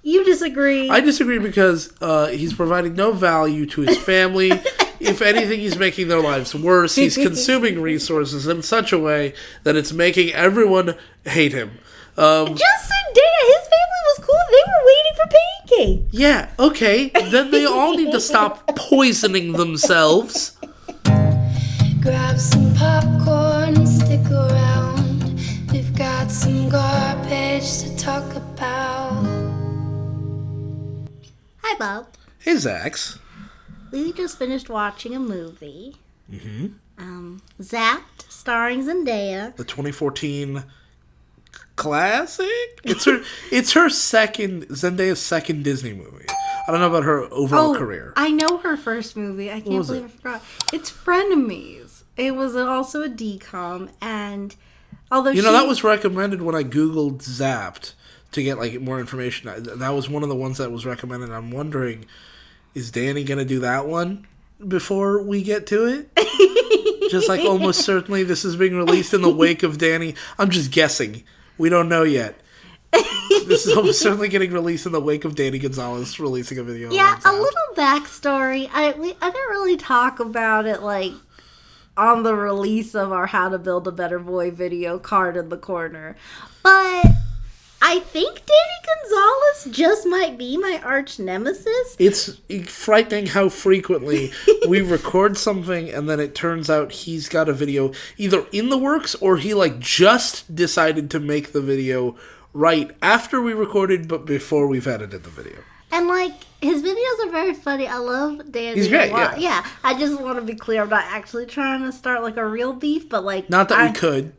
You disagree. I disagree because he's providing no value to his family. If anything, he's making their lives worse. He's consuming resources in such a way that it's making everyone hate him. Just Zendaya, his family was cool. They were waiting for Pancake. Yeah, okay. Then they all need to stop poisoning themselves. Grab some popcorn and stick around. We've got some garbage to talk about. Hi, Bob. Hey, Zax. We just finished watching a movie. Zapped, starring Zendaya. The 2014 classic? It's her second, Zendaya's second Disney movie. I don't know about her overall career. I know her first movie. I can't believe I forgot. It's Frenemies. It was also a DCOM, and although that was recommended when I Googled Zapped to get like more information. That was one of the ones that was recommended. I'm wondering, is Danny going to do that one before we get to it? Just like almost certainly this is being released in the wake of Danny. I'm just guessing. We don't know yet. This is almost certainly getting released in the wake of Danny Gonzalez releasing a video. Yeah, a little backstory. I didn't really talk about it like on the release of our How to Build a Better Boy video card in the corner. But I think Danny Gonzalez just might be my arch nemesis. It's frightening how frequently we record something and then it turns out he's got a video either in the works or he like just decided to make the video right after we recorded but before we've edited the video. And like his videos are very funny. I love Danny. He's great, a lot. Yeah. I just want to be clear. I'm not actually trying to start like a real beef, but like not that we could.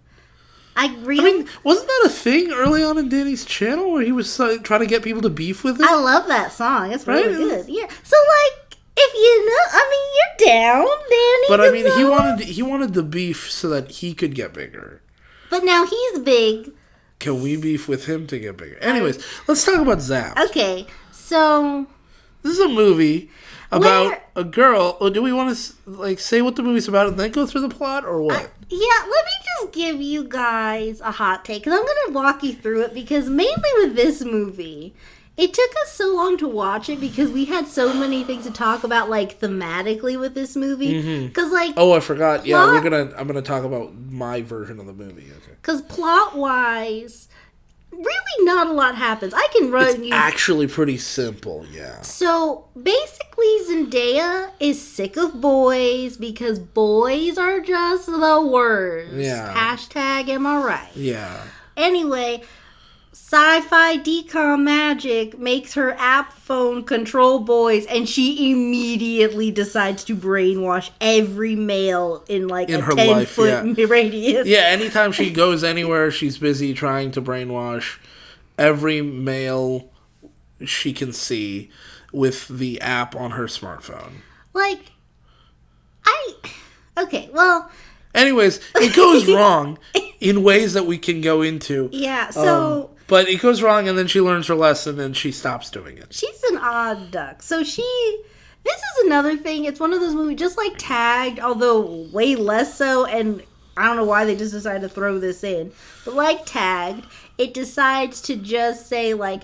I mean, wasn't that a thing early on in Danny's channel where he was trying to get people to beef with him? I love that song. It's really good. Yeah. So like, if you know, I mean, you're down, Danny. But I mean, Gonzalez. he wanted the beef so that he could get bigger. But now he's big. Can we beef with him to get bigger? Anyways, let's talk about Zapped. Okay, so this is a movie about a girl. Or do we want to like say what the movie's about and then go through the plot, or what? Yeah, let me just give you guys a hot take, because I'm going to walk you through it, because mainly with this movie, it took us so long to watch it because we had so many things to talk about, like, thematically with this movie. Because, like... Oh, I forgot. Yeah, I'm gonna talk about my version of the movie. Okay. Because plot-wise, really not a lot happens. I can run you... It's actually pretty simple, yeah. So, basically, Zendaya is sick of boys because boys are just the worst. Yeah. Hashtag am I right? Yeah. Anyway, sci-fi decom magic makes her app phone control boys, and she immediately decides to brainwash every male in like a 10-foot radius. Yeah, anytime she goes anywhere, she's busy trying to brainwash every male she can see with the app on her smartphone. Like, okay, well... Anyways, it goes wrong in ways that we can go into. Yeah, so... but it goes wrong, and then she learns her lesson, and she stops doing it. She's an odd duck. So this is another thing. It's one of those movies, just like Tagged, although way less so, and I don't know why they just decided to throw this in. But like Tagged, it decides to just say, like,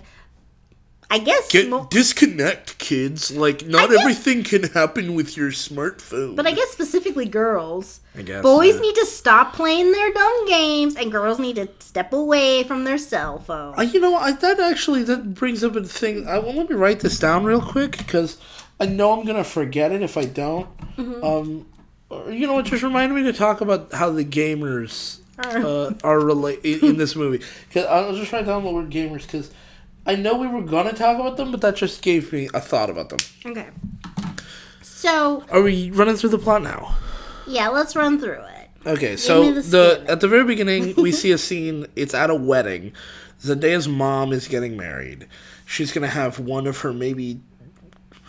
I guess... Disconnect, kids. Like, not everything can happen with your smartphone. But I guess specifically girls. I guess. Boys need to stop playing their dumb games, and girls need to step away from their cell phone. That brings up a thing. Let me write this down real quick, because I know I'm going to forget it if I don't. You know what? Just reminded me to talk about how the gamers are related in this movie. Cause I'll just write down the word gamers, because... I know we were going to talk about them, but that just gave me a thought about them. Okay. So... Are we running through the plot now? Yeah, let's run through it. Okay, so at the very beginning, we see a scene. It's at a wedding. Zendaya's mom is getting married. She's going to have one of her maybe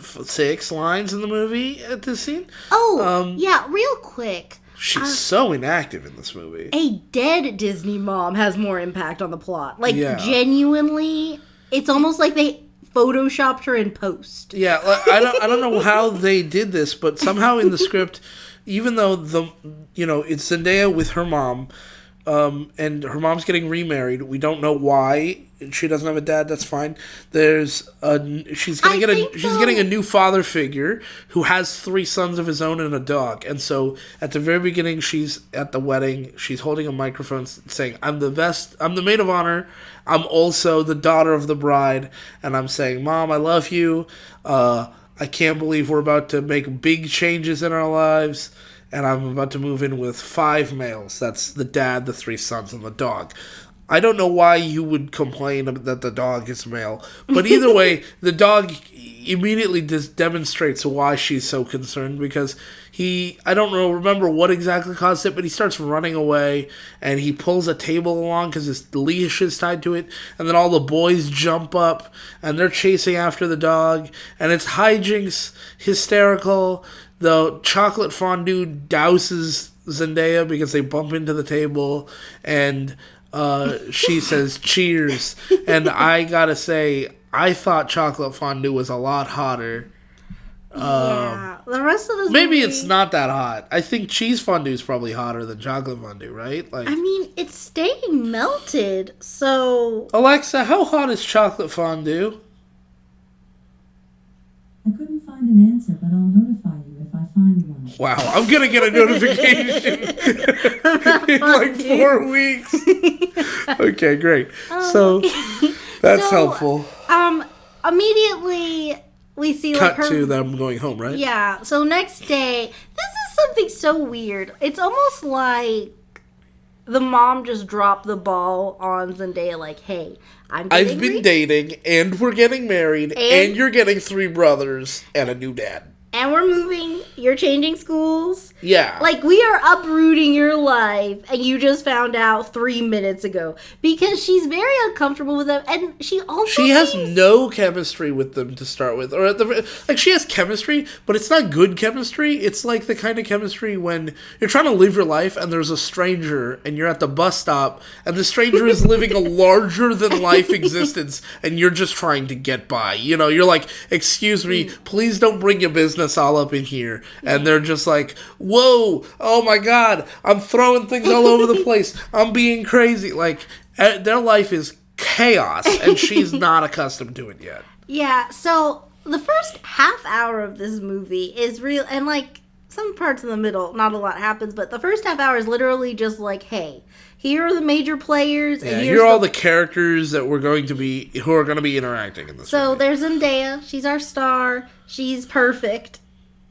6 lines in the movie at this scene. Oh, yeah, real quick. She's so inactive in this movie. A dead Disney mom has more impact on the plot. Like, genuinely... It's almost like they photoshopped her in post. Yeah, I don't know how they did this, but somehow in the script, even though it's Zendaya with her mom, and her mom's getting remarried. We don't know why she doesn't have a dad. That's fine. She's getting a new father figure who has 3 sons of his own and a dog. And so at the very beginning, she's at the wedding. She's holding a microphone saying, "I'm the best. I'm the maid of honor. I'm also the daughter of the bride." And I'm saying, "Mom, I love you. I can't believe we're about to make big changes in our lives. And I'm about to move in with 5 males. That's the dad, the 3 sons, and the dog." I don't know why you would complain that the dog is male. But either way, the dog immediately demonstrates why she's so concerned, because I don't remember what exactly caused it, but he starts running away, and he pulls a table along because his leash is tied to it, and then all the boys jump up, and they're chasing after the dog, and it's hijinks, hysterical. The chocolate fondue douses Zendaya because they bump into the table, and she says cheers. And I gotta say, I thought chocolate fondue was a lot hotter. Yeah, the rest of this maybe movie, it's not that hot. I think cheese fondue is probably hotter than chocolate fondue, right? Like, I mean, it's staying melted, so... Alexa, how hot is chocolate fondue? I couldn't find an answer, but I'll notify you if I find one. Wow, I'm gonna get a notification in like 4 weeks. Okay, great. So that's helpful. Immediately we see Cut like to them going home, right? Yeah. So next day, this is something so weird. It's almost like the mom just dropped the ball on Zendaya, like, "Hey, I've been dating, and we're getting married, and you're getting 3 brothers and a new dad. And we're moving. You're changing schools. Yeah. Like, we are uprooting your life, and you just found out 3 minutes ago." Because she's very uncomfortable with them, and she has no chemistry with them to start with, or she has chemistry, but it's not good chemistry. It's like the kind of chemistry when you're trying to live your life, and there's a stranger, and you're at the bus stop, and the stranger is living a larger than life existence, and you're just trying to get by. You know, you're like, "Excuse me, please don't bring your business all up in here," and they're just like, "Whoa, oh my god, I'm throwing things all over the place, I'm being crazy." Like, their life is chaos, and she's not accustomed to it yet. Yeah, so the first half hour of this movie is real, and like some parts in the middle, not a lot happens, but the first half hour is literally just like, "Hey, here are the major players, and here are all the characters that who are going to be interacting in this So movie." there's Zendaya, she's our star, she's perfect.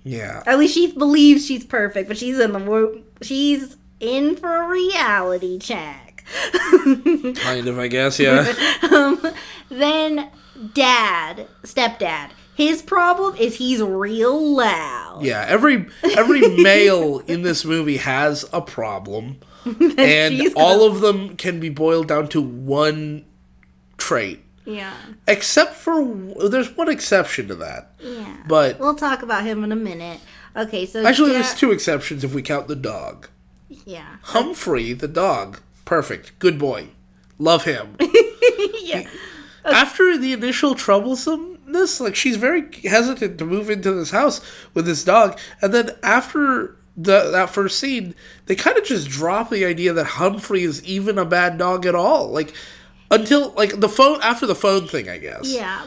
Yeah. At least she believes she's perfect, but she's in for a reality check. Kind of, I guess, yeah. Then stepdad. His problem is he's real loud. Yeah, every male in this movie has a problem, and all of them can be boiled down to one trait. Yeah. Except for, there's one exception to that. Yeah. But we'll talk about him in a minute. Okay, so actually, there's 2 exceptions if we count the dog. Yeah. Humphrey, the dog, perfect, good boy, love him. Yeah. After the initial troublesomeness, like, she's very hesitant to move into this house with this dog, and then after that first scene, they kind of just drop the idea that Humphrey is even a bad dog at all. Like, until, like, after the phone thing, I guess. Yeah.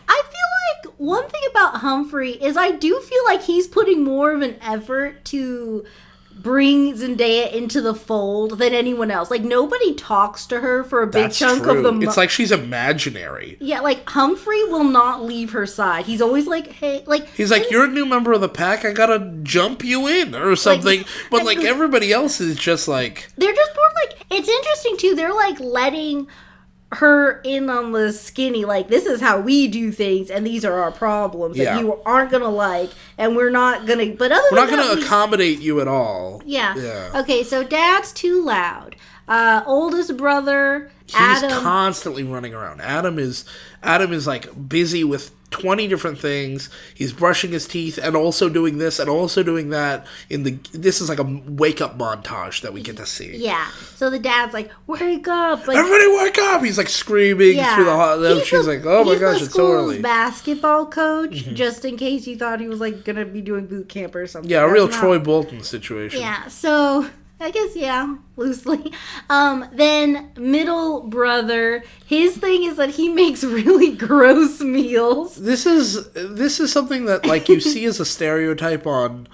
I feel like one thing about Humphrey is I do feel like he's putting more of an effort to bring Zendaya into the fold than anyone else. Like, nobody talks to her for a big chunk of the It's like she's imaginary. Yeah, like, Humphrey will not leave her side. He's always like, "Hey," like... He's like, "You're a new member of the pack, I gotta jump you in," or something. But, like, everybody else is just like... They're just more like... It's interesting, too. They're, like, letting her in on the skinny, like, "This is how we do things, and these are our problems that you aren't gonna like, and we're not gonna..." But we're not gonna accommodate you at all. Yeah. Okay, so dad's too loud. Oldest brother, Adam. He's constantly running around. Adam is like busy with 20 different things. He's brushing his teeth and also doing this and also doing that. This is like a wake up montage that we get to see. Yeah. So the dad's like, "Wake up! Like, everybody wake up!" He's like screaming through the hall. She's like, "Oh my gosh, it's so early." He's the basketball coach, just in case you thought he was like gonna be doing boot camp or something. Yeah, a real Troy Bolton situation. Yeah. So I guess, yeah, loosely. Then middle brother, his thing is that he makes really gross meals. This is something that like you see as a stereotype on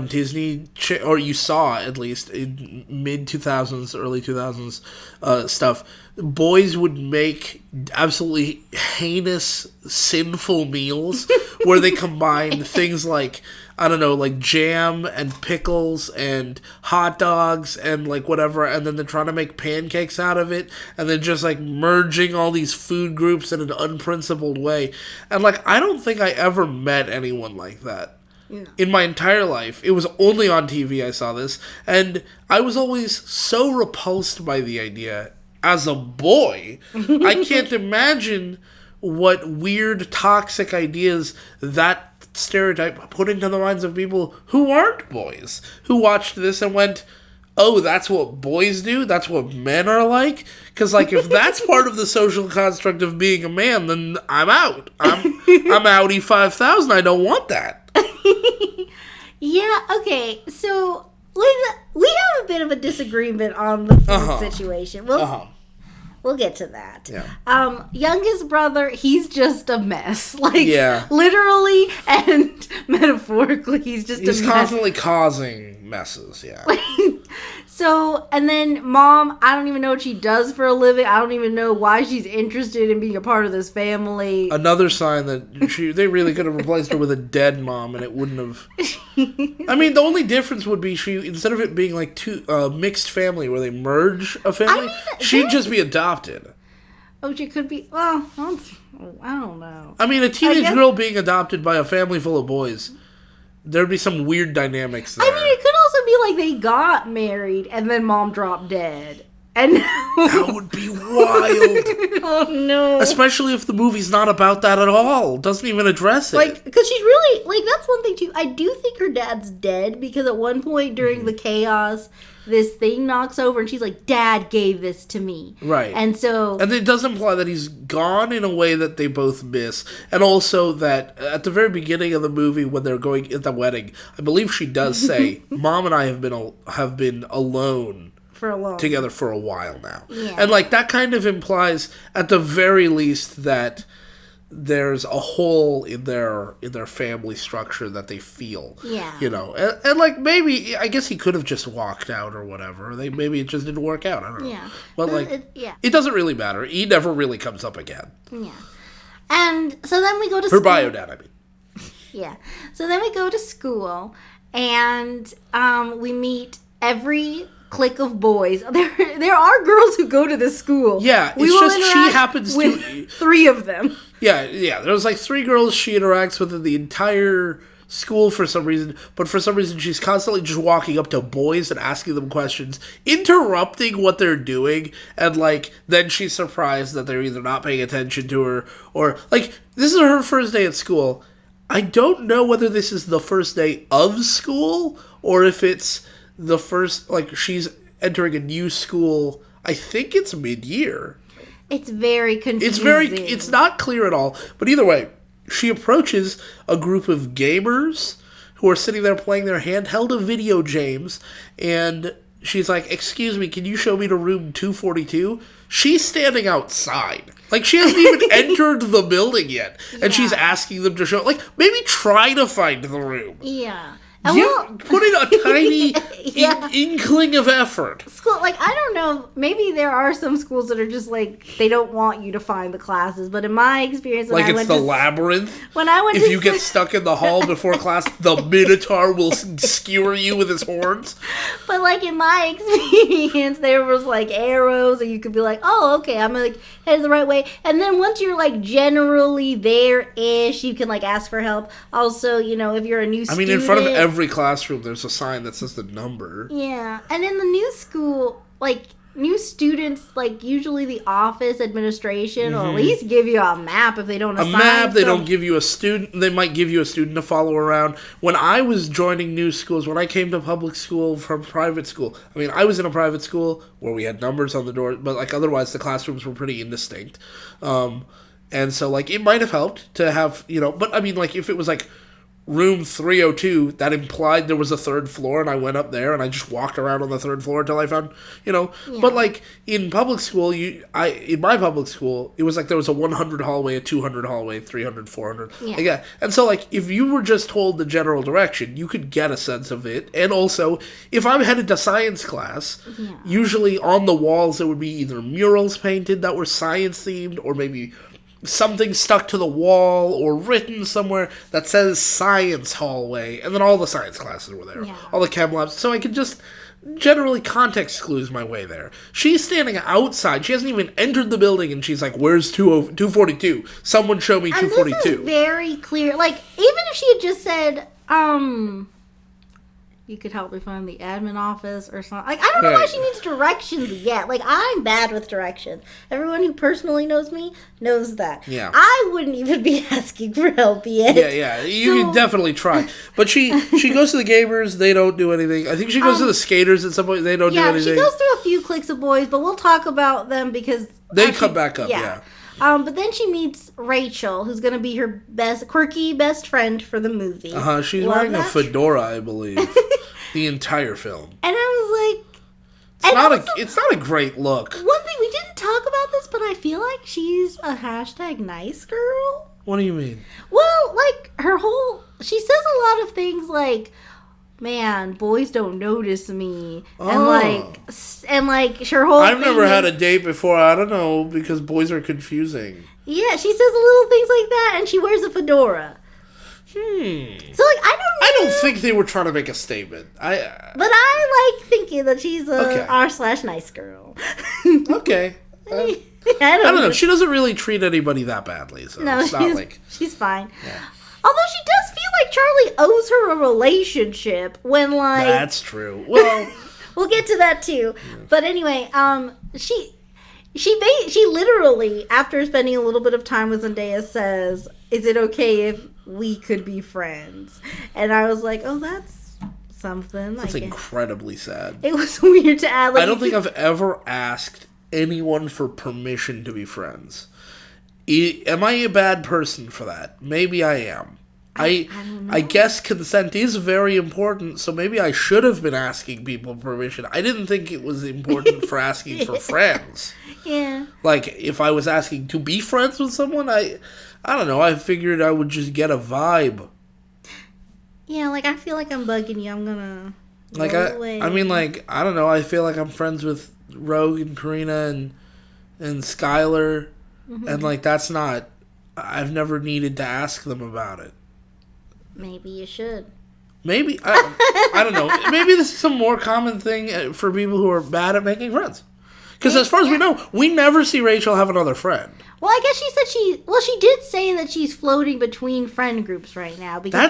Disney, or you saw at least in mid 2000s, early 2000s stuff. Boys would make absolutely heinous, sinful meals where they combined things like, I don't know, like jam and pickles and hot dogs and like whatever, and then they're trying to make pancakes out of it, and then just like merging all these food groups in an unprincipled way. And like, I don't think I ever met anyone like that. No. In my entire life. It was only on TV I saw this, and I was always so repulsed by the idea as a boy. I can't imagine what weird, toxic ideas that stereotype put into the minds of people who aren't boys, who watched this and went, oh, that's what boys do? That's what men are like? Because, like, if that's part of the social construct of being a man, then I'm out. I'm Audi 5000. I don't want that. Yeah, okay, so we have a bit of a disagreement on the food situation. We'll get to that. Yeah. Youngest brother, he's just a mess. Like, Yeah. literally and metaphorically, he's just a mess. He's constantly causing messes, yeah. So, and then mom, I don't even know what she does for a living. I don't even know why she's interested in being a part of this family. Another sign that they really could have replaced her with a dead mom, and it wouldn't have. I mean, the only difference would be instead of it being like two mixed family where they merge a family, she'd just be adopted. Oh, she could be. Well, I don't know. I mean, a teenage girl being adopted by a family full of boys, there'd be some weird dynamics there. I mean, it could also be like they got married and then mom dropped dead. And that would be wild. Oh, no. Especially if the movie's not about that at all. Doesn't even address it. Like, because she's really, like, that's one thing, too. I do think her dad's dead because at one point during the chaos, this thing knocks over and she's like, Dad gave this to me. Right. And so... And it does imply that he's gone in a way that they both miss. And also that at the very beginning of the movie when they're going at the wedding, I believe she does say, Mom and I have been alone together for a while now. Yeah. And like that kind of implies at the very least that there's a hole in their family structure that they feel. Yeah. You know. And like maybe I guess he could have just walked out or whatever. Maybe it just didn't work out. I don't know. Yeah. But like it doesn't really matter. He never really comes up again. Yeah. And so then we go to her bio dad, I mean. Yeah. So then we go to school and we meet every clique of boys. There are girls who go to this school. Yeah, it's just she happens with to... 3 of them. Yeah. There's like 3 girls she interacts with in the entire school for some reason, but for some reason she's constantly just walking up to boys and asking them questions, interrupting what they're doing, and like then she's surprised that they're either not paying attention to her or like this is her first day at school. I don't know whether this is the first day of school or if it's the first, like, she's entering a new school. I think it's mid-year. It's very confusing. It's not clear at all. But either way, she approaches a group of gamers who are sitting there playing their handheld video games, and she's like, excuse me, can you show me to room 242? She's standing outside. Like, she hasn't even entered the building yet. And she's asking them to show, like, maybe try to find the room. Yeah. Put in a tiny inkling of effort. School, like, I don't know, maybe there are some schools that are just like, they don't want you to find the classes, but in my experience, when like I went it's the labyrinth. When I went if you get stuck in the hall before class, the Minotaur will skewer you with his horns. But like in my experience, there was like arrows, and you could be like, oh, okay, I'm like headed the right way. And then once you're like generally there-ish, you can like ask for help. Also, you know, if you're a new student, in front of every classroom, there's a sign that says the number. Yeah, and in the new school, like, new students, like, usually the office administration will at least give you a map if they don't assign a map. They don't give you a student. They might give you a student to follow around. When I was joining new schools, when I came to public school from private school, I mean, I was in a private school where we had numbers on the door, but, like, otherwise the classrooms were pretty indistinct. And so, like, it might have helped to have, you know, but, I mean, like, if it was, like, room 302 that implied there was a third floor, and I went up there and I just walked around on the third floor until I found, Yeah. But like in public school, in my public school, it was like there was a 100 hallway, a 200 hallway, 300, 400. Yeah. And so like if you were just told the general direction, you could get a sense of it. And also, if I'm headed to science class, usually on the walls there would be either murals painted that were science themed, or maybe something stuck to the wall or written somewhere that says science hallway, and then all the science classes were there. Yeah. All the chem labs. So I could just generally context clues my way there. She's standing outside. She hasn't even entered the building, and she's like, where's 242? Someone show me 242. And this is very clear. Like, even if she had just said, you could help me find the admin office or something. Like, I don't know why she needs directions yet. Like, I'm bad with directions. Everyone who personally knows me knows that. Yeah. I wouldn't even be asking for help yet. Yeah. You can definitely try. But she goes to the gamers. They don't do anything. I think she goes to the skaters at some point. They don't do anything. Yeah, she goes through a few cliques of boys, but we'll talk about them because... They come back up, yeah. But then she meets Rachel, who's going to be her quirky best friend for the movie. She's wearing a fedora, I believe, the entire film. And I was like... It's not a great look. One thing, we didn't talk about this, but I feel like she's a hashtag nice girl. What do you mean? Well, like, she says a lot of things like, man, boys don't notice me. Oh. And like her whole I've never had a date before. I don't know, because boys are confusing. Yeah, she says little things like that, and she wears a fedora. So, like, I don't think they were trying to make a statement. But I like thinking that she's a r/nice girl. Okay. I don't know. She doesn't really treat anybody that badly, so no, it's not like... She's fine. Yeah. Although she does feel like Charlie owes her a relationship when, like... That's true. Well... we'll get to that, too. Yeah. But anyway, she literally, after spending a little bit of time with Zendaya, says, is it okay if we could be friends? And I was like, oh, that's something. That's incredibly sad. It was weird to add. Like, I don't think I've ever asked anyone for permission to be friends. Am I a bad person for that? Maybe I am. I guess consent is very important, so maybe I should have been asking people permission. I didn't think it was important for asking for friends. Yeah. Like, if I was asking to be friends with someone, I don't know, I figured I would just get a vibe. Yeah, like, I feel like I'm bugging you. I'm gonna like, I mean, like, I don't know, I feel like I'm friends with Rogue and Carina and Skylar, and, like, that's not... I've never needed to ask them about it. Maybe you should. Maybe. I don't know. Maybe this is a more common thing for people who are bad at making friends. Because as far as we know, we never see Rachel have another friend. Well, I guess she said she did say that she's floating between friend groups right now. Because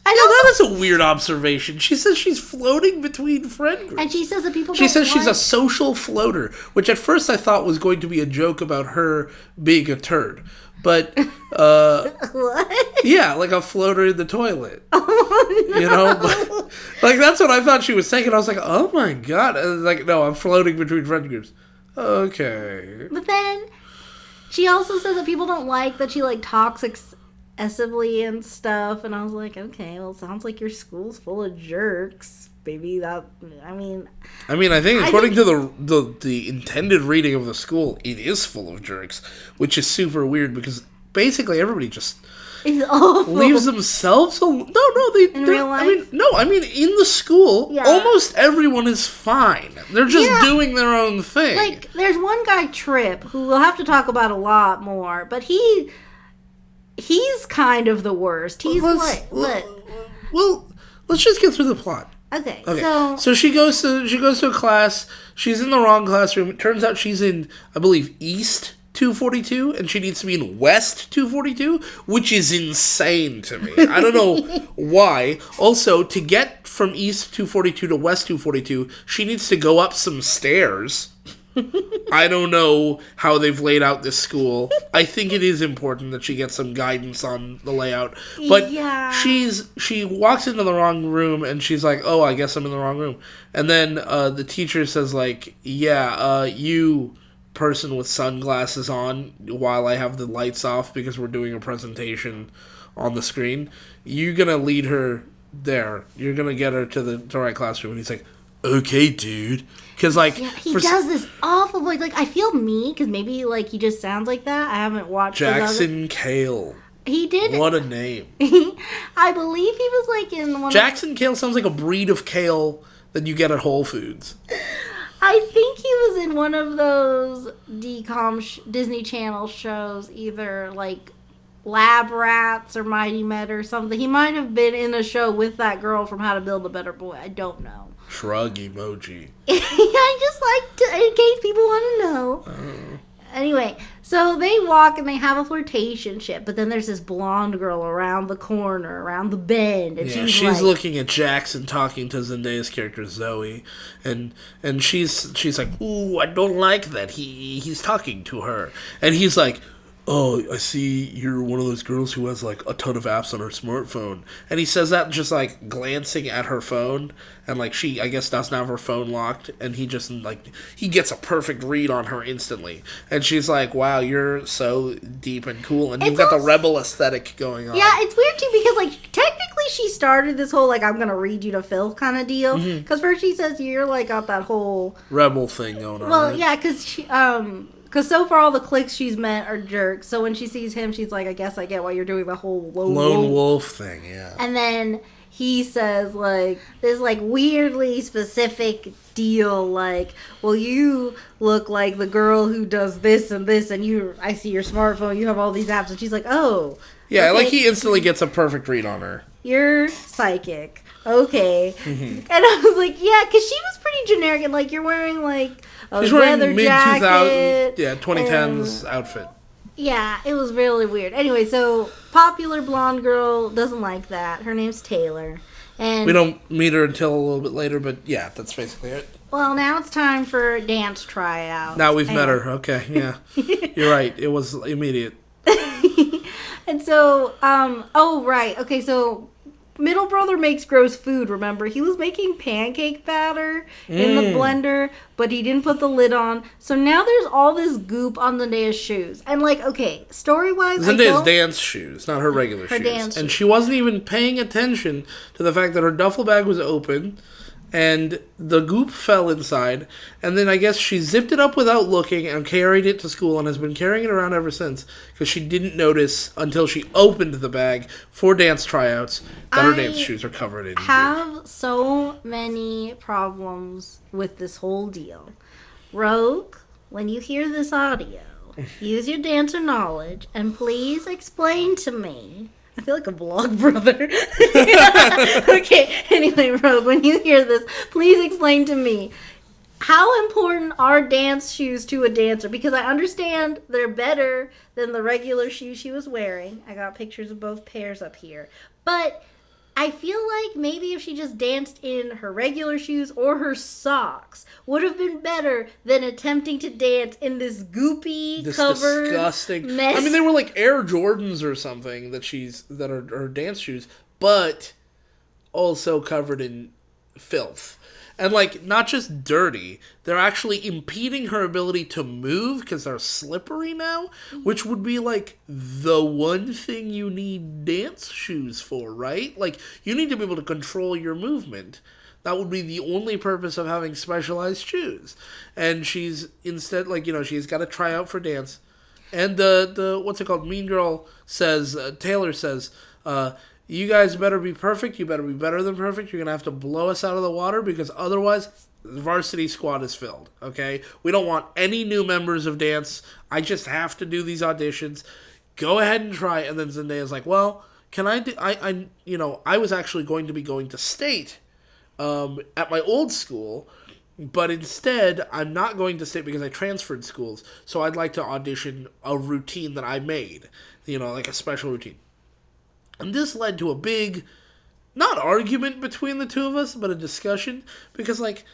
that is a weird observation. She says she's floating between friend groups. And she says that people She says she's a social floater, which at first I thought was going to be a joke about her being a turd. But, what? Yeah, like a floater in the toilet. Oh, no. You know? But, like, that's what I thought she was saying. And I was like, oh my God. And like, no, I'm floating between friend groups. Okay. But then, she also says that people don't like that she, like, talks excessively and stuff. And I was like, okay, well, it sounds like your school's full of jerks. Maybe that, I mean, I think according to the intended reading of the school, it is full of jerks, which is super weird because basically everybody just leaves themselves alone. No, in real life? I mean in the school, almost everyone is fine. They're just doing their own thing. Like, there's one guy, Trip, who we'll have to talk about a lot more, but he's kind of the worst. He's well, let's just get through the plot. Okay. So she goes to a class. She's in the wrong classroom. It turns out she's in, I believe, East 242, and she needs to be in West 242, which is insane to me. I don't know why. Also, to get from East 242 to West 242, she needs to go up some stairs. I don't know how they've laid out this school. I think it is important that she gets some guidance on the layout. But she walks into the wrong room and she's like, oh, I guess I'm in the wrong room. And then the teacher says, like, you person with sunglasses on while I have the lights off because we're doing a presentation on the screen. You're going to lead her there. You're going to get her to the right classroom. And he's like, okay, dude. Because, like... Yeah, he does this awful voice. Like, I feel me, because maybe, like, he just sounds like that. I haven't watched Jackson Cale. He did. What a name. I believe he was, like, in one Jackson Cale sounds like a breed of kale that you get at Whole Foods. I think he was in one of those dcoms Disney Channel shows, either, like, Lab Rats or Mighty Med or something. He might have been in a show with that girl from How to Build a Better Boy. I don't know. Shrug emoji. I just like to, in case people want to know. Anyway, so they walk and they have a flirtation ship, but then there's this blonde girl around the corner, around the bend, and she's like, looking at Jackson talking to Zendaya's character Zoe, and she's like, ooh, I don't like that he's talking to her, and he's like, oh, I see you're one of those girls who has, like, a ton of apps on her smartphone. And he says that just, like, glancing at her phone. And, like, she, I guess, doesn't have her phone locked. And he just, like, he gets a perfect read on her instantly. And she's like, wow, you're so deep and cool. And you've got the rebel aesthetic going on. Yeah, it's weird, too, because, like, technically she started this whole, like, I'm going to read you to filth kind of deal. Because first she says you're, like, got that whole... rebel thing going on. Well, right? yeah, because she, because so far all the cliques she's met are jerks. So when she sees him, she's like, I guess I get why you're doing the whole lone wolf thing, yeah. And then he says, like, this, like, weirdly specific deal, like, well, you look like the girl who does this, and I see your smartphone, you have all these apps. And she's like, oh. Yeah, okay. like, he instantly gets a perfect read on her. You're psychic. Okay. And I was like, yeah, because she was pretty generic, and, like, you're wearing, like, a leather jacket. Yeah, 2010s outfit. Yeah, it was really weird. Anyway, so popular blonde girl doesn't like that. Her name's Taylor. And we don't meet her until a little bit later, but yeah, that's basically it. Well, now it's time for dance tryout. Now we've met her. Okay, yeah. You're right. It was immediate. And so, oh, right. Okay, so middle brother makes gross food, remember? He was making pancake batter in the blender, but he didn't put the lid on. So now there's all this goop on Zendaya's shoes. And, like, okay, story-wise, Zendaya's dance shoes, not her regular shoes. Dance and shoes. she wasn't even paying attention to the fact that her duffel bag was open and the goop fell inside, and then I guess she zipped it up without looking and carried it to school and has been carrying it around ever since because she didn't notice until she opened the bag for dance tryouts that her dance shoes are covered in. I have so many problems with this whole deal. Rogue, when you hear this audio, use your dancer knowledge and please explain to me. I feel like a vlog brother. Okay, anyway, Rogue, when you hear this, please explain to me, how important are dance shoes to a dancer? Because I understand they're better than the regular shoes she was wearing. I got pictures of both pairs up here. But I feel like maybe if she just danced in her regular shoes or her socks would have been better than attempting to dance in this goopy, covered, disgusting mess. I mean, they were like Air Jordans or something that are her dance shoes, but also covered in filth. And, like, not just dirty, they're actually impeding her ability to move because they're slippery now, which would be, like, the one thing you need dance shoes for, right? Like, you need to be able to control your movement. That would be the only purpose of having specialized shoes. And she's instead, like, you know, she's got to try out for dance. And the what's it called? Mean Girl says, Taylor says, you guys better be perfect. You better be better than perfect. You're going to have to blow us out of the water because otherwise the varsity squad is filled, okay? We don't want any new members of dance. I just have to do these auditions. Go ahead and try. And then Zendaya's like, well, can I do... I was actually going to be going to state at my old school, but instead I'm not going to state because I transferred schools. So I'd like to audition a routine that I made, you know, like a special routine. And this led to a big, not argument between the two of us, but a discussion. Because, like,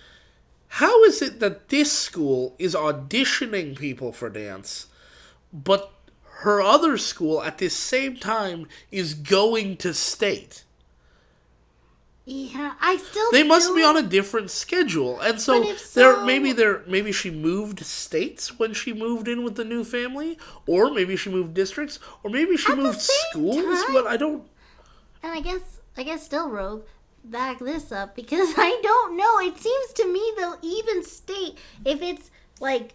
how is it that this school is auditioning people for dance, but her other school at this same time is going to state? Yeah, I still. They must be don't- on a different schedule, and so But if so- maybe she moved states when she moved in with the new family, or maybe she moved districts, or maybe she At the moved same schools. time- But I don't. And I guess still, Rogue, back this up because I don't know. It seems to me they'll even state if it's like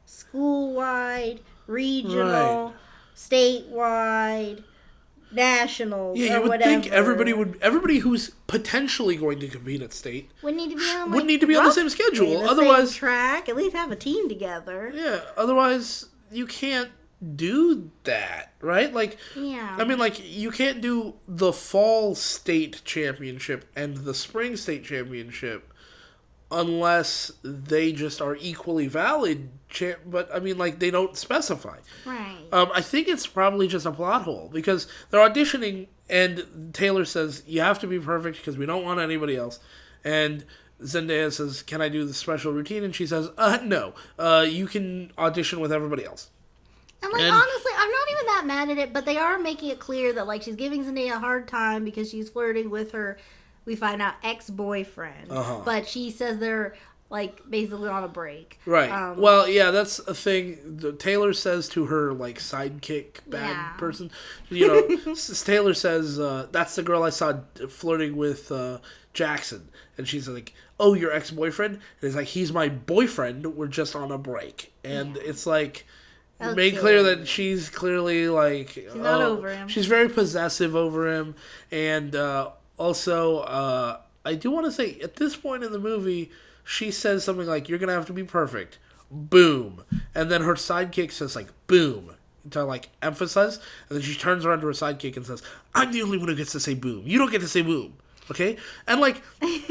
school-wide, regional, Right. statewide, national, Yeah, or you would whatever. think everybody who's potentially going to compete at state would need to be on, would need to be on the same roughly schedule. the Otherwise, same track. At least have a team together. yeah. Otherwise, you can't do that, right? Like, Yeah. I mean, like, you can't do the fall state championship and the spring state championship unless they just are equally valid. But, I mean, like, they don't specify. Right. I think it's probably just a plot hole because they're auditioning and Taylor says, you have to be perfect because we don't want anybody else. And Zendaya says, can I do the special routine? And she says, no. You can audition with everybody else. And, like, And- honestly, I'm not even that mad at it, but they are making it clear that, like, she's giving Zendaya a hard time because she's flirting with her, we find out, ex-boyfriend. Uh-huh. But she says they're, like, basically on a break. Right. Well, yeah, that's a thing. Taylor says to her, like, sidekick bad Yeah. person. You know, Taylor says, that's the girl I saw flirting with Jackson. And she's like, oh, your ex-boyfriend? And it's like, he's my boyfriend. We're just on a break. And it's like... Made clear that she's clearly like she's not over him. She's very possessive over him, and also I do want to say at this point in the movie, she says something like, "You're gonna have to be perfect." Boom, and then her sidekick says like, "Boom," to like emphasize, and then she turns around to her sidekick and says, "I'm the only one who gets to say boom. You don't get to say boom." Okay, and like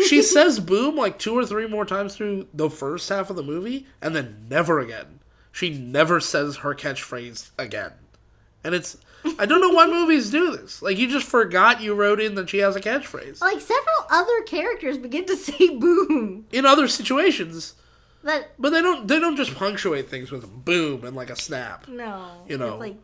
she says boom like 2 or 3 more times through the first half of the movie, and then never again. She never says her catchphrase again. And it's... I don't know why movies do this. Like, you just forgot you wrote in that she has a catchphrase. Like, several other characters begin to say boom. In other situations. But But they don't just punctuate things with a boom and like a snap. no. You know. It's like,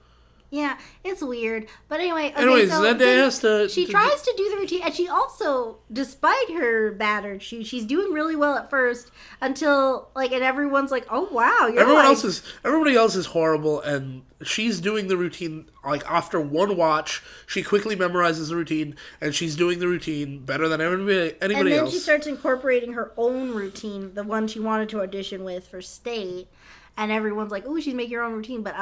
yeah, it's weird. But anyway, okay, Anyways, so Zendaya has to... she tries to do the routine, and she also, despite her battered shoes, she's doing really well at first until, like, and everyone's like, oh, wow, you're Everybody else is horrible, and she's doing the routine, like, after one watch, she quickly memorizes the routine, and she's doing the routine better than anybody and then else. she starts incorporating her own routine, the one she wanted to audition with for state. And everyone's like, "Ooh, she's making her own routine," but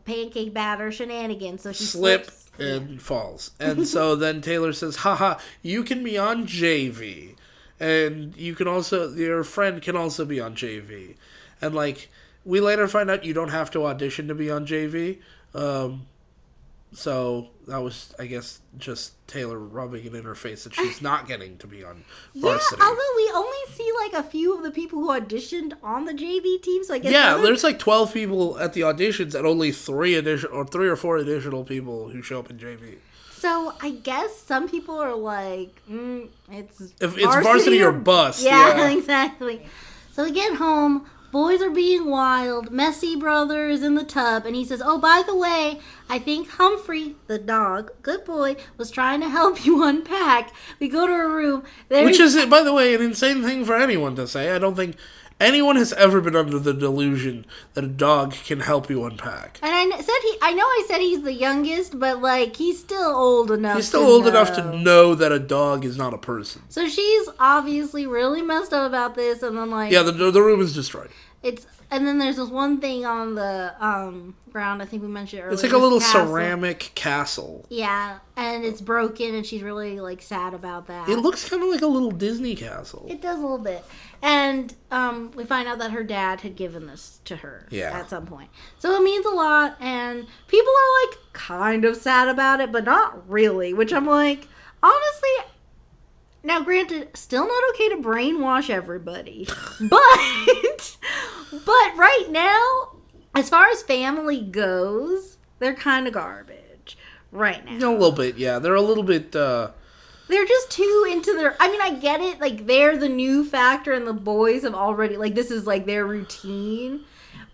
pancake batter shenanigans. So she slips and falls. And so then Taylor says, haha, you can be on JV. And you can also, your friend can also be on JV. And like, we later find out you don't have to audition to be on JV. So that was, I guess, just Taylor rubbing it in her face that she's not getting to be on varsity. Yeah, although we only see like a few of the people who auditioned on the JV team, so I guess There's like 12 people at the auditions and only 3 or 4 additional people who show up in JV. So I guess some people are like, it's varsity or bust. Yeah, exactly. So we get home. Boys are being wild. Messy brother is in the tub, and he says, oh, by the way, I think Humphrey, the dog, good boy, was trying to help you unpack. We go to her room. Which is, by the way, an insane thing for anyone to say. I don't think anyone has ever been under the delusion that a dog can help you unpack. And I said he's the youngest, but, like, he's still old enough He's still old enough to know that a dog is not a person. So she's obviously really messed up about this, and then, like... Yeah, the room is destroyed. And then there's this one thing on the ground, I think we mentioned earlier. It's like a little ceramic castle. Yeah, and it's broken, and she's really, like, sad about that. It looks kind of like a little Disney castle. It does a little bit. And we find out that her dad had given this to her at some point. So it means a lot, and people are, like, kind of sad about it, but not really, which I'm like, honestly... Now, granted, still not okay to brainwash everybody, but right now, as far as family goes, they're kind of garbage right now. A little bit, yeah. They're a little bit, They're just too into their... I mean, I get it. Like, they're the new factor, and the boys have already... Like, this is, like, their routine.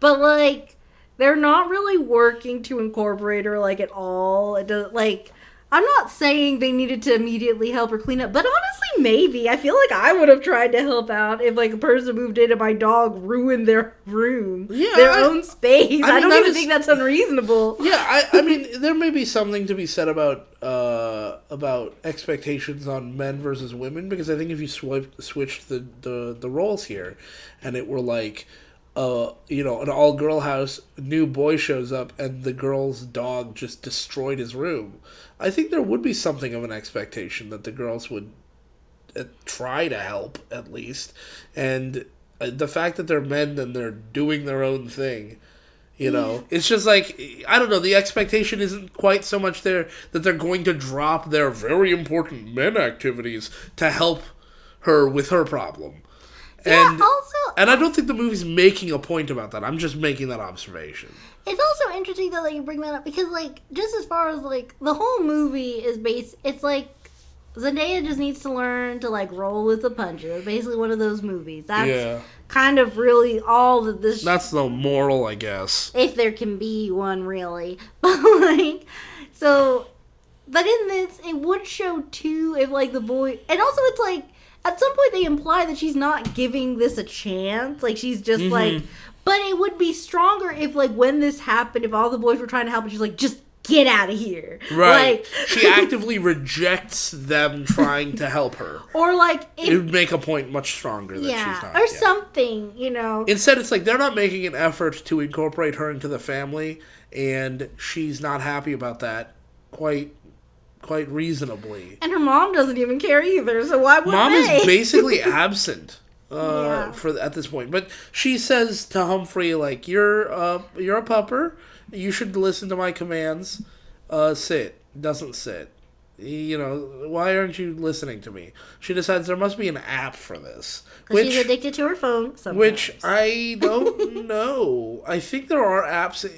But, like, they're not really working to incorporate her, like, at all. It does, like... I'm not saying they needed to immediately help her clean up, but honestly, maybe. I feel like I would have tried to help out if, like, a person moved in and my dog ruined their room, their own space. I don't even think that's unreasonable. Yeah, I mean, there may be something to be said about expectations on men versus women, because I think if you switched the roles here, and it were like, you know, an all-girl house, a new boy shows up, and the girl's dog just destroyed his room, I think there would be something of an expectation that the girls would try to help, at least. And the fact that they're men and they're doing their own thing, you know, it's just like, I don't know, the expectation isn't quite so much there that they're going to drop their very important men activities to help her with her problem. And, and I don't think the movie's making a point about that. I'm just making that observation. It's also interesting, though, that you bring that up, because, like, just as far as, like, the whole movie is based, it's like, Zendaya just needs to learn to, like, roll with the punches. Basically one of those movies. That's kind of really all that this... That's the moral, I guess. If there can be one, really. But, like, so... But in this, it would show, too, if, like, the boy... And also, it's, like, at some point they imply that she's not giving this a chance. Like, she's just, like... But it would be stronger if, like, when this happened, if all the boys were trying to help, and she's like, just get out of here. Right. Like, she actively rejects them trying to help her. Or, like... It would make a point much stronger that she's not. Or something, you know. Instead, it's like they're not making an effort to incorporate her into the family, and she's not happy about that quite reasonably. And her mom doesn't even care either, so why would Mom they? is basically absent. At this point, but she says to Humphrey, like, you're a pupper, you should listen to my commands. Sit. Doesn't sit. You know, why aren't you listening to me? She decides there must be an app for this. She's addicted to her phone sometimes. Which I don't know. I think there are apps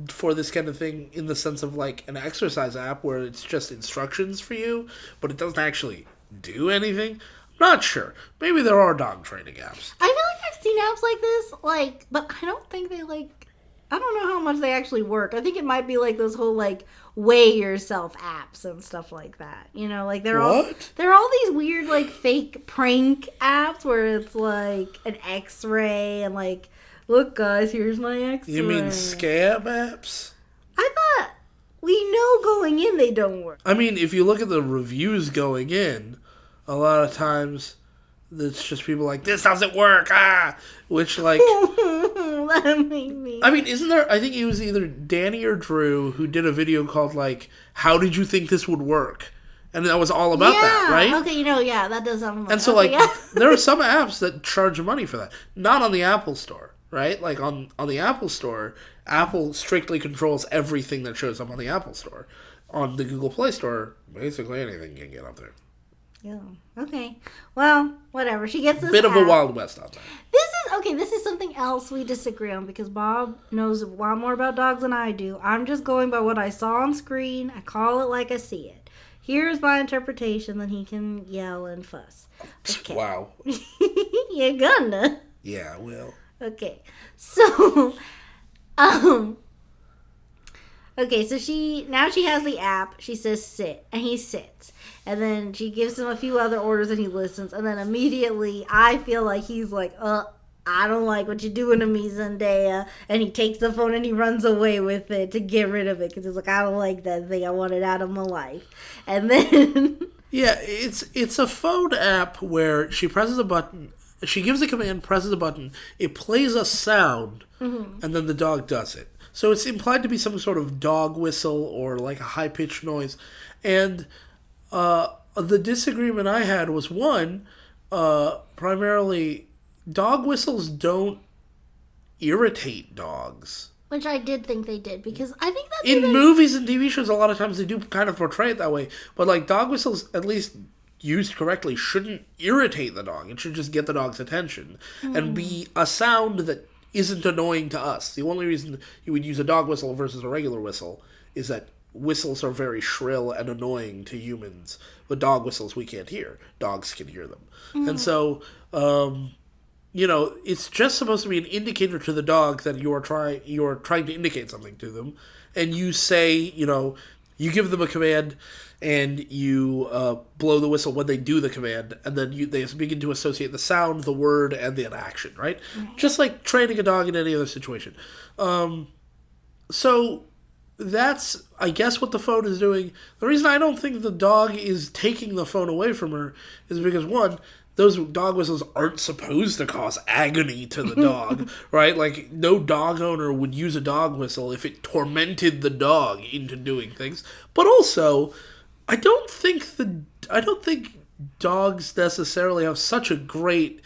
for this kind of thing, in the sense of, like, an exercise app where it's just instructions for you, but it doesn't actually do anything. Not sure. Maybe there are dog training apps. I feel like I've seen apps like this, like, but I don't think they, like, I don't know how much they actually work. I think it might be like those whole, like, weigh yourself apps and stuff like that. You know, like, they're all these weird, like, fake prank apps where it's like an X-ray and, like, look, guys, here's my X-ray. You mean scam apps? I thought we know going in they don't work. I mean, if you look at the reviews going in, a lot of times it's just people like, this doesn't work, which, like... That made me... I mean, isn't there... I think it was either Danny or Drew who did a video called, like, how did you think this would work? And that was all about that, right? Okay, that does sound like... And so, like, there are some apps that charge money for that. Not on the Apple Store, right? Like, on the Apple Store, Apple strictly controls everything that shows up on the Apple Store. On the Google Play Store, basically anything can get up there. Yeah. Okay. Well, whatever. She gets this bit of a Wild West out there. This is something else we disagree on, because Bob knows a lot more about dogs than I do. I'm just going by what I saw on screen. I call it like I see it. Here's my interpretation, then he can yell and fuss. Okay. Wow. You're gonna. Yeah, I will. Okay. So, okay, so she has the app. She says sit, and he sits. And then she gives him a few other orders and he listens. And then immediately I feel like he's like, I don't like what you're doing to me, Zendaya. And he takes the phone and he runs away with it to get rid of it. Because he's like, I don't like that thing. I want it out of my life. And then... Yeah, it's a phone app where she presses a button. She gives a command, presses a button. It plays a sound. And then the dog does it. So it's implied to be some sort of dog whistle or like a high-pitched noise. And... the disagreement I had was, one, primarily, dog whistles don't irritate dogs. Which I did think they did, because I think that's... In movies and TV shows, a lot of times they do kind of portray it that way. But, like, dog whistles, at least used correctly, shouldn't irritate the dog. It should just get the dog's attention. And be a sound that isn't annoying to us. The only reason you would use a dog whistle versus a regular whistle is that whistles are very shrill and annoying to humans, but dog whistles we can't hear. Dogs can hear them. And so, it's just supposed to be an indicator to the dog that you're trying to indicate something to them. And you say, you give them a command and you blow the whistle when they do the command, and then they begin to associate the sound, the word, and the action, right? Just like training a dog in any other situation. So that's, I guess, what the phone is doing. The reason I don't think the dog is taking the phone away from her is because, one, those dog whistles aren't supposed to cause agony to the dog, right? Like, no dog owner would use a dog whistle if it tormented the dog into doing things. But also, I don't think dogs necessarily have such a great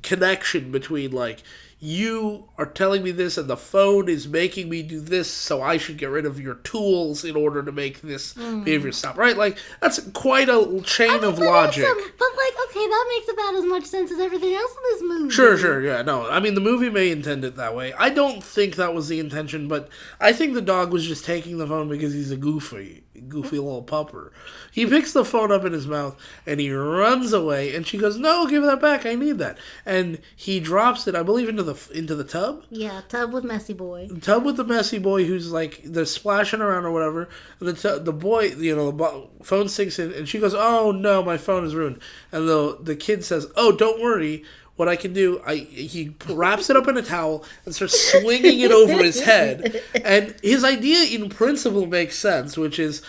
connection between, like, you are telling me this and the phone is making me do this, so I should get rid of your tools in order to make this behavior stop, right? Like, that's quite a chain of logic. But, like, okay, that makes about as much sense as everything else in this movie. Sure, yeah, no. I mean, the movie may intend it that way. I don't think that was the intention, but I think the dog was just taking the phone because he's a goofy little pupper. He picks the phone up in his mouth, and he runs away, and she goes, "No, give that back, I need that." And he drops it, I believe, into the tub? Yeah, tub with messy boy. Tub with the messy boy who's, like, they're splashing around or whatever, and the boy, the phone sinks in, and she goes, "Oh, no, my phone is ruined." And the kid says, "Oh, don't worry. What I can do," he wraps it up in a towel and starts swinging it over his head. And his idea in principle makes sense, which is,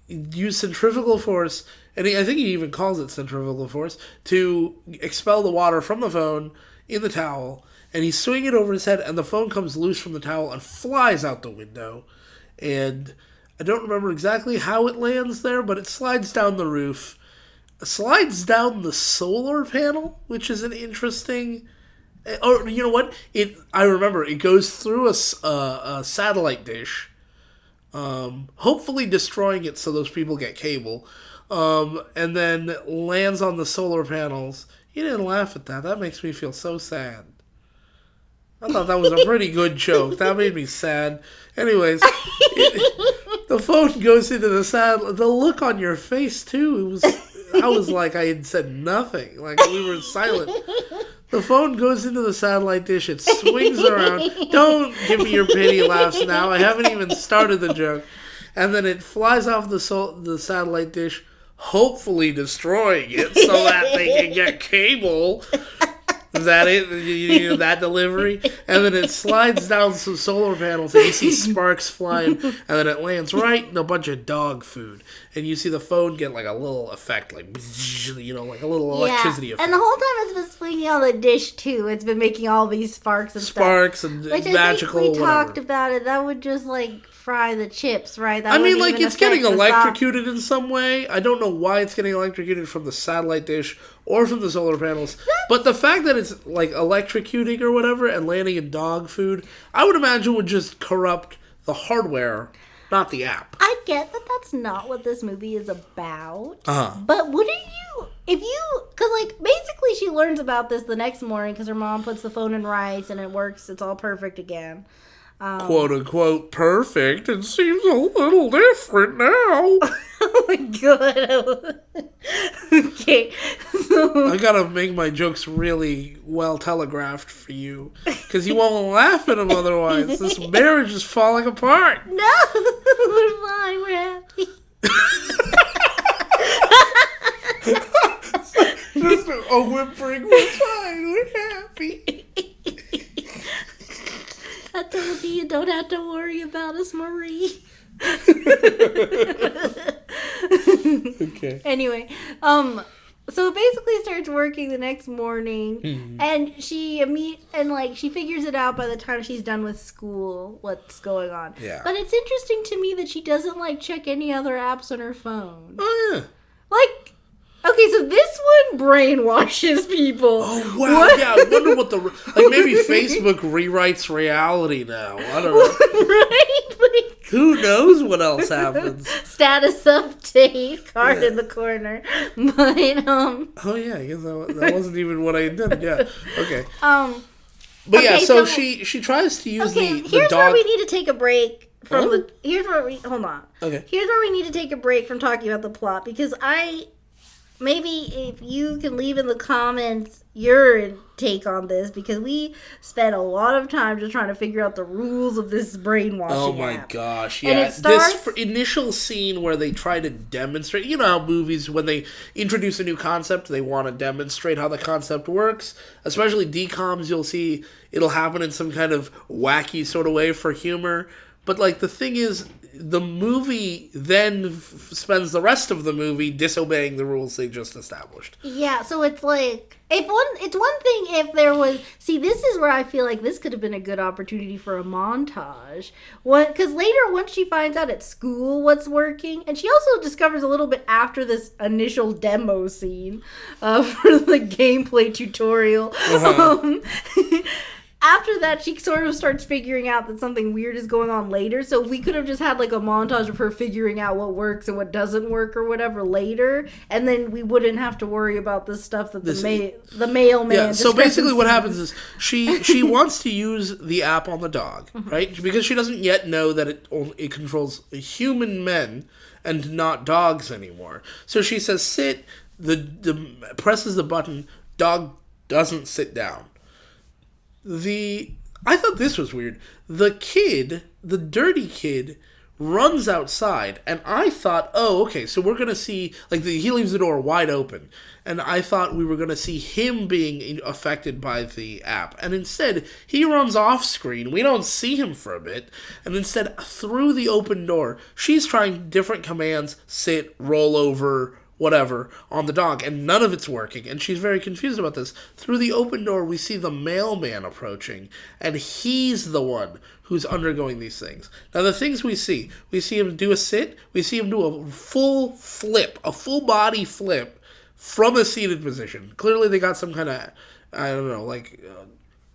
use centrifugal force, and I think he even calls it centrifugal force, to expel the water from the phone in the towel. And he's swinging it over his head, and the phone comes loose from the towel and flies out the window. And I don't remember exactly how it lands there, but it slides down the roof. Slides down the solar panel, which is an interesting... Or, you know what? I remember, it goes through a satellite dish, hopefully destroying it so those people get cable, and then lands on the solar panels. You didn't laugh at that. That makes me feel so sad. I thought that was a pretty good joke. That made me sad. Anyways, the phone goes into the satellite. The look on your face, too, I was like I had said nothing. Like, we were silent. The phone goes into the satellite dish. It swings around. Don't give me your pity laughs now. I haven't even started the joke. And then it flies off the satellite dish, hopefully destroying it so that they can get cable. That delivery, and then it slides down some solar panels, and you see sparks flying, and then it lands right in a bunch of dog food, and you see the phone get like a little effect, like like a little electricity effect. And the whole time it's been swinging on the dish too. It's been making all these sparks and Which magical. I think we talked about it. That would just like fry the chips, right? That it's getting electrocuted in some way. I don't know why it's getting electrocuted from the satellite dish or from the solar panels. But the fact that it's like electrocuting or whatever and landing in dog food, I would imagine would just corrupt the hardware, not the app. I get that that's not what this movie is about. But wouldn't you, because like basically she learns about this the next morning because her mom puts the phone in rice and it works. It's all perfect again. Quote unquote perfect. It seems a little different now. Oh my god. Okay. So I gotta make my jokes really well telegraphed for you, because you won't laugh at them otherwise. This marriage is falling apart. No, we're fine. We're happy. Just a whimpering. We're fine. We're happy. I told you you don't have to worry about us, Marie. Okay. Anyway, so it basically starts working the next morning, and she figures it out by the time she's done with school what's going on. Yeah. But it's interesting to me that she doesn't like check any other apps on her phone. Oh yeah. Like, okay, so this one brainwashes people. Oh wow! What? Yeah, I wonder what maybe Facebook rewrites reality now. I don't know. Right? Like, who knows what else happens? Status update card in the corner, but Oh yeah, I guess that wasn't even what I intended. Yeah. Okay. But okay, yeah, so she tries to use the here's dog. Where we need to take a break from Oh? Here's where we hold on. Okay. Here's where we need to take a break from talking about the plot, because maybe if you can leave in the comments your take on this, because we spent a lot of time just trying to figure out the rules of this brainwashing Oh my app. gosh, yeah. And it starts... This initial scene where they try to demonstrate, you know how movies, when they introduce a new concept, they want to demonstrate how the concept works. Especially dcoms, you'll see it'll happen in some kind of wacky sort of way for humor. But, like, the thing is, the movie then spends the rest of the movie disobeying the rules they just established. Yeah, so it's like, it's one thing if there was, see, this is where I feel like this could have been a good opportunity for a montage. Because later, once she finds out at school what's working, and she also discovers a little bit after this initial demo scene for the gameplay tutorial. After that, she sort of starts figuring out that something weird is going on later. So we could have just had like a montage of her figuring out what works and what doesn't work or whatever later, and then we wouldn't have to worry about this stuff that the mailman. Yeah. So basically, what happens is she wants to use the app on the dog, right? Because she doesn't yet know that it controls human men and not dogs anymore. So she says sit. The presses the button. Dog doesn't sit down. I thought this was weird. The dirty kid, runs outside, and I thought, oh, okay, so we're going to see, like, he leaves the door wide open, and I thought we were going to see him being affected by the app, and instead, he runs off screen, we don't see him for a bit, and instead, through the open door, she's trying different commands, sit, roll over, whatever, on the dog, and none of it's working, and she's very confused about this. Through the open door, we see the mailman approaching, and he's the one who's undergoing these things. Now, the things we see him do a sit, we see him do a full flip, a full body flip from a seated position. Clearly, they got some kind of, I don't know, like,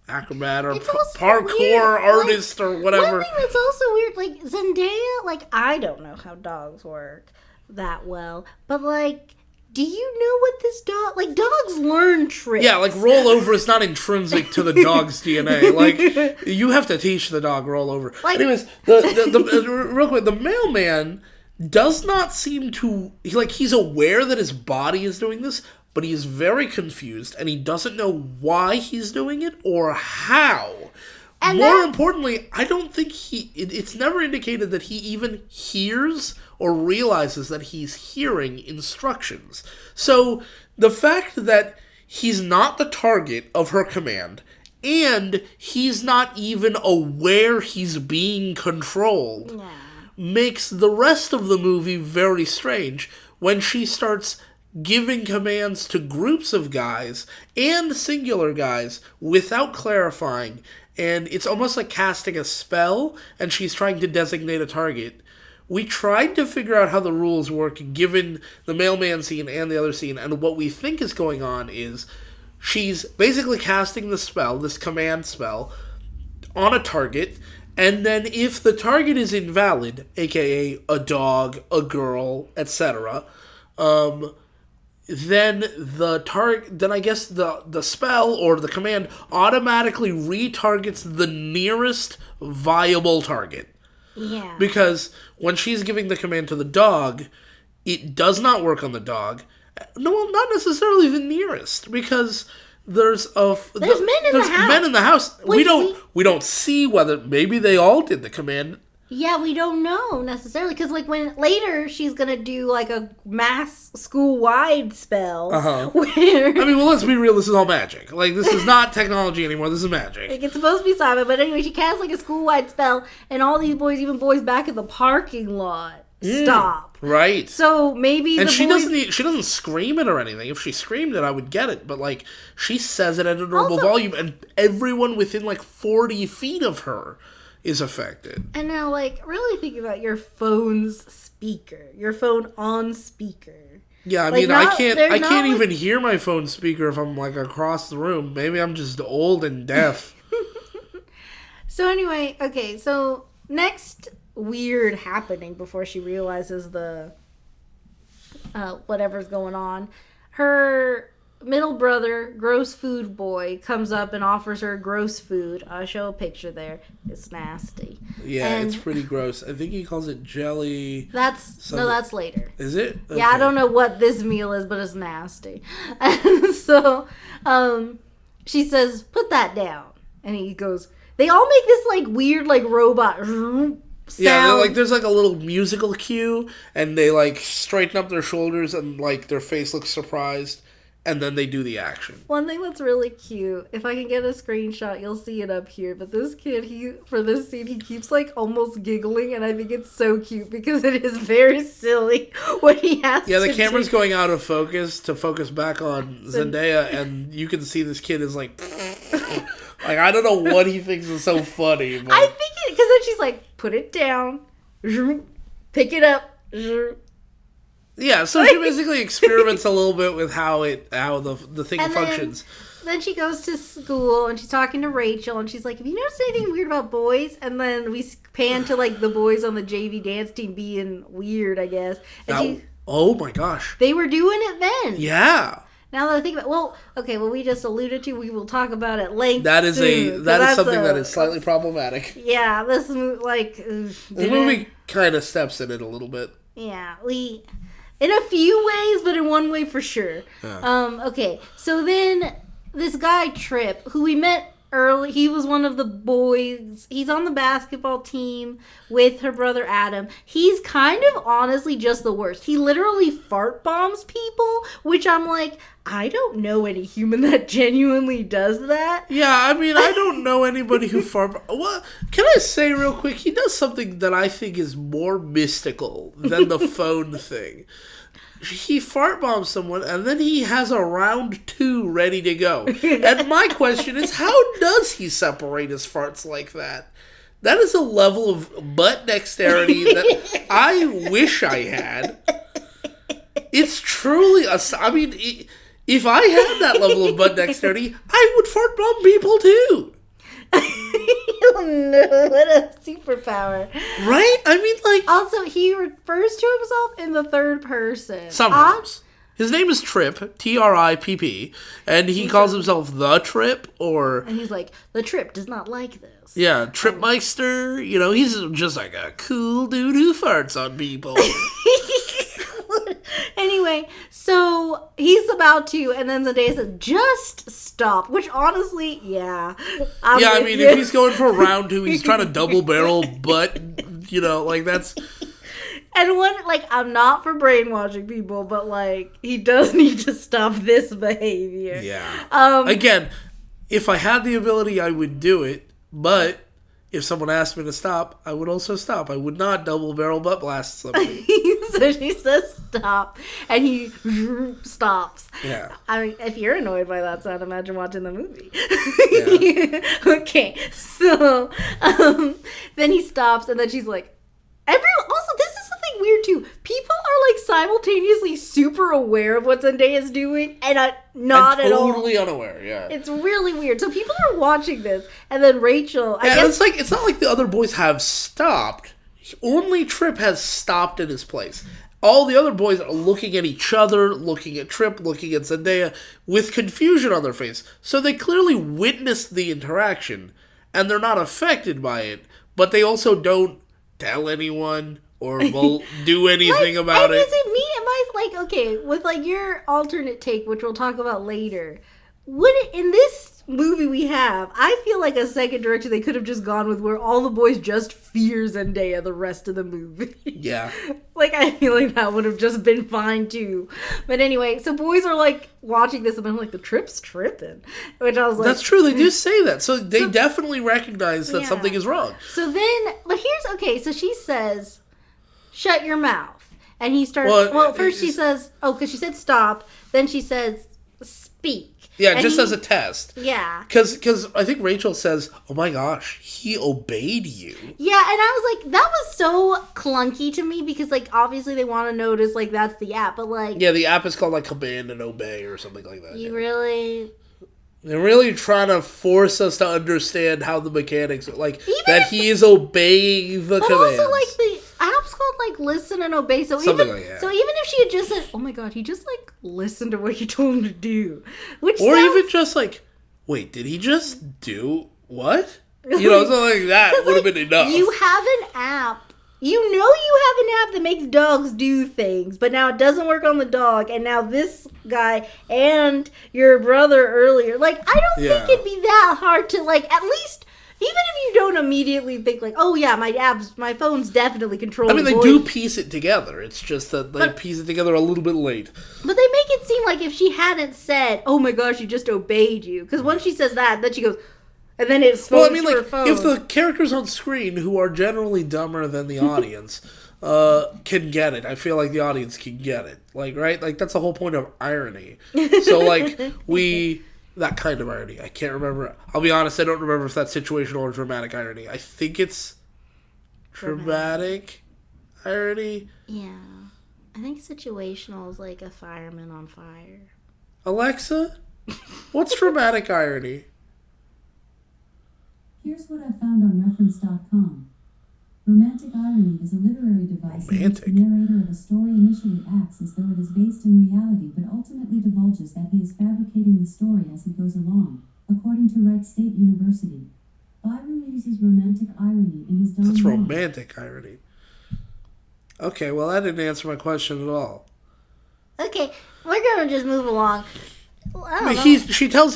acrobat or parkour weird. artist or whatever. One thing that's also weird, like, Zendaya, like, I don't know how dogs work that well, but like, do you know what this dog, like, dogs learn tricks. Yeah, like, rollover is not intrinsic to the dog's DNA. Like, you have to teach the dog rollover. Like, anyways, the real quick, the mailman does not seem to, he's aware that his body is doing this, but he is very confused, and he doesn't know why he's doing it or how. And more importantly, I don't think it's never indicated that he even hears or realizes that he's hearing instructions. So the fact that he's not the target of her command, and he's not even aware he's being controlled, makes the rest of the movie very strange when she starts giving commands to groups of guys and singular guys without clarifying. And it's almost like casting a spell, and she's trying to designate a target. We tried to figure out how the rules work, given the mailman scene and the other scene, and what we think is going on is she's basically casting the spell, this command spell, on a target, and then if the target is invalid, aka a dog, a girl, etc., then I guess the spell or the command automatically retargets the nearest viable target. Yeah. Because when she's giving the command to the dog, it does not work on the dog. No, well, not necessarily the nearest, because there's men in the house. We don't see whether maybe they all did the command. Yeah, we don't know necessarily, because like when later she's gonna do like a mass school-wide spell. Where I mean, well, let's be real. This is all magic. Like, this is not technology anymore. This is magic. Like, it's supposed to be cyber, but anyway, she casts like a school-wide spell, and all these boys, even boys back at the parking lot, stop. Right. So maybe she doesn't scream it or anything. If she screamed it, I would get it. But like, she says it at a normal volume, and everyone within like 40 feet of her is affected. And now, like, really think about your phone's speaker, your phone on speaker. Yeah, I mean, I can't even hear my phone speaker if I'm like across the room. Maybe I'm just old and deaf. So anyway, okay, so next weird happening before she realizes the whatever's going on, her middle brother, gross food boy, comes up and offers her gross food. I'll show a picture there. It's nasty. Yeah, And it's pretty gross. I think he calls it jelly. that's later. Is it? Okay. Yeah, I don't know what this meal is, but it's nasty. And so, she says, "Put that down," and he goes. They all make this like weird like robot sound. Yeah, like there's like a little musical cue, and they like straighten up their shoulders, and like their face looks surprised, and then they do the action. One thing that's really cute, if I can get a screenshot, you'll see it up here. But this kid, for this scene, he keeps like almost giggling, and I think it's so cute because it is very silly what he has. Yeah, the to camera's do. going out of focus to focus back on Zendaya, and you can see this kid is like, like I don't know what he thinks is so funny. But... I think it because then she's like, "Put it down, pick it up." Yeah, so she basically experiments a little bit with how the thing And functions. Then she goes to school and she's talking to Rachel and she's like, "Have you noticed anything weird about boys?" And then we pan to like the boys on the JV dance team being weird, I guess. And Oh my gosh. they were doing it then. Yeah. Now that I think about we just alluded to, we will talk about it late. That is something that is slightly problematic. Yeah, this movie kind of steps in it a little bit. Yeah, in a few ways, but in one way for sure. Yeah. Okay, so then this guy Trip, who we met early, he was one of the boys. He's on the basketball team with her brother Adam. He's kind of honestly just the worst. He literally fart bombs people, which I'm like, I don't know any human that genuinely does that. Yeah, I mean, I don't know anybody who Well, can I say real quick, he does something that I think is more mystical than the phone thing. He fart bombs someone, and then he has a round 2 ready to go. And my question is, how does he separate his farts like that? That is a level of butt dexterity that I wish I had. It's truly I mean, if I had that level of butt dexterity, I would fart bomb people too. Oh no, what a superpower. Right? I mean, like... Also, he refers to himself in the third person. Sometimes. His name is Trip, Tripp, and he calls himself the Trip, or... And he's like, "The Trip does not like this." Yeah, Tripmeister, he's just like a cool dude who farts on people. Anyway, so he's about to, and then Zendaya says, "Just stop," which honestly, yeah. I mean, if he's going for round 2, he's trying to double barrel, but, like that's... And I'm not for brainwashing people, but he does need to stop this behavior. Yeah. Again, if I had the ability, I would do it, but if someone asked me to stop, I would also stop. I would not double barrel butt blast somebody. So she says stop, and he stops. Yeah. I mean, if you're annoyed by that sound, imagine watching the movie. Yeah. Okay, so then he stops, and then she's like, also, this is something weird too. People are simultaneously super aware of what Zendaya's doing, and not at all. Totally unaware, yeah. It's really weird. So people are watching this, and then Rachel, I guess... It's not like the other boys have stopped. Only Trip has stopped in his place. All the other boys are looking at each other, looking at Trip, looking at Zendaya, with confusion on their face. So they clearly witnessed the interaction, and they're not affected by it, but they also don't tell anyone or do anything about it. Is it me? Am I okay, with your alternate take, which we'll talk about later, would it, in this movie we have, I feel like a second direction they could have just gone with where all the boys just fear Zendaya the rest of the movie. Yeah. I feel like that would have just been fine too. But anyway, so boys are watching this and they're like, "The Trip's tripping," which I was like, that's true, they do say that. So they definitely recognize that something is wrong. So then, so she says, "Shut your mouth." And he starts, first she says, because she said stop, then she says speak. Yeah, just as a test. Yeah. Because I think Rachel says, "Oh my gosh, he obeyed you." Yeah, and I was like, that was so clunky to me because, obviously they want to notice, that's the app, but, Yeah, the app is called, Command and Obey or something like that. Really... They're really trying to force us to understand how the mechanics are. That he is obeying the commands. Also, app's called like Listen and Obey. So Something even like that. so, even if she had just said, "Oh my god, he just like listened to what you told him to do," which Or sounds, even just like, wait, did he just do what? You know, something like that would have been enough. You have an app. You know you have an app that makes dogs do things, but now it doesn't work on the dog, and now this guy and your brother earlier. Like, I don't Yeah. think it'd be that hard to, like, at least, even if you don't immediately think, like, oh yeah, my phone's definitely controlled. I mean, they voice. do piece it together. It's just that they piece it together a little bit late. But they make it seem like if she hadn't said, oh my gosh, she just obeyed you. Because once she says that, then she goes, and then it's Well, I mean, her like, phone. if the characters on screen, who are generally dumber than the audience, can get it, I feel like the audience can get it. Like, right? Like, that's the whole point of irony. So, like, that kind of irony. I can't remember. I'll be honest, I don't remember if that's situational or dramatic irony. I think it's dramatic irony. Yeah. I think situational is like a fireman on fire. Alexa, what's dramatic irony? Here's what I found on reference.com. Romantic irony is a literary device in which the narrator of a story initially acts as though it is based in reality but ultimately divulges that he is fabricating the story as he goes along, according to Wright State University. Byron uses romantic irony in his Don That's Juan. romantic irony. Okay, well, that didn't answer my question at all. Okay, we're gonna just move along. I don't know. She tells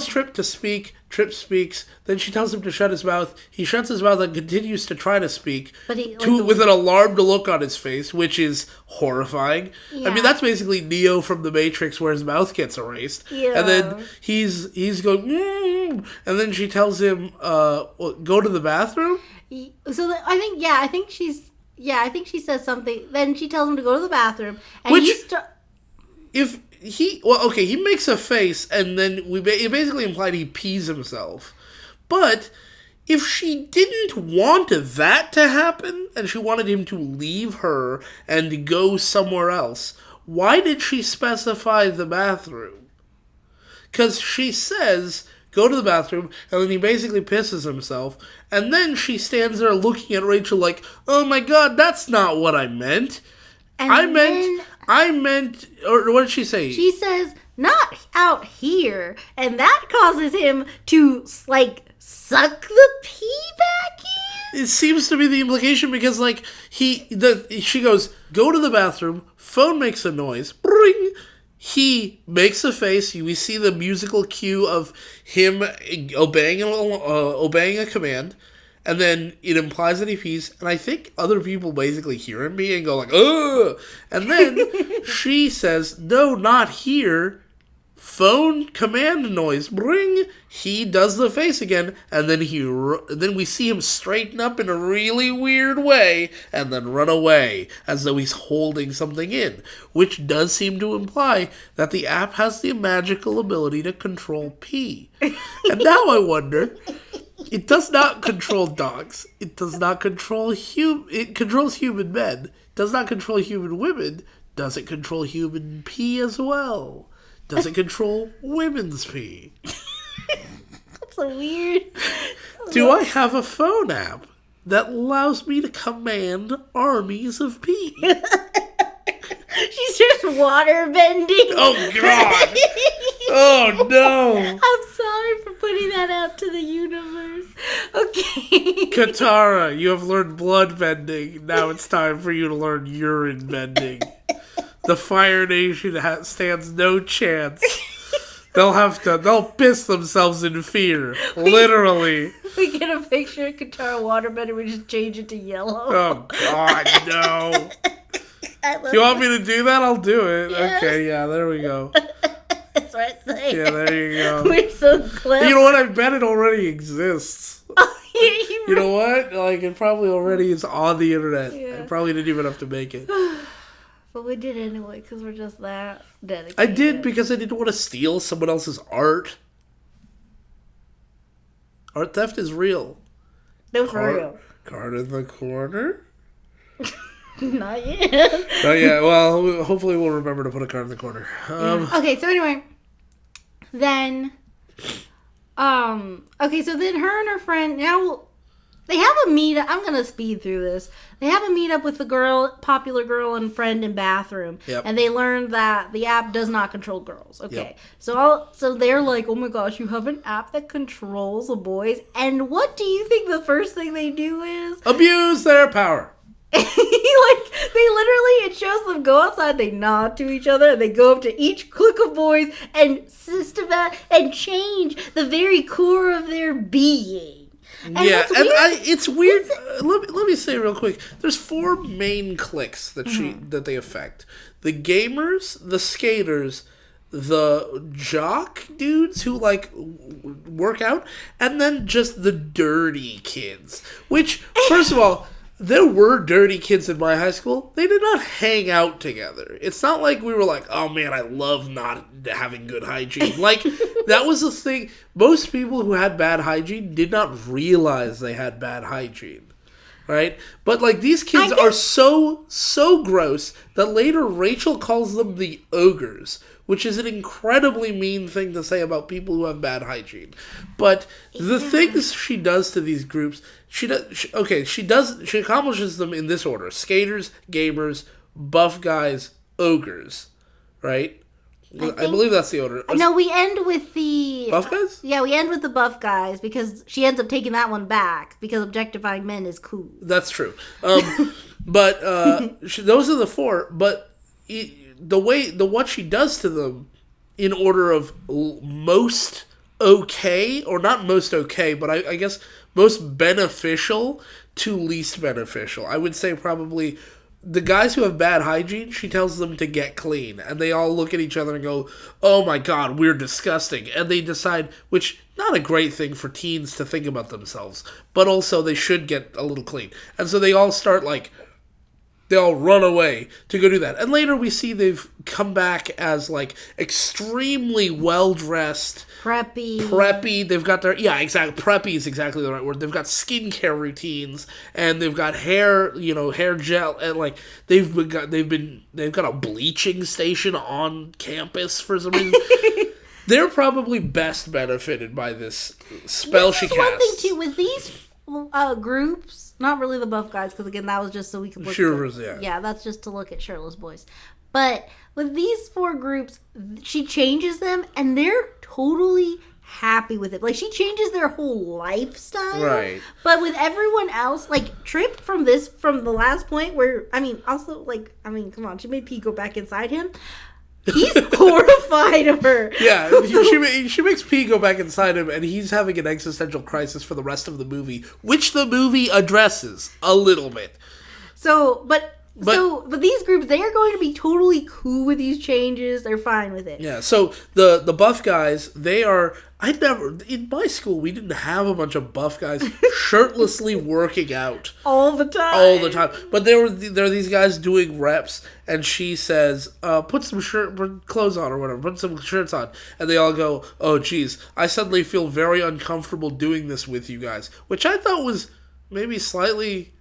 Trip to speak. Trip speaks. Then she tells him to shut his mouth. He shuts his mouth and continues to try to speak. But he, With an alarmed look on his face, which is horrifying. Yeah. I mean, that's basically Neo from The Matrix, where his mouth gets erased. Yeah. And then he's going, and then she tells him, go to the bathroom. So I think she says something. Then she tells him to go to the bathroom, and Which- he makes a face, and then it basically implied he pees himself. But if she didn't want that to happen, and she wanted him to leave her and go somewhere else, why did she specify the bathroom? Because she says, go to the bathroom, and then he basically pisses himself, and then she stands there looking at Rachel like, oh my god, that's not what I meant. I meant, or what did she say? She says, not out here. And that causes him to, like, suck the pee back in? It seems to be the implication because, like, she goes, go to the bathroom, phone makes a noise, bring. He makes a face. We see the musical cue of him obeying a command. And then it implies that he pees, and I think other people basically hear him pee and go like, ugh! And then she says, no, not here. Phone command noise, bring. He does the face again, and then then we see him straighten up in a really weird way, and then run away, as though he's holding something in, which does seem to imply that the app has the magical ability to control pee. And now I wonder... It does not control dogs. It does not control it controls human men. It does not control human women. Does it control human pee as well? Does it control women's pee? That's a weird... Do I have a phone app that allows me to command armies of pee? She's just water bending. Oh, God. Oh, no. I'm sorry for putting that out to the universe. Okay. Katara, you have learned blood bending. Now it's time for you to learn urine bending. The Fire Nation stands no chance. They'll piss themselves in fear. Literally. We get a picture of Katara waterbender, we just change it to yellow. Oh, God, no. If you want me to do that, I'll do it. Yes. Okay, yeah, there we go. That's right there. Yeah, there you go. We're so clever. You know what? I bet it already exists. Oh, yeah, You know what? Like, it probably already is on the internet. Yeah. I probably didn't even have to make it. But we did anyway, because we're just that dedicated. I did because I didn't want to steal someone else's art. Art theft is real. No, for real. Card in the corner? Not yet. Oh, yeah. Well, hopefully we'll remember to put a card in the corner. Okay, so anyway, then, okay, so then her and her friend, now, They have a meetup. I'm gonna speed through this. They have a meetup with the popular girl and friend in bathroom, and they learn that the app does not control girls. Okay, so they're like, oh my gosh, you have an app that controls the boys, and what do you think the first thing they do is abuse their power? Like, they literally, it shows them go outside, they nod to each other, and they go up to each clique of boys and and change the very core of their being. And it's weird. Let me say real quick. There's 4 main cliques that they affect: the gamers, the skaters, the jock dudes who like work out, and then just the dirty kids. Which, first of all, there were dirty kids in my high school. They did not hang out together. It's not like we were like, oh man, I love not having good hygiene. Like, that was the thing. Most people who had bad hygiene did not realize they had bad hygiene. Right? But, like, these kids are so gross that later Rachel calls them the ogres, which is an incredibly mean thing to say about people who have bad hygiene. But the things she does to these groups, she accomplishes them in this order: skaters, gamers, buff guys, ogres, right? I believe that's the order. No, we end with the buff guys. Yeah, we end with the buff guys because she ends up taking that one back because objectifying men is cool. That's true. But those are the 4. But what she does to them, in order of most okay, or not most okay, but I guess most beneficial to least beneficial. I would say probably the guys who have bad hygiene, she tells them to get clean. And they all look at each other and go, oh my god, we're disgusting. And they decide, which, not a great thing for teens to think about themselves, but also they should get a little clean. And so they all start like, they all run away to go do that. And later we see they've come back as, like, extremely well-dressed. Preppy. They've got their... Yeah, exactly. Preppy is exactly the right word. They've got skincare routines. And they've got hair gel. And, like, they've got a bleaching station on campus for some reason. They're probably best benefited by this spell she casts. One thing, too, with these groups... Not really the buff guys, because again, that was just so we could look yeah, that's just to look at shirtless boys. But with these 4 groups, she changes them, and they're totally happy with it. Like, she changes their whole lifestyle. Right. But with everyone else, like, Trip from the last point where, come on, she made Pete go back inside him. He's horrified of her. Yeah, she makes P go back inside him, and he's having an existential crisis for the rest of the movie, which the movie addresses a little bit. But these groups, they are going to be totally cool with these changes. They're fine with it. Yeah, so the buff guys, they are... in my school, we didn't have a bunch of buff guys shirtlessly working out. All the time. But there are these guys doing reps, and she says, put some clothes on or whatever, put some shirts on. And they all go, oh, geez, I suddenly feel very uncomfortable doing this with you guys. Which I thought was maybe slightly...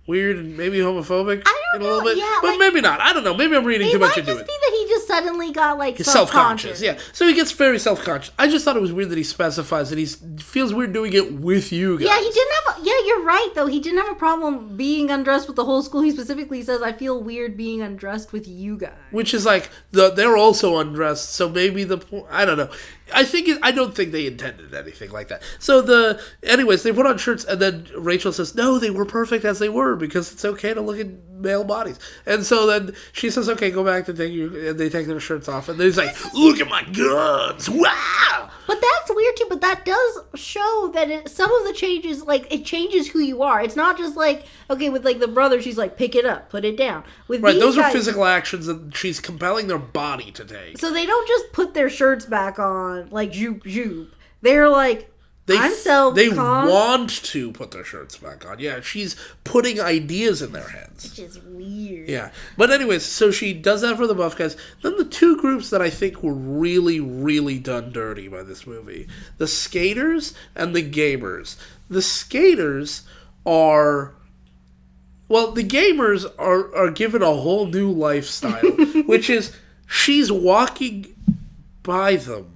weird and maybe homophobic a little bit, but maybe not. I don't know. Maybe I'm reading too much into it. It might just be that he just suddenly got like self-conscious. Yeah, so he gets very self-conscious. I just thought it was weird that he specifies that he feels weird doing it with you guys. Yeah, he didn't have. You're right though. He didn't have a problem being undressed with the whole school. He specifically says, "I feel weird being undressed with you guys," which is like they're also undressed. So maybe I don't know. I don't think they intended anything like that. So anyways, they put on shirts, and then Rachel says, "No, they were perfect as they were because it's okay to look at male bodies." And so then she says, "Okay, go back to and they take their shirts off, and he's like, look at my guns, wow!" But that's weird too. But that does show that some of the changes, like it changes who you are. It's not just like with like the brother, she's like pick it up, put it down. With right, those are physical actions that she's compelling their body to take. So they don't just put their shirts back on like zoop zoop. They're like. They want to put their shirts back on. Yeah, she's putting ideas in their heads. Which is weird. Yeah. But anyways, so she does that for the buff guys. Then the 2 groups that I think were really, really done dirty by this movie. The skaters and the gamers. The skaters are... Well, the gamers are given a whole new lifestyle, which is she's walking by them.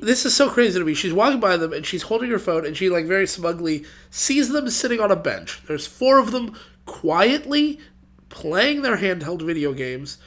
This is so crazy to me. She's walking by them and she's holding her phone and she like very smugly sees them sitting on a bench. There's 4 of them quietly playing their handheld video games,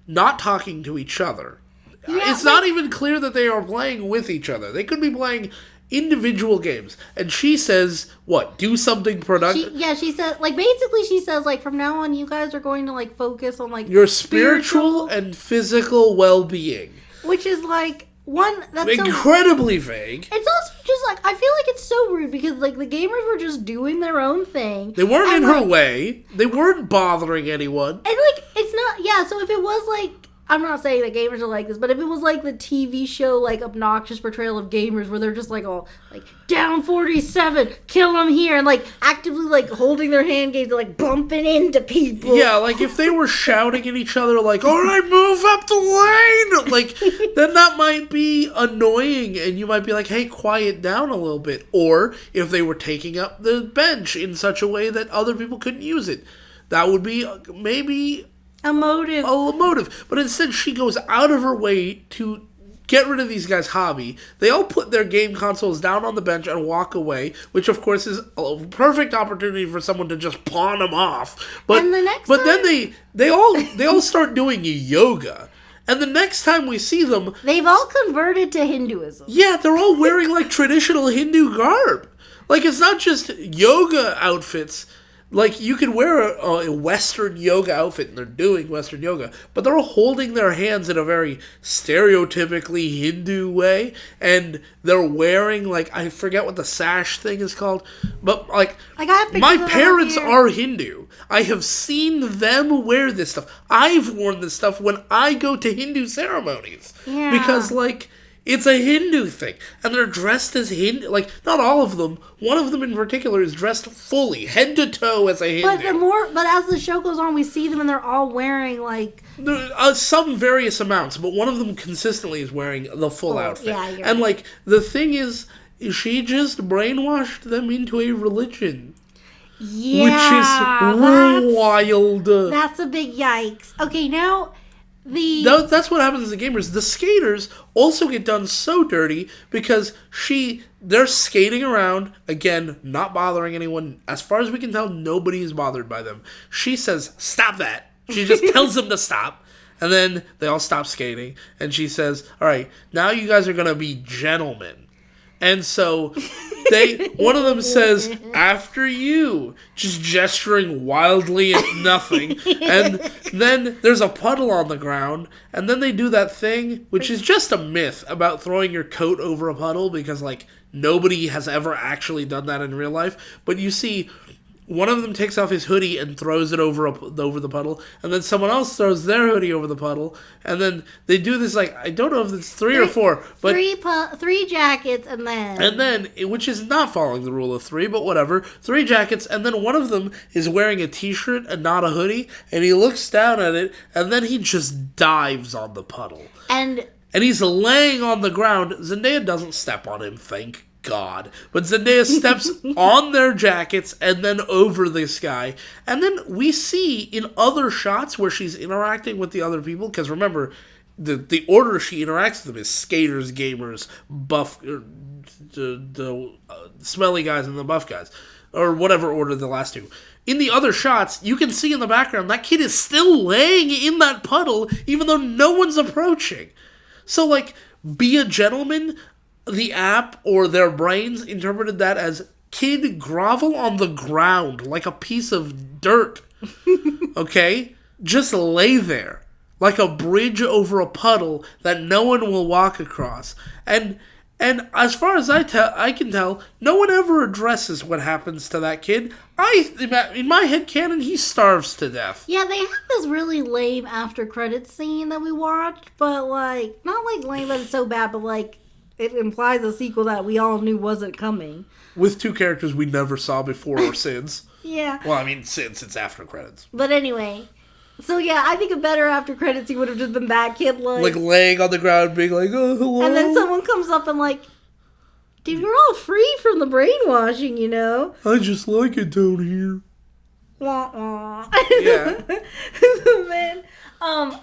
not talking to each other. Yeah, it's not even clear that they are playing with each other. They could be playing individual games. And she says, what, do something productive? She said, like, basically she says, like, from now on you guys are going to, like, focus on, like, your spiritual and physical well-being. Which is, like, that's incredibly vague. It's also just, like, I feel like it's so rude because, like, the gamers were just doing their own thing. They weren't in her way. They weren't bothering anyone. And, like, it's not, so if it was, like, I'm not saying that gamers are like this, but if it was like the TV show, like, obnoxious portrayal of gamers where they're just like all like down 47, kill them here, and like actively like holding their hand games, like bumping into people. Yeah, like if they were shouting at each other, like, all right, move up the lane, like, then that might be annoying, and you might be like, hey, quiet down a little bit. Or if they were taking up the bench in such a way that other people couldn't use it, that would be maybe a motive. But instead she goes out of her way to get rid of these guys' hobby. They all put their game consoles down on the bench and walk away, which of course is a perfect opportunity for someone to just pawn them off. But then they all start doing yoga. And the next time we see them, they've all converted to Hinduism. Yeah, they're all wearing like traditional Hindu garb. Like, it's not just yoga outfits. Like, you can wear a Western yoga outfit, and they're doing Western yoga, but they're all holding their hands in a very stereotypically Hindu way, and they're wearing, like, I forget what the sash thing is called, but, like, my parents are Hindu. I have seen them wear this stuff. I've worn this stuff when I go to Hindu ceremonies. Yeah. Because, like, it's a Hindu thing. And they're dressed as Hindu. Like, not all of them. One of them in particular is dressed fully, head to toe as a Hindu. But as the show goes on, we see them and they're all wearing, like... some various amounts, but one of them consistently is wearing the full outfit. Yeah, you're and, right. like, the thing is, she just brainwashed them into a religion. Yeah. Which is wild. That's a big yikes. Okay, now... That's what happens as the gamers. The skaters also get done so dirty because they're skating around, again, not bothering anyone. As far as we can tell, nobody is bothered by them. She says, stop that. She just tells them to stop. And then they all stop skating. And she says, all right, now you guys are going to be gentlemen. And so one of them says, after you, just gesturing wildly at nothing. And then there's a puddle on the ground. And then they do that thing, which is just a myth about throwing your coat over a puddle because, like, nobody has ever actually done that in real life. But you see, one of them takes off his hoodie and throws it over the puddle, and then someone else throws their hoodie over the puddle, and then they do this, like, I don't know if it's three or four, but... Three jackets, and then, which is not following the rule of 3, but whatever, 3 jackets, and then one of them is wearing a t-shirt and not a hoodie, and he looks down at it, and then he just dives on the puddle. And he's laying on the ground. Zendaya doesn't step on him, thank God. But Zendaya steps on their jackets and then over this guy. And then we see in other shots where she's interacting with the other people, because remember, the order she interacts with them is skaters, gamers, buff, the smelly guys and the buff guys, or whatever order the last two. In the other shots, you can see in the background that kid is still laying in that puddle even though no one's approaching. So, like, be a gentleman. The app or their brains interpreted that as kid grovel on the ground like a piece of dirt. Okay? Just lay there like a bridge over a puddle that no one will walk across. And as far as I can tell, no one ever addresses what happens to that kid. In my headcanon, he starves to death. Yeah, they have this really lame after credits scene that we watched, but, like, not like lame that it's so bad, but, like, it implies a sequel that we all knew wasn't coming. With 2 characters we never saw before or since. Yeah. Well, I mean, since it's after credits. But anyway, so yeah, I think a better after credits scene would have just been that kid, like laying on the ground being like, oh, hello. And then someone comes up and like, dude, you're all free from the brainwashing, you know? I just like it down here. Wah, wah. Yeah. Then,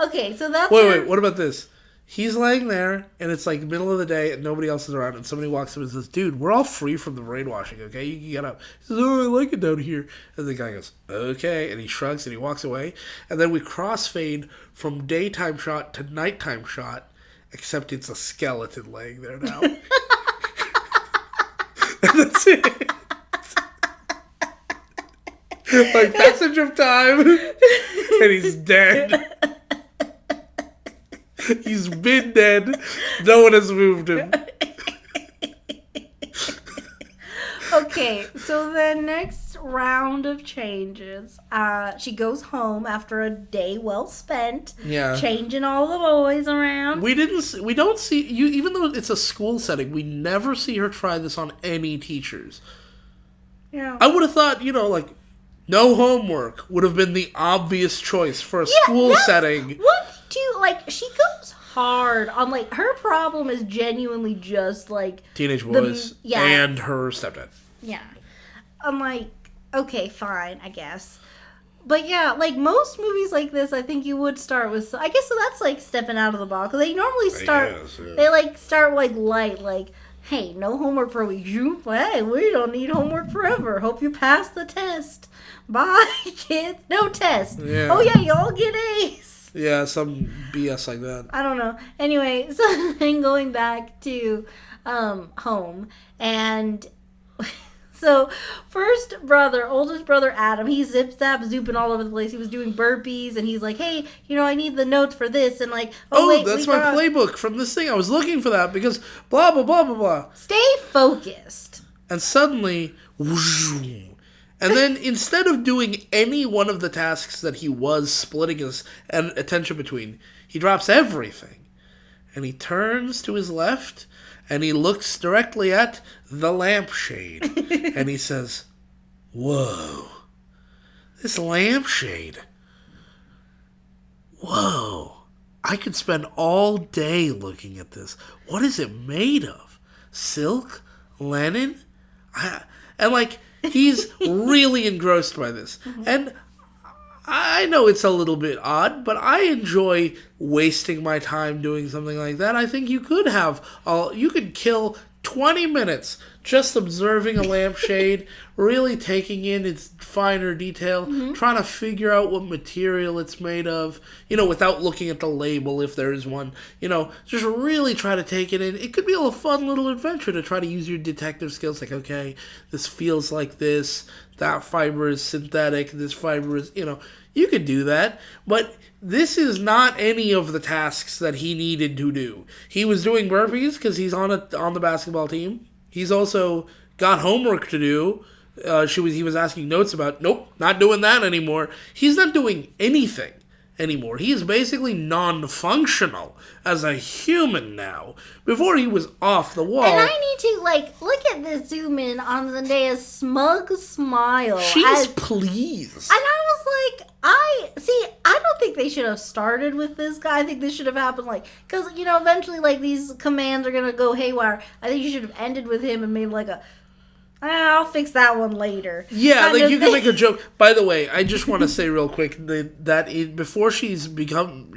okay, so that's... Wait, what about this? He's laying there, and it's like middle of the day, and nobody else is around, and somebody walks up and says, dude, we're all free from the brainwashing, okay? You can get up. He says, oh, I like it down here. And the guy goes, okay, and he shrugs, and he walks away. And then we crossfade from daytime shot to nighttime shot, except it's a skeleton laying there now. And that's it. Like, passage of time, and he's dead. He's been dead. No one has moved him. Okay, so the next round of changes, she goes home after a day well spent. Yeah. Changing all the boys around. We don't see you, even though it's a school setting, we never see her try this on any teachers. Yeah. I would have thought, like, no homework would have been the obvious choice for a school setting. What do you, like, she goes hard on, like, her problem is genuinely just, like... Teenage boys and her stepdad. Yeah. I'm like, okay, fine, I guess. But yeah, like, most movies like this, I think you would start with... I guess so that's, like, stepping out of the box. They normally start... They, like, start, like, light, like... Hey, no homework for a week. Hey, we don't need homework forever. Hope you pass the test. Bye, kids. No test. Yeah. Oh, yeah, y'all get A's. Yeah, some BS like that. I don't know. Anyway, so then going back to home. And so oldest brother Adam, he zooping all over the place. He was doing burpees, and he's like, hey, I need the notes for this. And like, wait, that's my playbook from this thing. I was looking for that because blah, blah, blah, blah, blah. Stay focused. And suddenly, whoosh, and then instead of doing any one of the tasks that he was splitting his attention between, he drops everything. And he turns to his left, and he looks directly at the lampshade. And he says, whoa, this lampshade. Whoa, I could spend all day looking at this. What is it made of? Silk? Linen? And like... He's really engrossed by this. And I know it's a little bit odd, but I enjoy wasting my time doing something like that. I think you could kill 20 minutes just observing a lampshade, really taking in its finer detail, trying to figure out what material it's made of, without looking at the label if there is one, just really try to take it in. It could be a fun little adventure to try to use your detective skills, like, okay, this feels like this, that fiber is synthetic, this fiber is, you could do that, but this is not any of the tasks that he needed to do. He was doing burpees because he's on the basketball team. He's also got homework to do. He was asking notes about. Nope, not doing that anymore. He's not doing anything anymore. He is basically non-functional as a human now. Before he was off the wall. And I need to look at this zoom in on Zendaya's smug smile. She's pleased. And I was like, I don't think they should have started with this guy. I think this should have happened because eventually these commands are gonna go haywire. I think you should have ended with him and made I'll fix that one later. Yeah, you can make a joke. By the way, I just want to say real quick before she's begun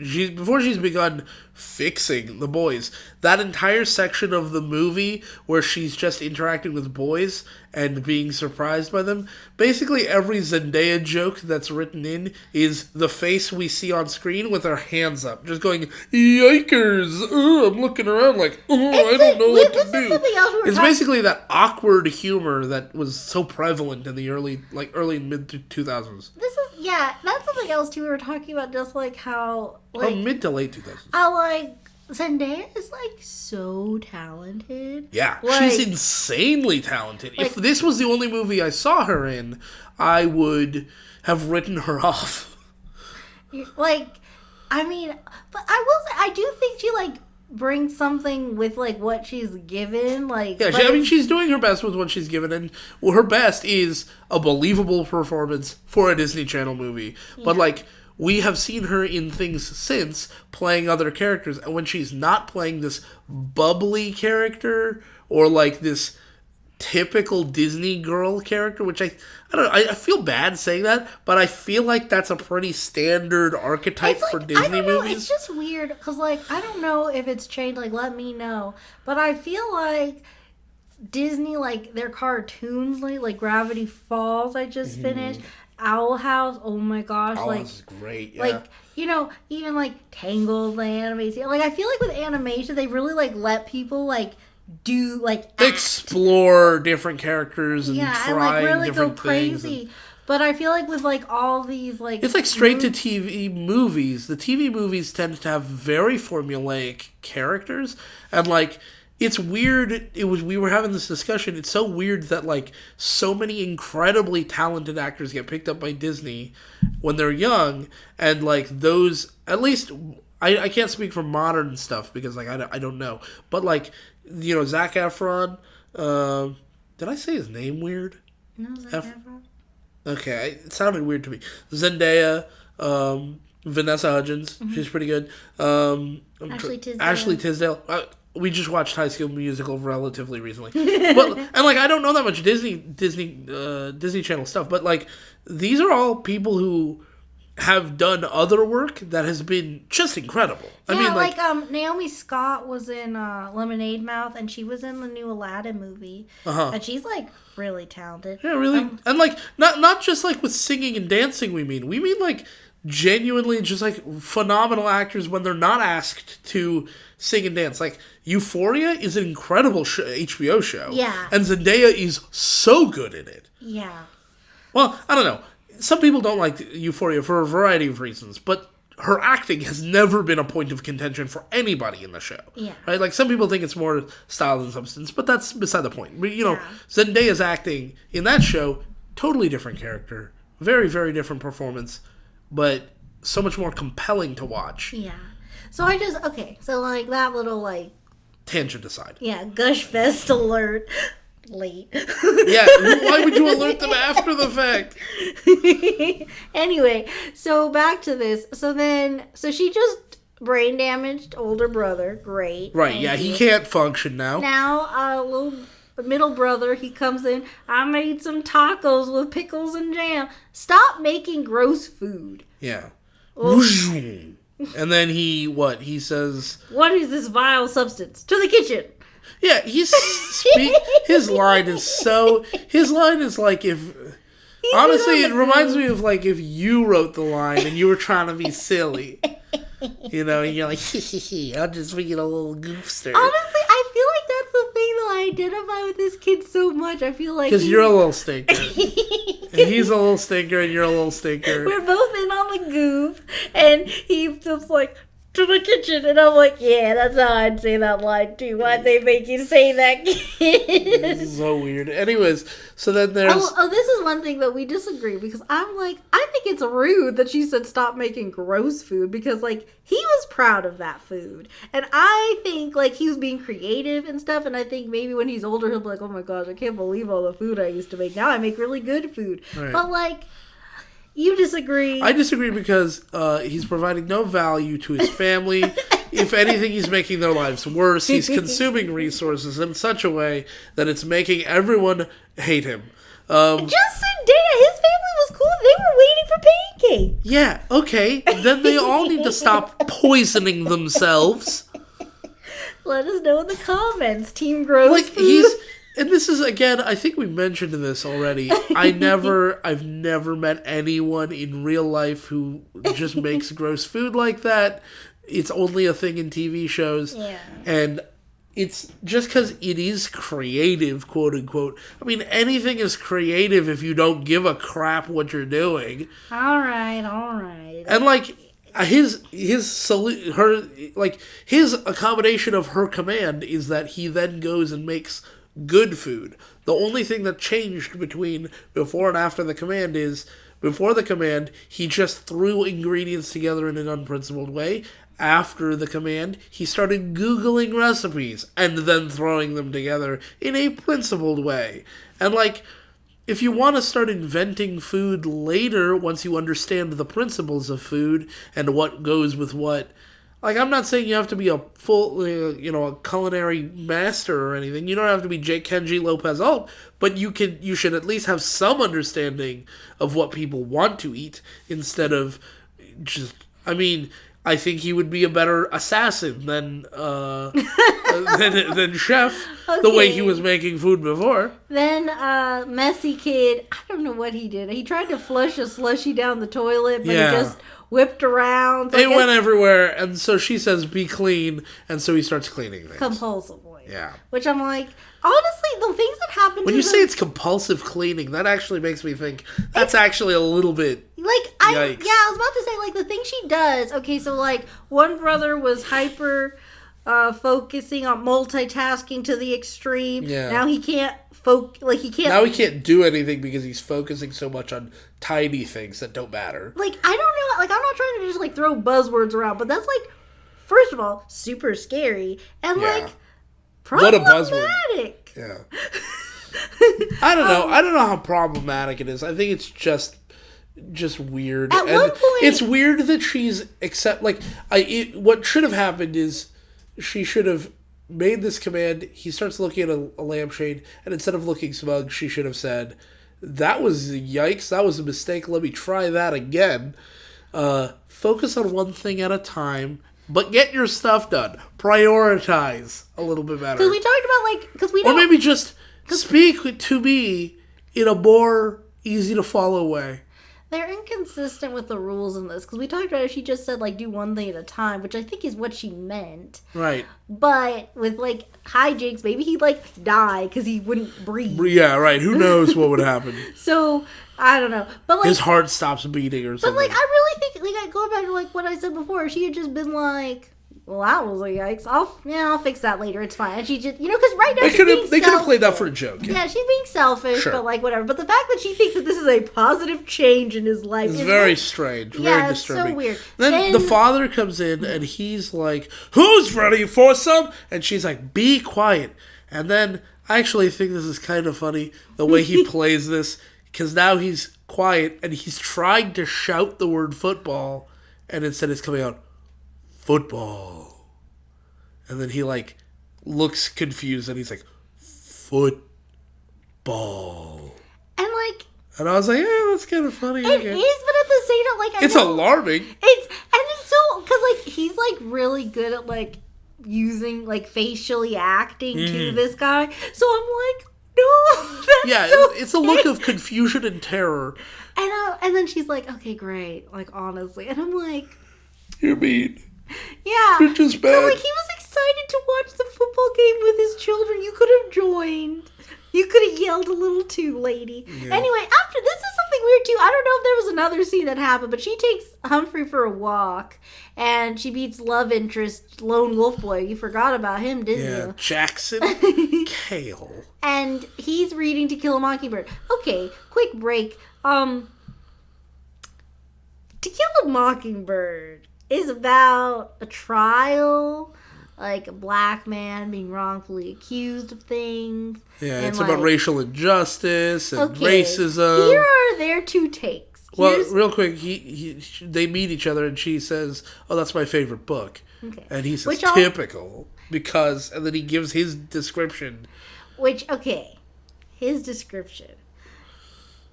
fixing the boys, that entire section of the movie where she's just interacting with boys and being surprised by them, basically every Zendaya joke that's written in is the face we see on screen with her hands up, just going, yikers, I'm looking around I don't know what to do. It's basically that awkward humor that was so prevalent in the early and mid 2000s. That's something else too. We were talking about just how mid to late 2000s. Zendaya is so talented. Yeah, she's insanely talented. If this was the only movie I saw her in, I would have written her off. But I will say I do think she brings something with what she's given. She's doing her best with what she's given, and her best is a believable performance for a Disney Channel movie. Yeah. But we have seen her in things since playing other characters, and when she's not playing this bubbly character or this typical Disney girl character, which I don't know, I feel bad saying that, but I feel like that's a pretty standard archetype for Disney movies. It's just weird, because, like, I don't know if it's changed, like, let me know, but I feel like Disney, like, their cartoons, like Gravity Falls, I just finished, Owl House, oh my gosh, Owl like, House is great, yeah. like, you know, even, like, Tangled, the animation, like, I feel like with animation, they really, like, let people, like, do, like, act. Explore different characters and Yeah, try and, like, really different go crazy. things. But I feel like with, like, all these, like... It's like straight to TV movies. The TV movies tend to have very formulaic characters. And, like, it's weird. We were having this discussion. It's so weird that, like, so many incredibly talented actors get picked up by Disney when they're young. And, like, those... At least... I can't speak for modern stuff because, like, I don't know. But, like, you know, Zac Efron... did I say his name weird? No, Zac Efron. Okay, it sounded weird to me. Zendaya, Vanessa Hudgens, she's pretty good. Ashley Tisdale. We just watched High School Musical relatively recently, and like I don't know that much Disney Channel stuff, but like these are all people who have done other work that has been just incredible. Yeah, I mean, like Naomi Scott was in Lemonade Mouth, and she was in the new Aladdin movie, and she's like really talented. Yeah, really, and like not just like with singing and dancing. We mean like genuinely just like phenomenal actors when they're not asked to sing and dance. Like Euphoria is an incredible HBO show. Yeah, and Zendaya is so good in it. Yeah. Well, I don't know. Some people don't like Euphoria for a variety of reasons, but her acting has never been a point of contention for anybody in the show. Yeah. Right? Like, some people think it's more style than substance, but that's beside the point. You know, Zendaya's acting in that show, totally different character. Very, very different performance, but so much more compelling to watch. Yeah. So so, like, that little, like... Tangent aside. Yeah, Gush Fest alert. Late. Yeah, why would you alert them after the fact? Anyway, so back to this. So she just brain damaged older brother. Great. Right, yeah, he can't function now. Now, little middle brother, he comes in. I made some tacos with pickles and jam. Stop making gross food. Yeah. And then he says... What is this vile substance? To the kitchen. Yeah, his line is like if... Honestly, it reminds me of like if you wrote the line and you were trying to be silly. You know, and you're like, I'm just being a little goofster. Honestly, I feel like that's the thing that I identify with this kid so much. I feel like... Because you're a little stinker. And he's a little stinker and you're a little stinker. We're both in on the goof. And he's just like... to the kitchen, and I'm like, yeah, that's how I'd say that line too. Why'd they make you say that, kid? This is so weird. Anyways, so then there's... Oh, this is one thing that we disagree, because I'm like, I think it's rude that she said stop making gross food, because, like, he was proud of that food. And I think, like, he was being creative and stuff, and I think maybe when he's older, he'll be like, oh my gosh, I can't believe all the food I used to make. Now I make really good food. Right. But, like... You disagree. I disagree because he's providing no value to his family. If anything, he's making their lives worse. He's consuming resources in such a way that it's making everyone hate him. Just Zendaya, his family was cool. They were waiting for pancakes. Yeah, okay. Then they all need to stop poisoning themselves. Let us know in the comments, Team Gross like, Food. And this is, again, I think we mentioned this already. I've never met anyone in real life who just makes gross food like that. It's only a thing in TV shows. Yeah. And it's just because it is creative, quote unquote. I mean, anything is creative if you don't give a crap what you're doing. All right. And like his accommodation of her command is that he then goes and makes good food. The only thing that changed between before and after the command is, before the command, he just threw ingredients together in an unprincipled way. After the command, he started Googling recipes and then throwing them together in a principled way. And like, if you want to start inventing food later, once you understand the principles of food and what goes with what, Like, I'm not saying you have to be a full, a culinary master or anything. You don't have to be Jake Kenji Lopez Alt, but you should at least have some understanding of what people want to eat instead of just. I mean, I think he would be a better assassin than chef. Okay. The way he was making food before. Then Messy Kid, I don't know what he did. He tried to flush a slushie down the toilet, but he just whipped around. So it went everywhere, and so she says, "Be clean," and so he starts cleaning things compulsively. Yeah, which I'm like, honestly, the things that happen. When you say it's compulsive cleaning, that actually makes me think that's actually a little bit. Like I was about to say, like, the thing she does. Okay, so like one brother was hyper focusing on multitasking to the extreme. Yeah. Now he can't Now he can't do anything because he's focusing so much on tiny things that don't matter. Like, I don't know. Like, I'm not trying to just like throw buzzwords around, but that's like, first of all, super scary and like problematic. What a buzzword. Yeah. I don't know. I don't know how problematic it is. I think it's just weird. At one point, it's weird that she's what should have happened is she should have made this command. He starts looking at a lampshade, and instead of looking smug, she should have said, "That was yikes. That was a mistake. Let me try that again. Focus on one thing at a time, but get your stuff done. Prioritize a little bit better." Because we talked about or maybe just speak to me in a more easy to follow way. They're inconsistent with the rules in this, because we talked about it, she just said, like, do one thing at a time, which I think is what she meant. Right. But with, like, hijinks, maybe he'd, like, die because he wouldn't breathe. Yeah, right. Who knows what would happen. So, I don't know. But, like, his heart stops beating or something. But, like, I really think, like, going back to, like, what I said before, she had just been like, well, that was a yikes. I'll fix that later. It's fine. And she just, because right now they could have played that for a joke. Yeah, she's being selfish, but like whatever. But the fact that she thinks that this is a positive change in his life is very strange. Very disturbing. It's so weird. Then the father comes in and he's like, "Who's ready for some?" And she's like, "Be quiet." And then I actually think this is kind of funny the way he plays this, because now he's quiet and he's trying to shout the word football, and instead it's coming out football. And then he, like, looks confused, and he's like, football. And, like... And I was like, yeah, that's kind of funny. It is, but at the same time, like... It's alarming. It's so... Because, like, he's, like, really good at, like, using, like, facially acting to this guy. So I'm like, no, that's it's a look of confusion and terror. And then she's like, okay, great. Like, honestly. And I'm like... You're mean. Yeah. You're just bad. Like, he was excited to watch the football game with his children. You could have joined. You could have yelled a little too, lady. Yeah. Anyway, after this is something weird too. I don't know if there was another scene that happened, but she takes Humphrey for a walk, and she meets love interest Lone Wolf Boy. You forgot about him, didn't you? Yeah, Jackson Cale. And he's reading To Kill a Mockingbird. Okay, quick break. To Kill a Mockingbird is about a trial, like a black man being wrongfully accused of things. Yeah, it's about racial injustice and racism. Here are their two takes. Well, real quick, they meet each other and she says, "Oh, that's my favorite book." Okay. And he says, "Typical," because, and then he gives his description. His description.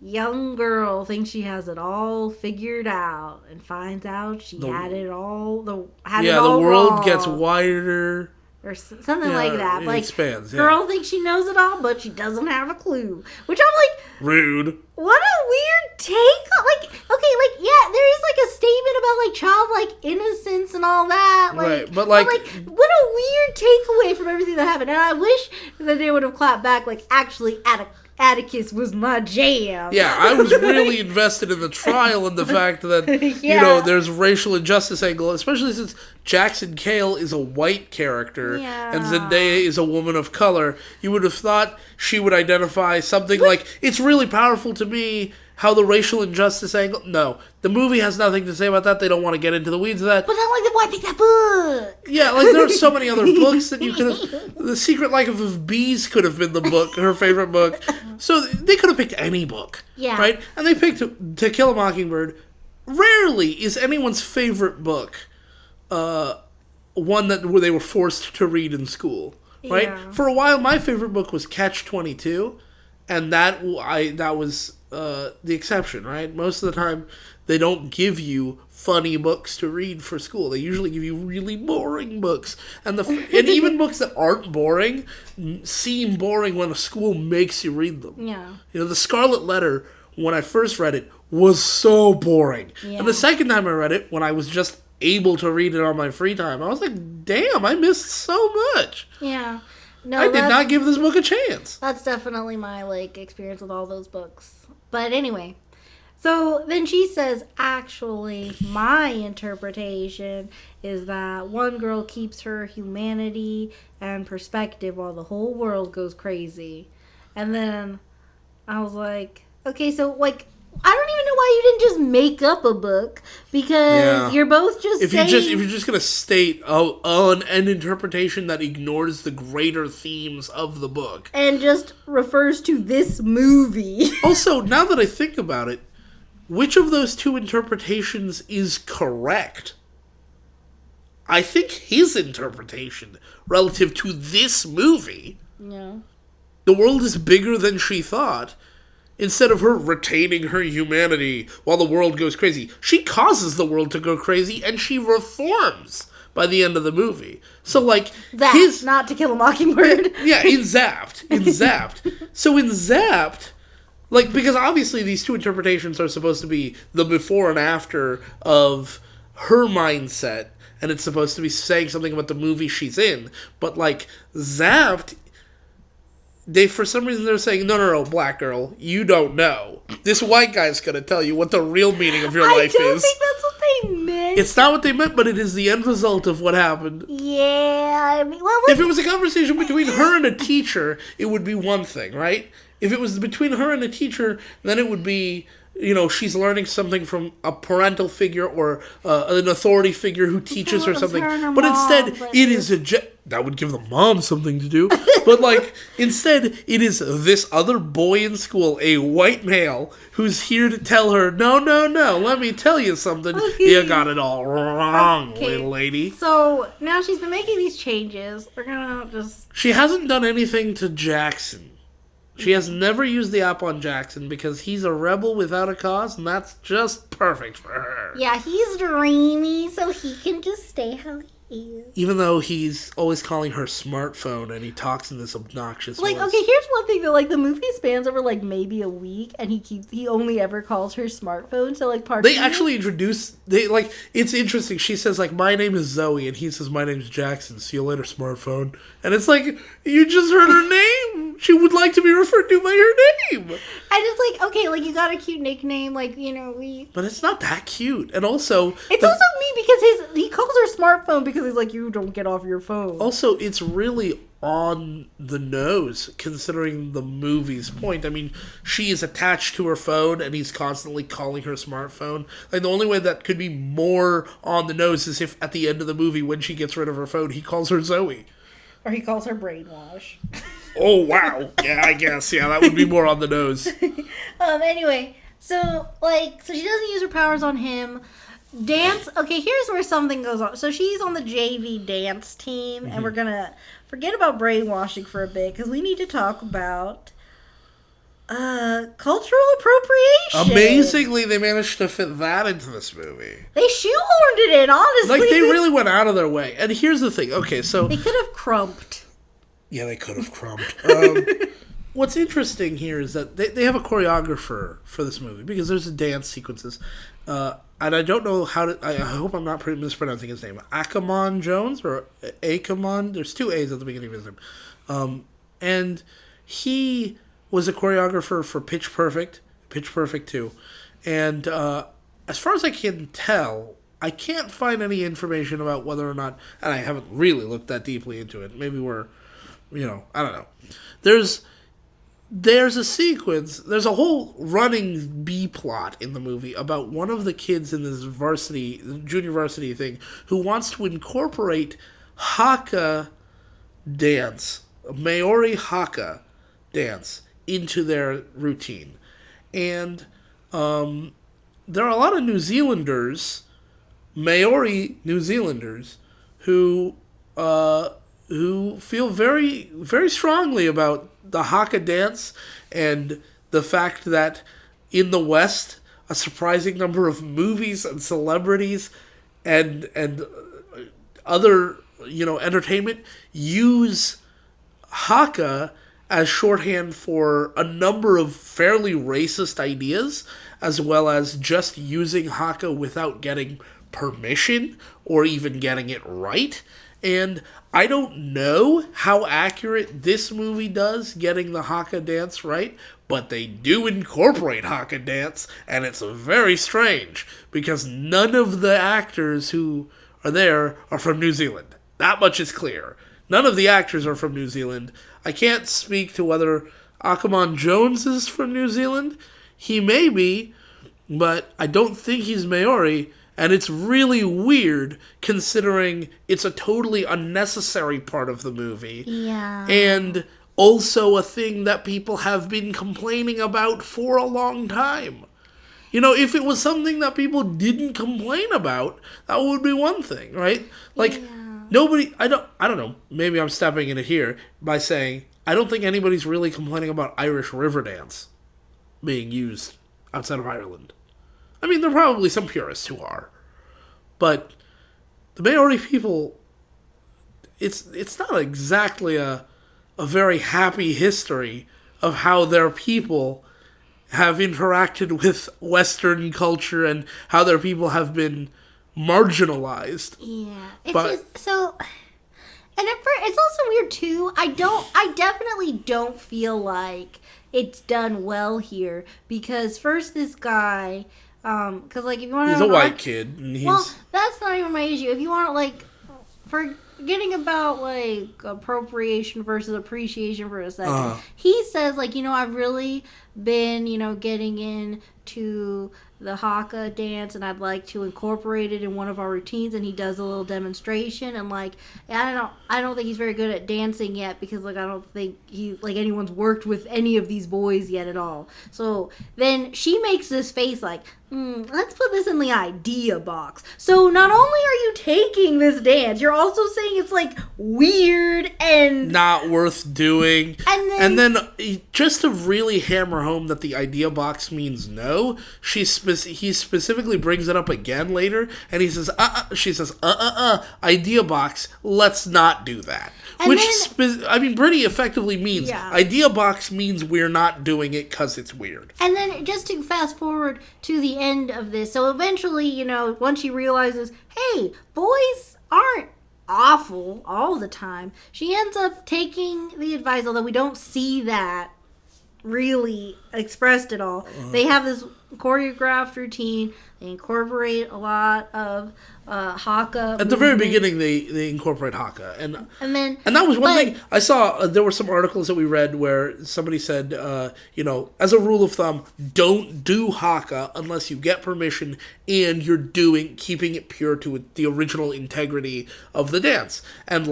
Young girl thinks she has it all figured out and finds out she had it all. The world wrong. Gets wider. Or something like that. It like, expands. Yeah. Girl thinks she knows it all, but she doesn't have a clue. Which I'm like... Rude. What a weird take. Like, okay, like, yeah, there is, like, a statement about, like, childlike innocence and all that. Like, right, but what a weird takeaway from everything that happened. And I wish that they would have clapped back, like, actually, Atticus was my jam. Yeah, I was really invested in the trial and the fact that, there's racial injustice angle, especially since Jackson Cale is a white character and Zendaya is a woman of color. You would have thought she would identify something like, it's really powerful to me how the racial injustice angle... No, the movie has nothing to say about that. They don't want to get into the weeds of that. But then, like, why pick that book? Yeah, like, there are so many other books that you could have... The Secret Life of Bees could have been the book, her favorite book. So they could have picked any book. Yeah. Right? And they picked To Kill a Mockingbird. Rarely is anyone's favorite book one that where they were forced to read in school, right? Yeah. For a while, my favorite book was Catch-22, and that was the exception, right? Most of the time, they don't give you funny books to read for school. They usually give you really boring books, and even books that aren't boring seem boring when a school makes you read them. Yeah. You know, The Scarlet Letter, when I first read it, was so boring. Yeah. And the second time I read it, when I was just able to read it on my free time, I was like, damn, I missed so much. Yeah. No, I did not give this book a chance. That's definitely my, like, experience with all those books. But anyway, so then she says, actually, my interpretation is that one girl keeps her humanity and perspective while the whole world goes crazy. And then I was like, okay, so, like, I don't even know why you didn't just make up a book, because you're both just saying... If you're just going to state an interpretation that ignores the greater themes of the book. And just refers to this movie. Also, now that I think about it, which of those two interpretations is correct? I think his interpretation, relative to this movie, Yeah. the world is bigger than she thought. Instead of her retaining her humanity while the world goes crazy, she causes the world to go crazy, and she reforms by the end of the movie. So, like, Not To Kill a Mockingbird. Yeah, in Zapped. So in Zapped, like, because obviously these two interpretations are supposed to be the before and after of her mindset, and it's supposed to be saying something about the movie she's in. But, like, Zapped, for some reason they're saying, no, black girl, you don't know. This white guy's gonna tell you what the real meaning of your life is. I don't think that's what they meant. It's not what they meant, but it is the end result of what happened. Yeah, I mean, well, If it was a conversation between her and a teacher, it would be one thing, right? If it was between her and a teacher, then it would be, you know, she's learning something from a parental figure or an authority figure who teaches her something. But instead, it is that would give the mom something to do. But, like, instead, it is this other boy in school, a white male, who's here to tell her, no, let me tell you something. Okay. You got it all wrong, little lady. So, now she's been making these changes. We're gonna just... She hasn't done anything to Jackson. She has never used the app on Jackson because he's a rebel without a cause, and that's just perfect for her. Yeah, he's dreamy, so he can just stay how he is. Even though he's always calling her smartphone and he talks in this obnoxious Like, voice. okay, here's one thing that, like, the movie spans over, like, maybe a week, and he only ever calls her smartphone, so, like, They actually it's interesting. She says, like, my name is Zoe, and he says, my name's Jackson. See you later, smartphone. And it's like, you just heard her name. She would like to be referred to by her name. And it's like, okay, like, you got a cute nickname, like, you know, But it's not that cute. And also... It's also me because he calls her smartphone because he's like, you don't get off your phone. Also, it's really on the nose, considering the movie's point. I mean, she is attached to her phone, and he's constantly calling her smartphone. Like, the only way that could be more on the nose is if, at the end of the movie, when she gets rid of her phone, he calls her Zoe. Or he calls her brainwash. Oh, wow. Yeah, I guess. Yeah, that would be more on the nose. Anyway, so she doesn't use her powers on him. Dance. Okay, here's where something goes on. So she's on the JV dance team, and we're gonna forget about brainwashing for a bit because we need to talk about cultural appropriation. Amazingly, they managed to fit that into this movie. They shoehorned it in, honestly. Like, they really went out of their way. And here's the thing. Okay, so... They could have crumped. Yeah, they could have crumbed. What's interesting here is that they have a choreographer for this movie because there's dance sequences. And I don't know how to... I hope I'm not mispronouncing his name. Akamon Jones or Akamon? There's two A's at the beginning of his name. And he was a choreographer for Pitch Perfect 2. And as far as I can tell, I can't find any information about whether or not... And I haven't really looked that deeply into it. Maybe we're... You know, I don't know. There's a sequence, there's a whole running B-plot in the movie about one of the kids in this junior varsity thing, who wants to incorporate Haka dance, Maori Haka dance, into their routine. And there are a lot of Maori New Zealanders, who feel very, very strongly about the Haka dance and the fact that in the West, a surprising number of movies and celebrities and other, entertainment use Haka as shorthand for a number of fairly racist ideas, as well as just using Haka without getting permission or even getting it right. And I don't know how accurate this movie does getting the Haka dance right, but they do incorporate Haka dance, and it's very strange, because none of the actors who are there are from New Zealand. That much is clear. None of the actors are from New Zealand. I can't speak to whether Akamon Jones is from New Zealand. He may be, but I don't think he's Maori, and it's really weird considering it's a totally unnecessary part of the movie. Yeah. And also a thing that people have been complaining about for a long time. If it was something that people didn't complain about, that would be one thing, right? Like, nobody, I don't know, maybe I'm stepping in it here by saying, I don't think anybody's really complaining about Irish river dance being used outside of Ireland. I mean, there are probably some purists who are. But the Maori people, it's not exactly a very happy history of how their people have interacted with Western culture and how their people have been marginalized. Yeah. It's also weird too. I definitely don't feel like it's done well here, because first this guy, because if you want to, he's a white kid, and that's not even my issue. If you want forgetting about appropriation versus appreciation for a second, he says I've really been getting into the Haka dance, and I'd like to incorporate it in one of our routines, and he does a little demonstration, and I don't think he's very good at dancing yet, because I don't think he anyone's worked with any of these boys yet at all. So then she makes this face let's put this in the idea box. So not only are you taking this dance, you're also saying it's weird and not worth doing. And then just to really hammer home that the idea box means no, he specifically brings it up again later, and he says, she says, idea box, let's not do that. Pretty effectively means, idea box means we're not doing it because it's weird. And then just to fast forward to the end of this, so eventually, once she realizes, hey, boys aren't awful all the time, she ends up taking the advice, although we don't see that really expressed at all. They have this choreographed routine. They incorporate a lot of Haka. At the very beginning, they incorporate Haka, and that was one thing I saw. There were some articles that we read where somebody said, as a rule of thumb, don't do Haka unless you get permission and you're keeping it pure to the original integrity of the dance. And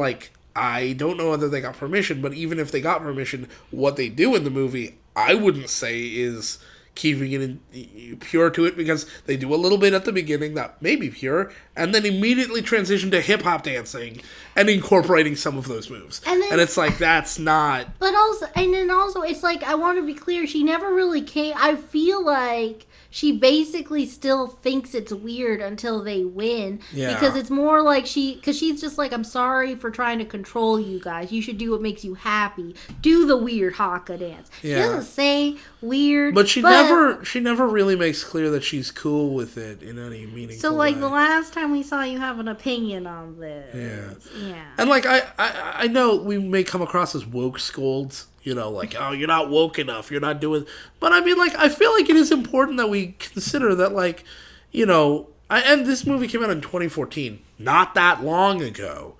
I don't know whether they got permission, but even if they got permission, what they do in the movie, I wouldn't say is keeping it pure to it, because they do a little bit at the beginning that may be pure, and then immediately transition to hip-hop dancing and incorporating some of those moves. And it's that's not... But also, it's I want to be clear, she never really came... I feel like she basically still thinks it's weird until they win. Yeah. Because it's more because she's just I'm sorry for trying to control you guys. You should do what makes you happy. Do the weird Haka dance. Yeah. She doesn't say weird. But she never really makes clear that she's cool with it in any meaningful way. The last time we saw you have an opinion on this. Yeah. And I know we may come across as woke scolds. Oh, you're not woke enough, you're not doing... But I feel like it is important that we consider that, and this movie came out in 2014, not that long ago,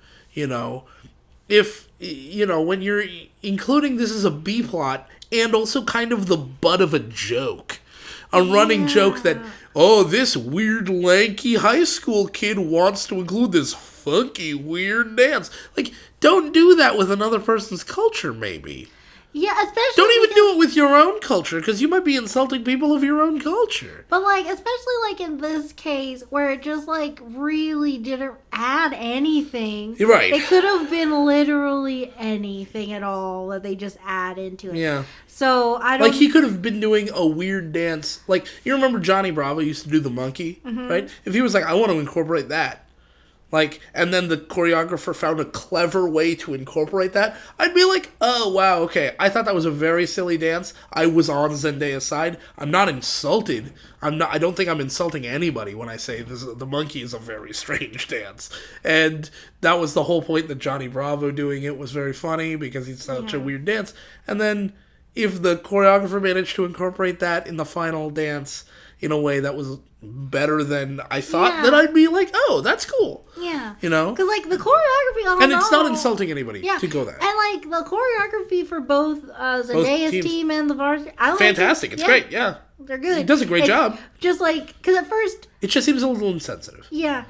if, when you're including this as a B-plot, and also kind of the butt of a joke, a running joke that, this weird, lanky high school kid wants to include this funky, weird dance. Don't do that with another person's culture, maybe. Yeah, especially... Don't even do it with your own culture, because you might be insulting people of your own culture. But, especially, in this case, where it just, really didn't... add anything. You're right. It could have been literally anything at all that they just add into it. Yeah. So I don't. Like, he could have been doing a weird dance. Like, you remember Johnny Bravo used to do the monkey, right? If he was like, I want to incorporate that. Like, and then the choreographer found a clever way to incorporate that, I'd be like, oh, wow, okay. I thought that was a very silly dance. I was on Zendaya's side. I'm not insulted. I don't think I'm insulting anybody when I say this. The monkey is a very strange dance. And that was the whole point, that Johnny Bravo doing it was very funny because it's such a weird dance. And then if the choreographer managed to incorporate that in the final dance in a way that was better than I thought, then I'd be like, oh, that's cool. Yeah. You know? Because, like, the choreography... And it's not insulting anybody to go there. And, like, the choreography for both Zendaya's team and the varsity... Fantastic. It's great, yeah. They're good. He does a great job. Just, like... Because at first... It just seems a little insensitive. Yeah.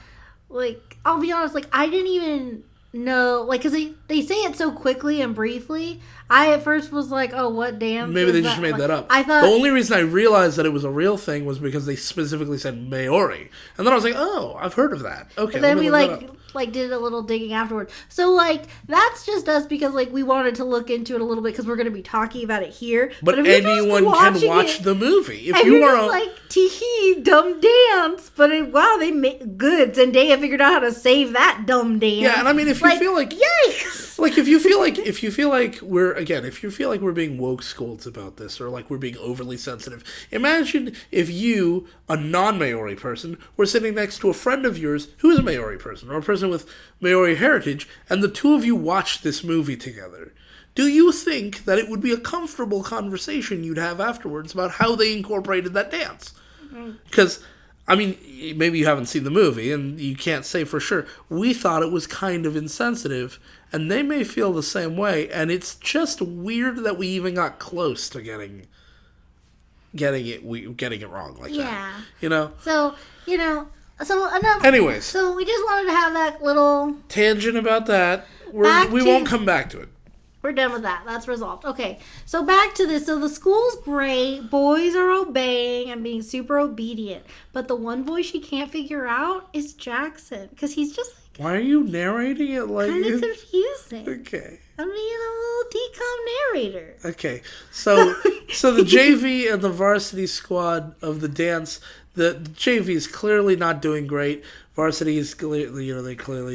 Like, I'll be honest, like, I didn't even know... Like, because they say it so quickly and briefly... I at first was like, oh, what dance? Maybe they just made that up. I thought... The only reason I realized that it was a real thing was because they specifically said Maori. And then I was like, oh, I've heard of that. Okay, and then we, did a little digging afterward. So, like, that's just us because, like, we wanted to look into it a little bit because we're going to be talking about it here. But anyone can watch the movie. If and you you're are just like, tee-hee, dumb dance. But, wow, they made good. Zendaya figured out how to save that dumb dance. Yeah, and I mean, if you feel like... Yikes! Like, if you feel like we're being woke scolds about this, or like we're being overly sensitive, imagine if you, a non-Maori person, were sitting next to a friend of yours who is a Maori person, or a person with Maori heritage, and the two of you watched this movie together. Do you think that it would be a comfortable conversation you'd have afterwards about how they incorporated that dance? Because... I mean, maybe you haven't seen the movie, and you can't say for sure. We thought it was kind of insensitive, and they may feel the same way, and it's just weird that we even got close to getting it wrong like that. You know? So, enough. Anyways. So we just wanted to have that little... tangent about that. We won't come back to it. We're done with that. That's resolved. Okay, so back to this. So the school's great. Boys are obeying and being super obedient. But the one boy she can't figure out is Jackson. Because he's just like... Why are you narrating it like... kind of confusing. Okay. I'm being a little decom narrator. Okay. So the JV and the varsity squad of the dance... The JV is clearly not doing great. Varsity is clearly,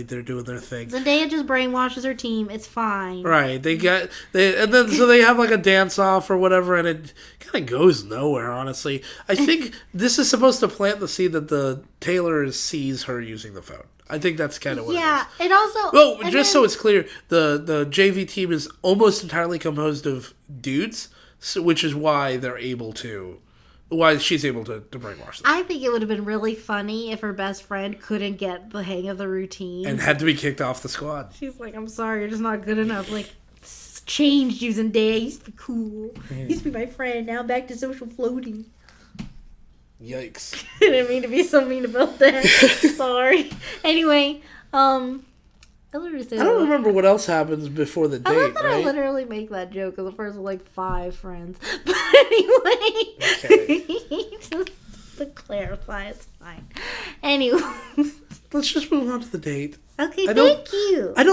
they're doing their thing. Zendaya just brainwashes her team. It's fine. Right. They have like a dance off or whatever, and it kind of goes nowhere, honestly. I think this is supposed to plant the seed that the Taylor sees her using the phone. I think that's kind of what it is. Yeah, it also... Well, just so it's clear, the JV team is almost entirely composed of dudes, which is why they're able to... Why she's able to brainwash them. I think it would have been really funny if her best friend couldn't get the hang of the routine. And had to be kicked off the squad. She's like, I'm sorry, you're just not good enough. Like, changed you, Zendaya. Used to be cool. Used to be my friend. Now back to social floating. Yikes. I didn't mean to be so mean about that. Sorry. Anyway, I don't remember what else happens before the date, right? I literally make that joke because the first was like 5 friends. But anyway. Okay. Just to clarify, it's fine. Anyway. Let's just move on to the date. Okay, thank you. I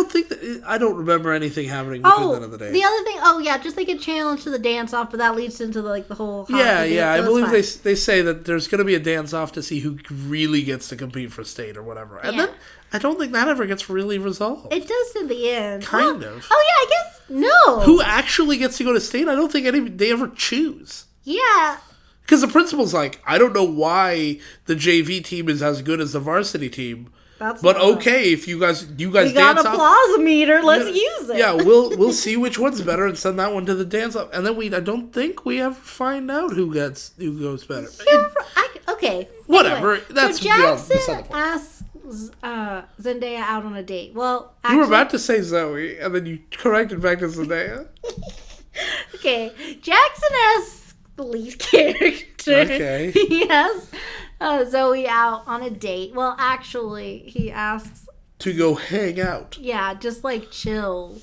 don't remember anything happening between then and the date. The other thing, just like a challenge to the dance-off, but that leads into the whole... I believe they say that there's going to be a dance-off to see who really gets to compete for state or whatever. And then I don't think that ever gets really resolved. It does in the end. Kind of. Oh, yeah, I guess no. Who actually gets to go to state? I don't think they ever choose. Yeah. Because the principal's like, I don't know why the JV team is as good as the varsity team. But okay, if you guys we dance got off, a applause meter. Let's use it. Yeah, we'll see which one's better and send that one to the dance off. And then I don't think we ever find out who goes better. Okay. Whatever. Anyway, that's so Jackson asks Zendaya out on a date. Well, actually, you were about to say Zoe, and then you corrected back to Zendaya. Okay, Jackson asks the lead character. Okay. He asks Zoe out on a date. Well, actually, he asks to go hang out. Yeah, just like chill.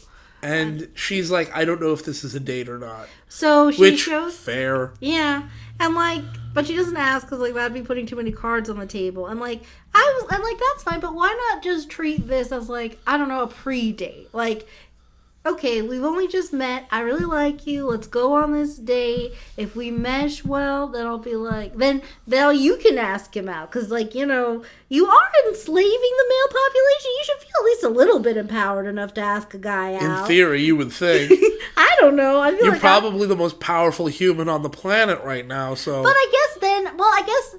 And she's like, I don't know if this is a date or not. So she shows... Fair. Yeah. And, like, but she doesn't ask because, like, that'd be putting too many cards on the table. And, like, I'm like, that's fine, but why not just treat this as, like, I don't know, a pre-date? Like, okay, we've only just met. I really like you. Let's go on this date. If we mesh well, then I'll be like, then you can ask him out. Because, like, you know, you are enslaving the male population. You should feel at least a little bit empowered enough to ask a guy out. In theory, you would think. I don't know. I feel You're like probably the most powerful human on the planet right now, so... But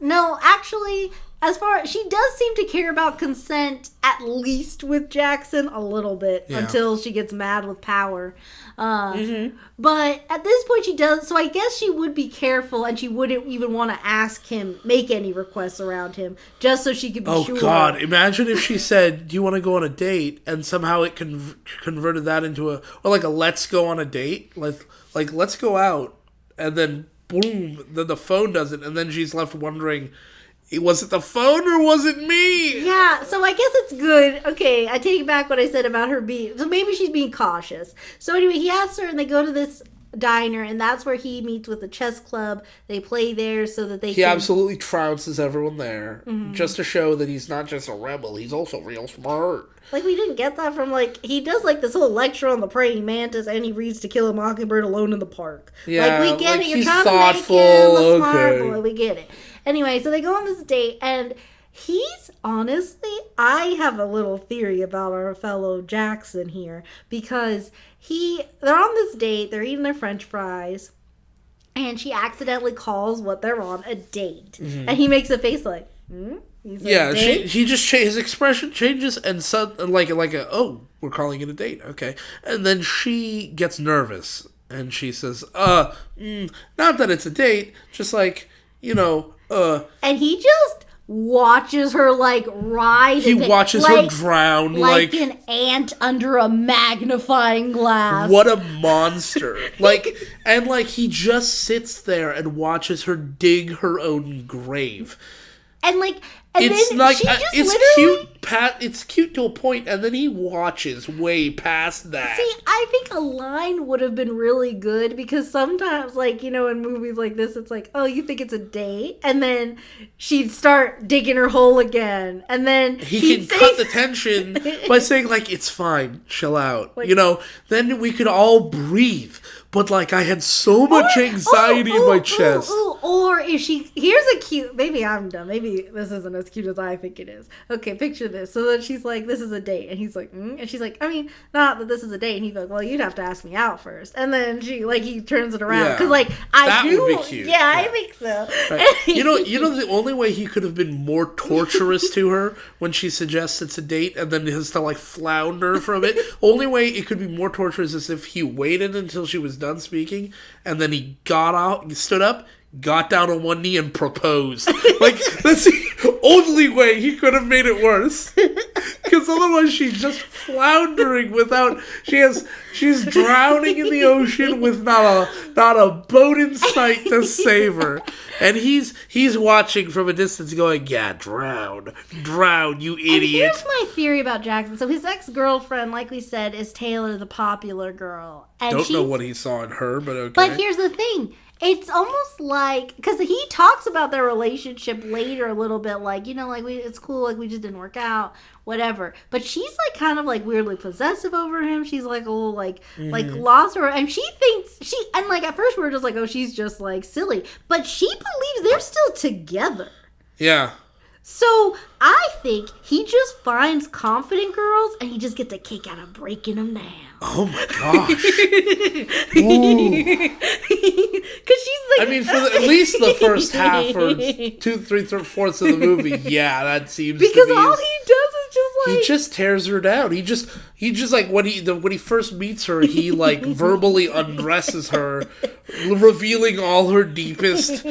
no, actually... As far as she does seem to care about consent, at least with Jackson, a little bit until she gets mad with power. But at this point, she does. So I guess she would be careful, and she wouldn't even want to ask him, make any requests around him, just so she could be sure. Oh God! Imagine if she said, "Do you want to go on a date?" and somehow it converted that into a "Let's go on a date." Let's go out, and then boom, then the phone does it, and then she's left wondering. Was it the phone or was it me? Yeah, so I guess it's good. Okay, I take back what I said about her being... So maybe she's being cautious. So anyway, he asks her and they go to this diner and that's where he meets with the chess club. They play there so that they He absolutely trounces everyone there. Just to show that he's not just a rebel, he's also real smart. Like, we didn't get that from, like... He does, like, this whole lecture on the praying mantis and he reads To Kill a Mockingbird alone in the park. Yeah, like, we get it. You're trying thoughtful, to make him a smart boy. We get it. Anyway, so they go on this date, and he's, honestly, I have a little theory about our fellow Jackson here, because they're on this date, they're eating their french fries, and she accidentally calls what they're on a date. And he makes a face like, He's like, he just his expression changes, and oh, we're calling it a date, okay. And then she gets nervous, and she says, not that it's a date, just like, you know, and he just watches her, like, ride. He watches her drown. Like an ant under a magnifying glass. What a monster. He just sits there and watches her dig her own grave. It's cute to a point, and then he watches way past that. See, I think a line would have been really good, because sometimes, like, you know, in movies like this, it's like, oh, you think it's a date? And then she'd start digging her hole again, and then he can cut the tension by saying, like, it's fine, chill out. Like, you know, then we could all breathe. But, like, I had so much anxiety in my chest. Or if here's a cute, maybe I'm dumb. Maybe this isn't as cute as I think it is. Okay, picture this. So then she's like, this is a date. And he's like, And she's like, I mean, not that this is a date. And he's like, well, you'd have to ask me out first. And then he turns it around. Because, like, that would be cute. Yeah, I think so. Right. You know, the only way he could have been more torturous to her when she suggests it's a date and then has to, like, flounder from it. Only way it could be more torturous is if he waited until she was done speaking, and then he stood up, got down on one knee, and proposed. Like, that's the only way he could have made it worse. Because otherwise she's just floundering she's drowning in the ocean with not a boat in sight to save her. And he's watching from a distance going, yeah, drown, you idiot. And here's my theory about Jackson. So his ex-girlfriend, like we said, is Taylor, the popular girl. And don't know what he saw in her, but okay. But here's the thing. It's almost like, because he talks about their relationship later a little bit, like, you know, like, it's cool, like, we just didn't work out, whatever. But she's, like, kind of, like, weirdly possessive over him. She's, like, a little, like, lost her. And she thinks, and, like, at first we were just like, oh, she's just, like, silly. But she believes they're still together. Yeah. So I think he just finds confident girls and he just gets a kick out of breaking them down. Oh my gosh. Because she's like... I mean, for at least the first half or 2/3 of the movie, yeah, that seems because to be... Because all he does is just like... He just tears her down. He just like, when he first meets her, he, like, verbally undresses her, revealing all her deepest,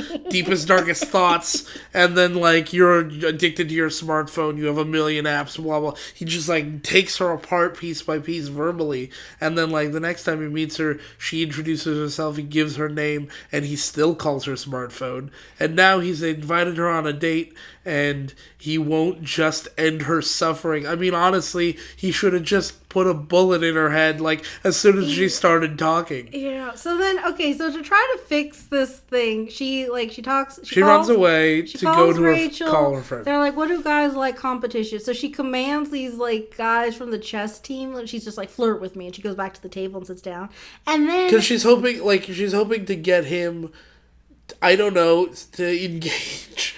darkest thoughts, and then, like, you're addicted to your smartphone, you have a million apps, blah, blah. He just, like, takes her apart piece by piece verbally, and then, like, the next time he meets her, she introduces herself, he gives her name, and he still calls her smartphone, and now he's invited her on a date, and he won't just end her suffering suffering. I mean, honestly, he should have just put a bullet in her head, like, as soon as she started talking. Yeah. So then, okay, so to try to fix this thing, she She runs away to go to Rachel. Call her friend. They're like, what do guys like competition? So she commands these, like, guys from the chess team. She's just like, flirt with me. And she goes back to the table and sits down. And then... Because she's hoping to get him, I don't know, to engage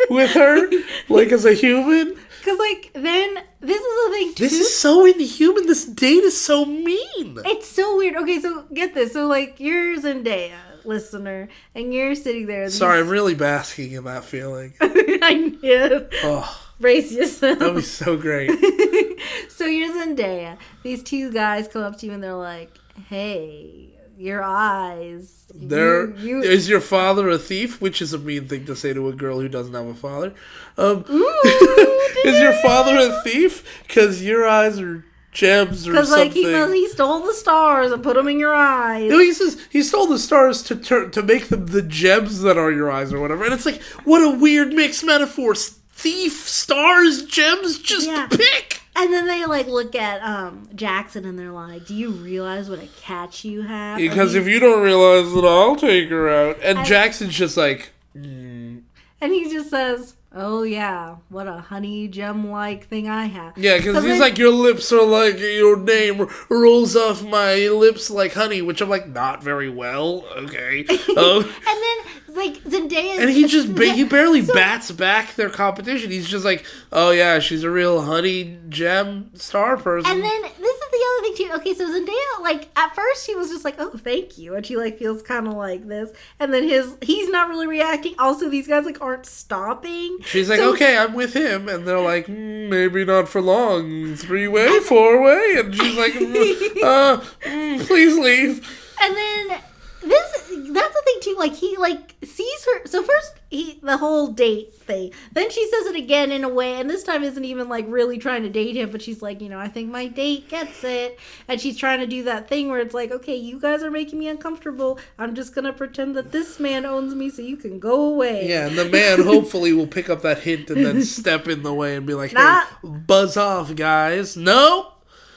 with her, like, as a human. Because, like, then, this is the thing, too. This is so inhuman. This date is so mean. It's so weird. Okay, so, get this. So, like, you're Zendaya, listener, and you're sitting there. Sorry, I'm really basking in that feeling. I know. Oh, brace yourself. that'd be so great. So you're Zendaya. These two guys come up to you and they're like, hey, your eyes. Is your father a thief? Which is a mean thing to say to a girl who doesn't have a father. Is your father a thief? Because your eyes are gems or something. Because like he stole the stars and put them in your eyes. No, he says he stole the stars to make them the gems that are your eyes or whatever. And it's like, what a weird mixed metaphor. Thief, stars, gems, just pick. And then they like look at Jackson and they're like, do you realize what a catch you have? Because if you don't realize that, I'll take her out. And Jackson's just like... And he just says... Oh, yeah. What a honey gem-like thing I have. Yeah, because he's like, your lips are like, your name rolls off my lips like honey, which I'm like, not very well. Okay. And then, like, Zendaya... And he barely bats back their competition. He's just like, oh, yeah, she's a real honey gem star person. And then, this is the other thing, too. Okay, so Zendaya, like, at first she was just like, oh, thank you. And she, like, feels kind of like this. And then he's not really reacting. Also, these guys, like, aren't stopping. She's like, okay, I'm with him. And they're like, maybe not for long. 3-way, 4-way. And she's like, please leave. And then, that's the thing, too. Like, he, like, sees her. So first, the whole date thing. Then she says it again in a way. And this time isn't even, like, really trying to date him. But she's like, I think my date gets it. And she's trying to do that thing where it's like, okay, you guys are making me uncomfortable. I'm just going to pretend that this man owns me so you can go away. Yeah, and the man hopefully will pick up that hint and then step in the way and be like, hey, buzz off, guys. No.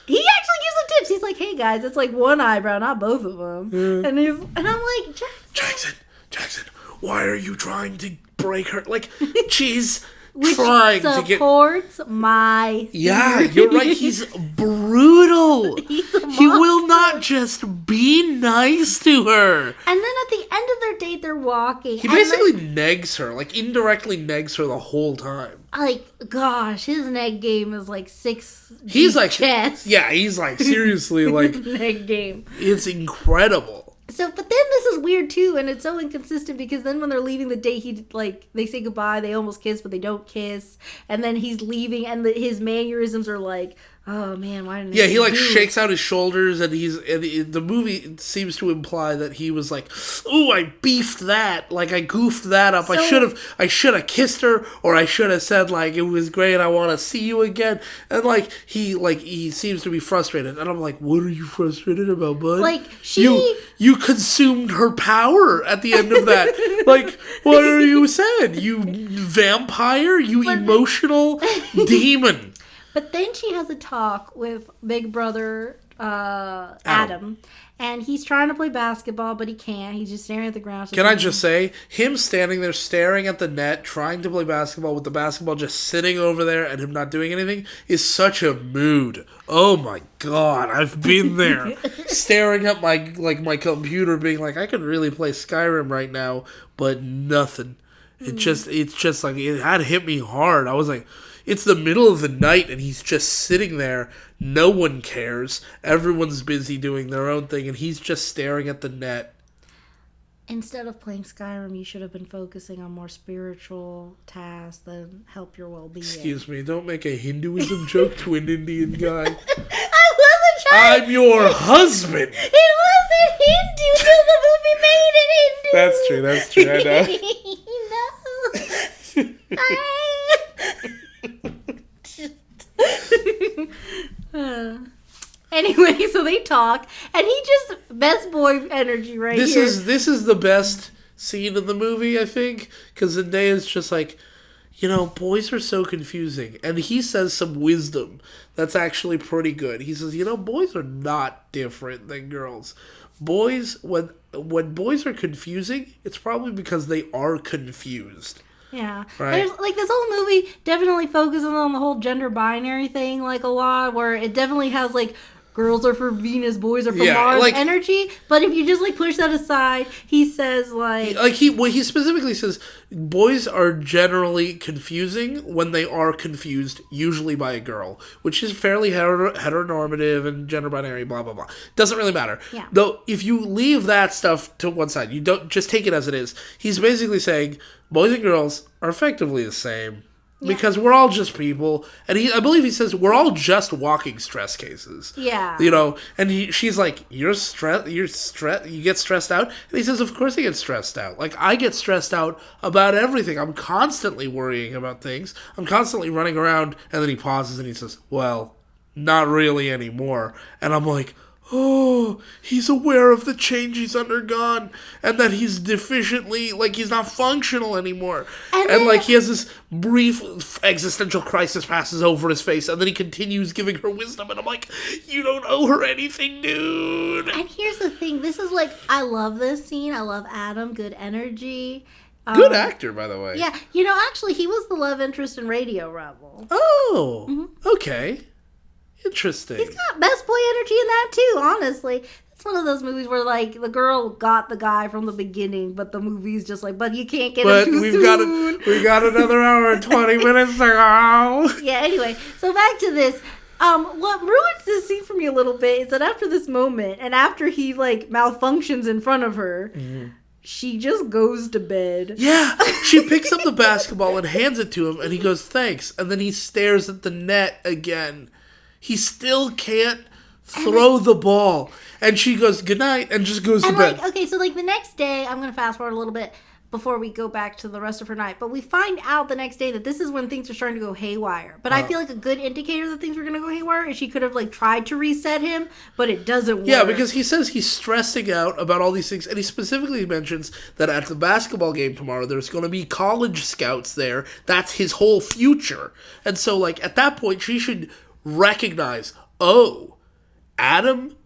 He actually gives them tips. He's like, hey, guys, it's like one eyebrow, not both of them. And I'm like, Jackson, why are you trying to break her? Like, she's which trying to get... supports my... Yeah, you're right. He's brutal. He will not just be nice to her. And then at the end of their date, they're walking. He basically negs her, like, indirectly negs her the whole time. Like, gosh, his neg game is like 6 He's like... chess. Yeah, he's like, seriously, like... neg game. It's incredible. So, but then this is weird too, and it's so inconsistent because then when they're leaving the date, they say goodbye, they almost kiss, but they don't kiss, and then he's leaving, and his mannerisms are like, oh man, why didn't I he like shakes out his shoulders, and the movie seems to imply that he was like, ooh, I beefed that, like I goofed that up. I should have kissed her, or I should have said like, it was great, I want to see you again. And he seems to be frustrated, and I'm like, what are you frustrated about, bud? Like you consumed her power at the end of that. Like, what are you saying? You vampire, you emotional demon. But then she has a talk with Big Brother Adam, and he's trying to play basketball, but he can't. He's just staring at the ground. Can I just say, him standing there staring at the net, trying to play basketball with the basketball just sitting over there and him not doing anything is such a mood. Oh my God, I've been there. Staring at my computer being like, I could really play Skyrim right now, but nothing. It's just like, it had hit me hard. I was like, it's the middle of the night and he's just sitting there. No one cares. Everyone's busy doing their own thing and he's just staring at the net. Instead of playing Skyrim, you should have been focusing on more spiritual tasks that help your well-being. Excuse me, don't make a Hinduism joke to an Indian guy. I wasn't trying. I'm your husband. It wasn't Hindu till the movie made it Hindu. That's true, I know. Anyway, so they talk, and he just best boy energy right here. This is the best scene of the movie, I think, because Zendaya's just like, boys are so confusing. And he says some wisdom that's actually pretty good. He says, boys are not different than girls. Boys, when boys are confusing, it's probably because they are confused. Yeah. Right. There's, this whole movie definitely focuses on the whole gender binary thing, a lot, where it definitely has, girls are for Venus, boys are for Mars energy. But if you just push that aside, he says he specifically says boys are generally confusing when they are confused, usually by a girl, which is fairly heteronormative and gender binary, blah blah blah. Doesn't really matter. Yeah. Though if you leave that stuff to one side, you don't just take it as it is. He's basically saying boys and girls are effectively the same. Yeah. Because we're all just people, and I believe he says we're all just walking stress cases. Yeah. And she's like, you get stressed out? And he says, of course I get stressed out. I get stressed out about everything. I'm constantly worrying about things. I'm constantly running around, and then he pauses and he says, well, not really anymore. And I'm like, oh, he's aware of the change he's undergone and that he's deficiently, he's not functional anymore. And he has this brief existential crisis passes over his face, and then he continues giving her wisdom, and I'm like, you don't owe her anything, dude. And here's the thing, this is I love this scene. I love Adam, good energy. Good actor, by the way. Yeah, actually, he was the love interest in Radio Rebel. Oh, okay. Interesting. He's got best boy energy in that too, honestly. It's one of those movies where the girl got the guy from the beginning, but the movie's just but you can't get him too soon. We got another hour and 20 minutes to go. Yeah, anyway, so back to this. What ruins this scene for me a little bit is that after this moment, and after he malfunctions in front of her, she just goes to bed. Yeah, she picks up the basketball and hands it to him, and he goes, thanks. And then he stares at the net again. He still can't throw the ball. And she goes, good night, and just goes to bed. Okay, so the next day, I'm going to fast forward a little bit before we go back to the rest of her night. But we find out the next day that this is when things are starting to go haywire. But I feel a good indicator that things were going to go haywire is she could have tried to reset him, but it doesn't work. Yeah, because he says he's stressing out about all these things, and he specifically mentions that at the basketball game tomorrow, there's going to be college scouts there. That's his whole future. And so, at that point, she should recognize, Adam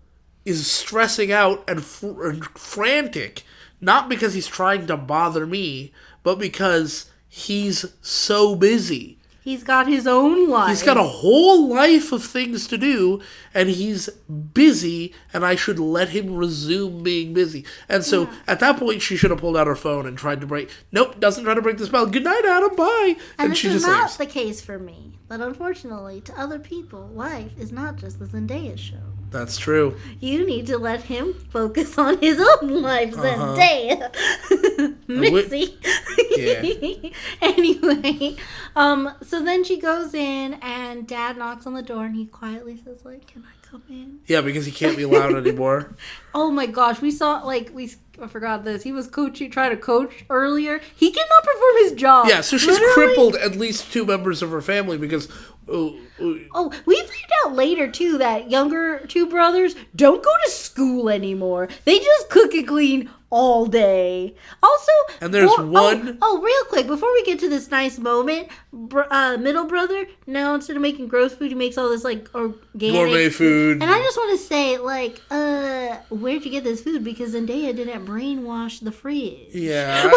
is stressing out and frantic, not because he's trying to bother me, but because he's so busy. He's got his own life. He's got a whole life of things to do, and he's busy, and I should let him resume being busy. And so, at that point, she should have pulled out her phone and tried to break... Nope, doesn't try to break the spell. Good night, Adam, bye! And she this is just not leaves. the case for me. But unfortunately, to other people, life is not just the Zendaya show. That's true. You need to let him focus on his own life, Zendaya. Missy. Yeah. Anyway, so then she goes in, and Dad knocks on the door, and he quietly says, can I come in? Yeah, because he can't be loud anymore. Oh my gosh, we saw, I forgot this. He was trying to coach earlier. He cannot perform his job. Yeah, so she's crippled at least 2 members of her family because... Oh, we find out later, too, that younger 2 brothers don't go to school anymore. They just cook and clean all day. Also... And there's one... Oh, real quick, before we get to this nice moment, middle brother, now instead of making gross food, he makes all this, organic... gourmet food. And I just want to say, where'd you get this food? Because Zendaya didn't brainwash the fridge. Yeah.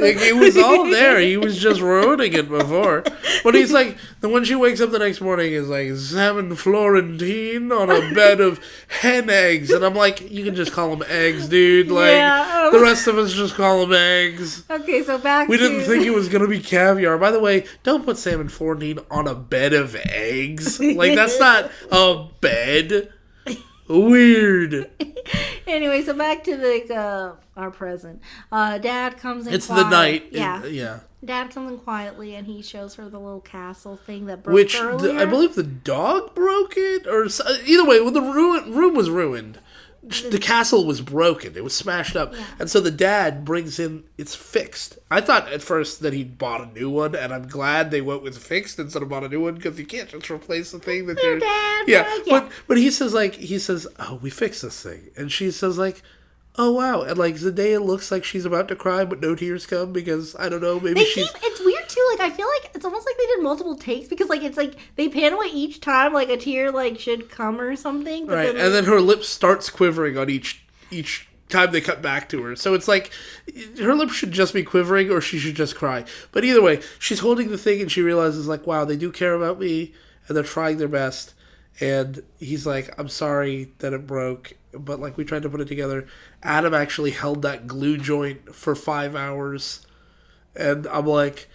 It was all there. He was just ruining it before. But he's then when she wakes up the next morning, is salmon Florentine on a bed of hen eggs. And I'm like, you can just call them eggs, dude. The rest of us just call them eggs. Okay, so back We didn't think it was going to be caviar. By the way, don't put salmon Florentine on a bed of eggs. That's not a bed. Weird. Anyway, so back to our present. Dad comes in. It's the night. Yeah. Yeah. Dad comes in quietly, and he shows her the little castle thing that broke earlier. I believe the dog broke it, or either way, when the room was ruined, the castle was broken. It was smashed up, and so the dad brings in. It's fixed. I thought at first that he'd bought a new one, and I'm glad they went with fixed instead of bought a new one because you can't just replace the thing that you're. Dad, yeah. But he says oh, we fixed this thing, and she says oh wow, and like Zendaya looks like she's about to cry, but no tears come because I don't know, maybe It's weird too. Like I feel like it's almost like they did multiple takes because like it's like they pan away each time like a tear like should come or something. But right, and then her lip starts quivering on each time they cut back to her. So it's like her lips should just be quivering or she should just cry. But either way, she's holding the thing and she realizes like, wow, they do care about me and they're trying their best. And he's like, I'm sorry that it broke, but like we tried to put it together. Adam actually held that glue joint for 5 hours. And I'm like,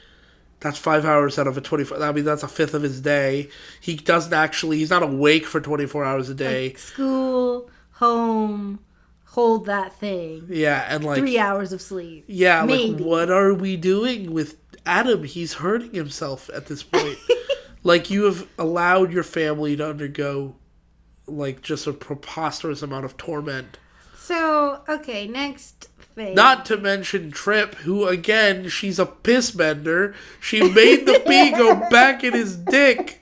that's 5 hours out of a 24. I mean, that's a fifth of his day. He doesn't actually, he's not awake for 24 hours a day. Like school, home, hold that thing. Yeah, and like 3 hours of sleep. Yeah, maybe. Like what are we doing with Adam? He's hurting himself at this point. Like you have allowed your family to undergo like just a preposterous amount of torment. So, okay, next thing. Not to mention Trip, who again, she's a piss bender. She made the pee go back in his dick.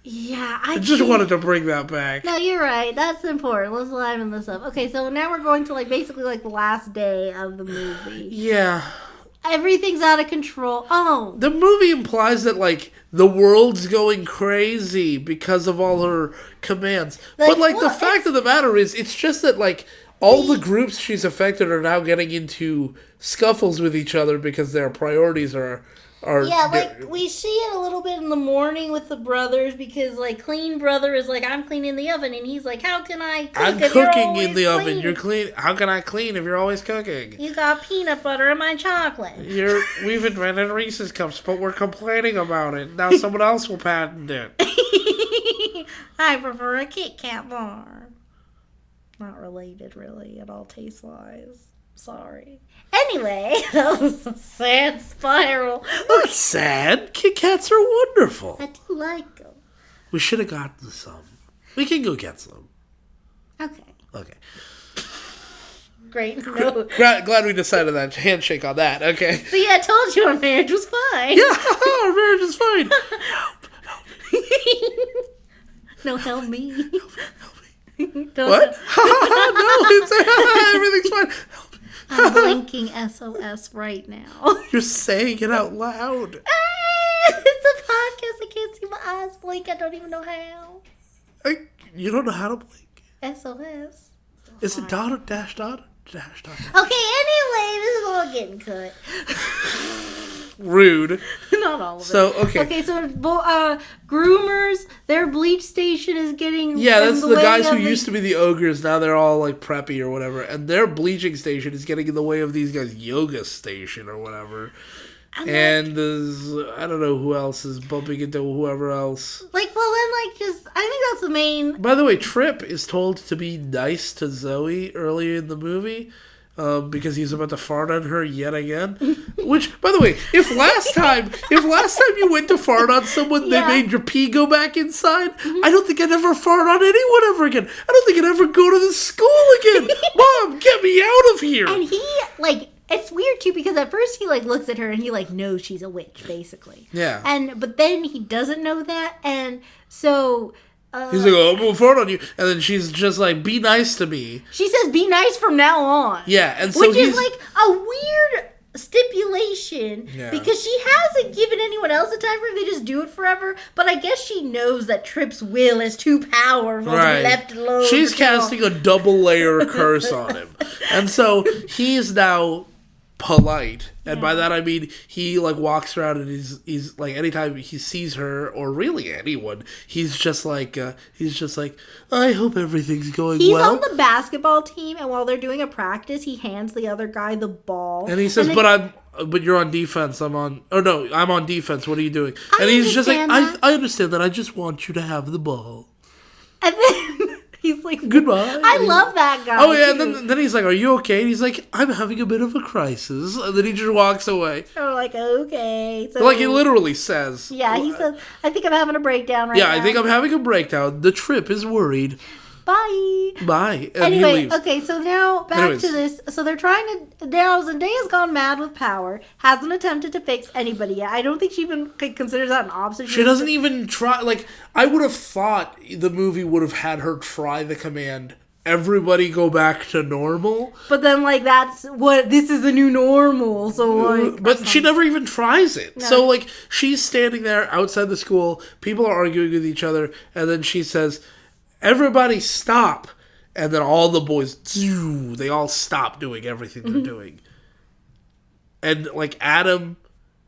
Yeah, I just wanted to bring that back. No, you're right. That's important. Let's liven this up. Okay, so now we're going to like basically like the last day of the movie. Yeah. Everything's out of control. Oh. The movie implies that like the world's going crazy because of all her commands. But like the fact of the matter is it's just that like all the groups she's affected are now getting into scuffles with each other because their priorities are yeah, like we see it a little bit in the morning with the brothers because like clean brother is like, I'm cleaning the oven, and he's like, how can I cook? I'm cooking in the oven. You're clean. How can I clean if you're always cooking? You got peanut butter in my chocolate. We've invented Reese's cups, but we're complaining about it. Now someone else will patent it. I prefer a Kit Kat bar. Not related really at all taste wise. Sorry. Anyway, that was a sad spiral. Not sad. Kit Kats are wonderful. I do like them. We should have gotten some. We can go get some. Okay. Great. No. Glad we decided that handshake on that. Okay. So yeah, I told you our marriage was fine. Yeah, our marriage is fine. Help. No, help me. Help me. What? No, everything's fine. Help. I'm blinking SOS right now. You're saying it out loud. It's a podcast. I can't see my eyes blink. I don't even know how. You don't know how to blink? SOS. Is it dot, dash, dot, dash, dot? Okay, anyway, this is all getting cut. Rude. Not all of it. So, okay. Okay, so groomers, their bleach station is getting... Yeah, that's the guys who used to be the ogres. Now they're all like preppy or whatever. And their bleaching station is getting in the way of these guys' yoga station or whatever. And there's, I don't know who else is bumping into whoever else. Like, well then, like, just, I think that's the main... By the way, Trip is told to be nice to Zoe earlier in the movie. Because he's about to fart on her yet again. Which, by the way, if last time you went to fart on someone, they made your pee go back inside, I don't think I'd ever fart on anyone ever again. I don't think I'd ever go to the school again. Mom, get me out of here. And he, like, it's weird too because at first he, like, looks at her and he, like, knows she's a witch, basically. Yeah. But then he doesn't know that, and so... he's like, oh, I'm gonna fart on you. And then she's just like, be nice to me. She says, be nice from now on. Yeah, and so which is like a weird stipulation because she hasn't given anyone else a time frame. They just do it forever. But I guess she knows that Trip's will is too powerful to be left alone. She's casting a double layer curse on him. And so he's now polite, and by that I mean he like walks around and he's like anytime he sees her or really anyone, he's just like I hope everything's going well. He's on the basketball team, and while they're doing a practice, he hands the other guy the ball, and he says, "But you're on defense. I'm on defense. What are you doing?" And he's just like, "I understand that. I just want you to have the ball." And then he's like, goodbye. I love that guy. Oh, yeah. And then he's like, are you okay? And he's like, I'm having a bit of a crisis. And then he just walks away. And we're like, okay. So, like, he literally says. Yeah, he says, I think I'm having a breakdown right now. Yeah, I think I'm having a breakdown. The Trip is worried. Bye. And anyway, he leaves. Okay, so now back to this. So they're trying to... Now, Zendaya's gone mad with power. Hasn't attempted to fix anybody yet. I don't think she even considers that an option. She doesn't even try... Like, I would have thought the movie would have had her try the command everybody go back to normal. But then, like, this is the new normal, so, like... But she never even tries it. No. So, like, she's standing there outside the school, people are arguing with each other, and then she says, everybody stop. And then all the boys, they all stop doing everything they're doing. And, like, Adam...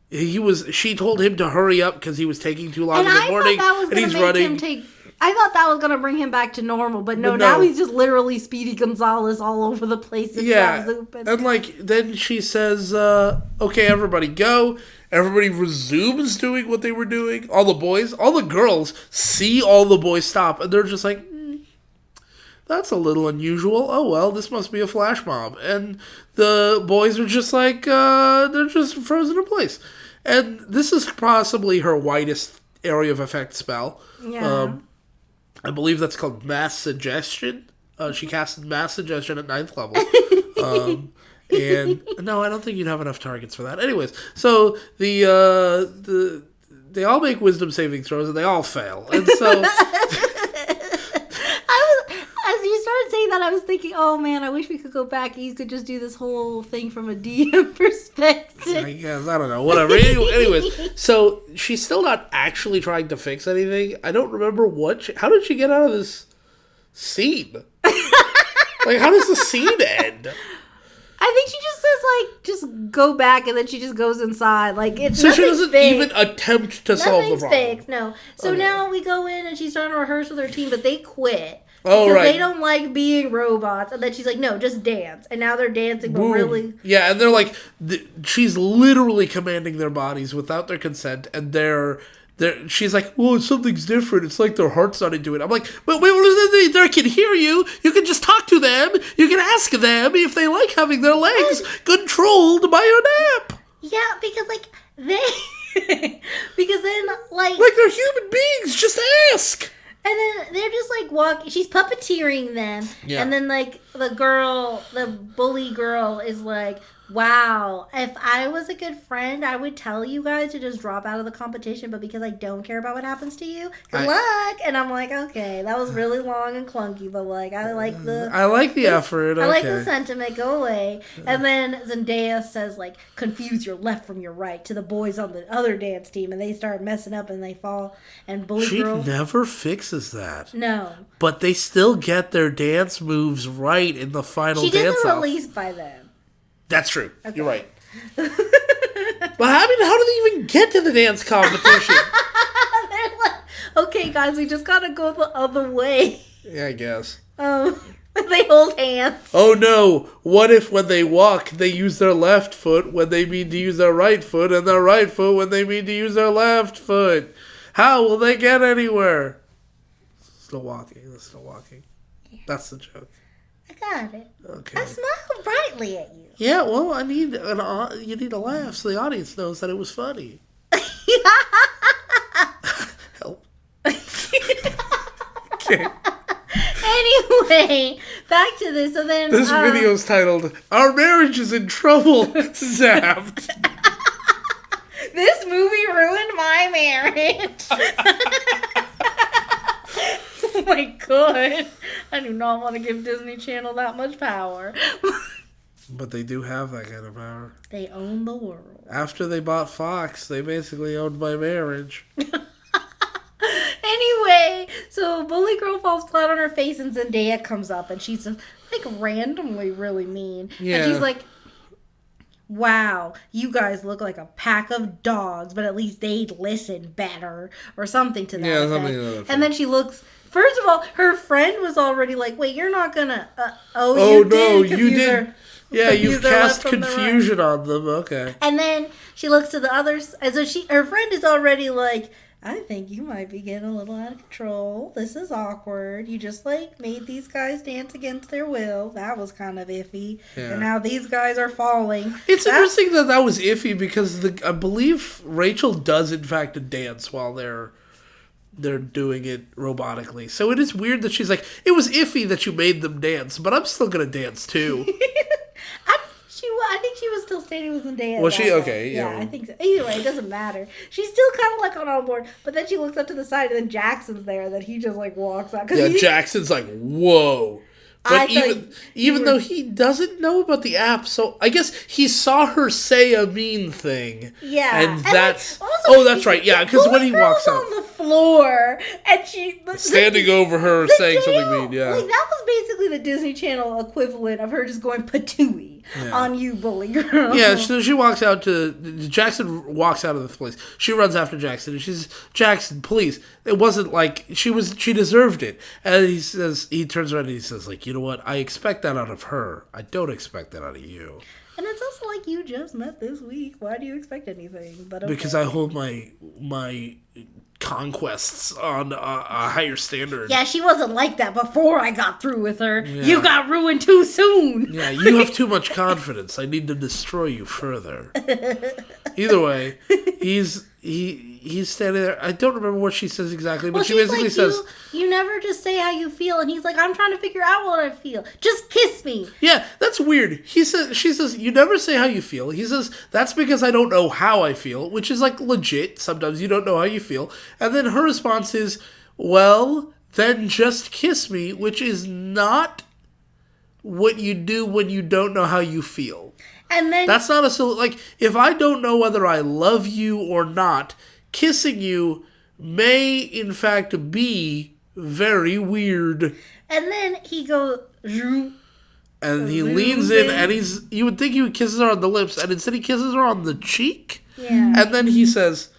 She told him to hurry up because he was taking too long in the morning, and he's running. I thought that was going to bring him back to normal, but no, now he's just literally Speedy Gonzales all over the place. And, like, then she says, okay, everybody go. Everybody resumes doing what they were doing. All the boys, all the girls see all the boys stop, and they're just like, that's a little unusual. Oh, well, this must be a flash mob. And the boys are just like, they're just frozen in place. And this is possibly her widest area of effect spell. Yeah. I believe that's called Mass Suggestion. She casted Mass Suggestion at 9th level. And no, I don't think you'd have enough targets for that. Anyways, so they all make wisdom saving throws and they all fail. And so... As you started saying that, I was thinking, oh man, I wish we could go back and you could just do this whole thing from a DM perspective. I guess, I don't know, whatever. Anyways, so she's still not actually trying to fix anything. I don't remember how did she get out of this scene? Like, how does the scene end? I think she just says, like, just go back, and then she just goes inside. Like, it's so she doesn't fixed. even attempt to solve the problem. Fixed, no. So now we go in, and she's starting to rehearse with her team, but they quit. Oh, because right. they don't like being robots. And then she's like, no, just dance. And now they're dancing, but Boom. really... Yeah, and they're like... she's literally commanding their bodies without their consent, and she's like, oh, something's different. It's like their heart's not into it. I'm like, wait, what does that mean? They can hear you. You can just talk to them. You can ask them if they like having their legs controlled by your nap. Yeah, because, like, they... because then, like... Like, they're human beings. Just ask. And then they're just, like, walking. She's puppeteering them. Yeah. And then, like, the bully girl is like, wow, if I was a good friend, I would tell you guys to just drop out of the competition. But because I don't care about what happens to you, good luck. And I'm like, okay, that was really long and clunky. But, like, I like the effort. I like the sentiment. Go away. And then Zendaya says, like, confuse your left from your right to the boys on the other dance team. And they start messing up and they fall. And bully girl... She never fixes that. No. But they still get their dance moves right in the final dance-off. She did the release by then. That's true. Okay. You're right. But how did they even get to the dance competition? They're like, okay, guys, we just gotta go the other way. Yeah, I guess. They hold hands. Oh no! What if when they walk, they use their left foot when they mean to use their right foot, and their right foot when they mean to use their left foot? How will they get anywhere? Still walking. Yeah. That's the joke. I got it. Okay. I smiled brightly at you. Yeah, well, you need a laugh so the audience knows that it was funny. Help. Okay. Anyway, back to this. So then this video is titled "Our Marriage is in Trouble." Zapped. This movie ruined my marriage. Oh my god. I do not want to give Disney Channel that much power. But they do have that kind of power. They own the world. After they bought Fox, they basically owned my marriage. Anyway, so Bully Girl falls flat on her face and Zendaya comes up and she's like randomly really mean. Yeah. And she's like, wow, you guys look like a pack of dogs, but at least they'd listen better or something to that effect. Something to that effect. And then she looks... First of all, her friend was already like, wait, you're not gonna... you did. Yeah, you've cast confusion on them. Okay. And then she looks to the others. And so her friend is already like, I think you might be getting a little out of control. This is awkward. You just, like, made these guys dance against their will. That was kind of iffy. Yeah. And now these guys are falling. It's interesting that was iffy because I believe Rachel does, in fact, dance while they're doing it robotically. So it is weird that she's like, it was iffy that you made them dance, but I'm still going to dance too. I think she was still standing with Zendaya. Was she? Okay. Yeah, I think so. Either way, it doesn't matter. She's still kind of like on board, but then she looks up to the side and then Jackson's there, and then he just like walks out. Yeah, Jackson's like, whoa. But even though he doesn't know about the app, so I guess he saw her say a mean thing. Yeah. And that's... also, oh, that's right, yeah, because when he walks out... on the floor, and she... standing over her saying something mean, yeah. Like, that was basically the Disney Channel equivalent of her just going patooey on you, bully girl. Yeah, so she walks out to... Jackson walks out of the place. She runs after Jackson, and she's... Jackson, please. It wasn't like... She deserved it. And he turns around and he says, like, you know what? I expect that out of her. I don't expect that out of you. And it's also like, you just met this week. Why do you expect anything? But okay. Because I hold my conquests on a higher standard. Yeah, she wasn't like that before I got through with her. Yeah. You got ruined too soon. Yeah, you have too much confidence. I need to destroy you further. Either way, he's standing there. I don't remember what she says exactly, but she basically like, says... You never just say how you feel. And he's like, I'm trying to figure out what I feel. Just kiss me. Yeah, that's weird. She says, you never say how you feel. He says, that's because I don't know how I feel, which is like legit. Sometimes you don't know how you feel. And then her response is, well, then just kiss me, which is not what you do when you don't know how you feel. And then... That's not like, if I don't know whether I love you or not, kissing you may, in fact, be very weird. And then he goes... And he leans in, and you would think he would kiss her on the lips, and instead he kisses her on the cheek. Yeah. And then he says,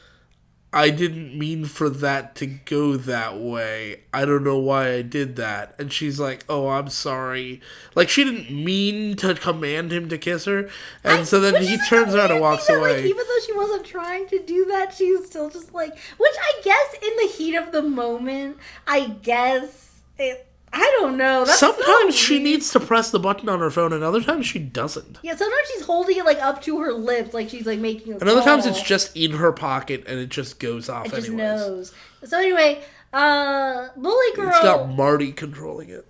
I didn't mean for that to go that way. I don't know why I did that. And she's like, oh, I'm sorry. Like, she didn't mean to command him to kiss her. And so then he turns around and walks away. Like, even though she wasn't trying to do that, she was still just like... Which I guess in the heat of the moment, I don't know. That's sometimes she needs to press the button on her phone, and other times she doesn't. Yeah, sometimes she's holding it like up to her lips, like she's like making a and other times it's just in her pocket, and it just goes off anyways. It just knows. So anyway, Bully Girl... It's got Marty controlling it.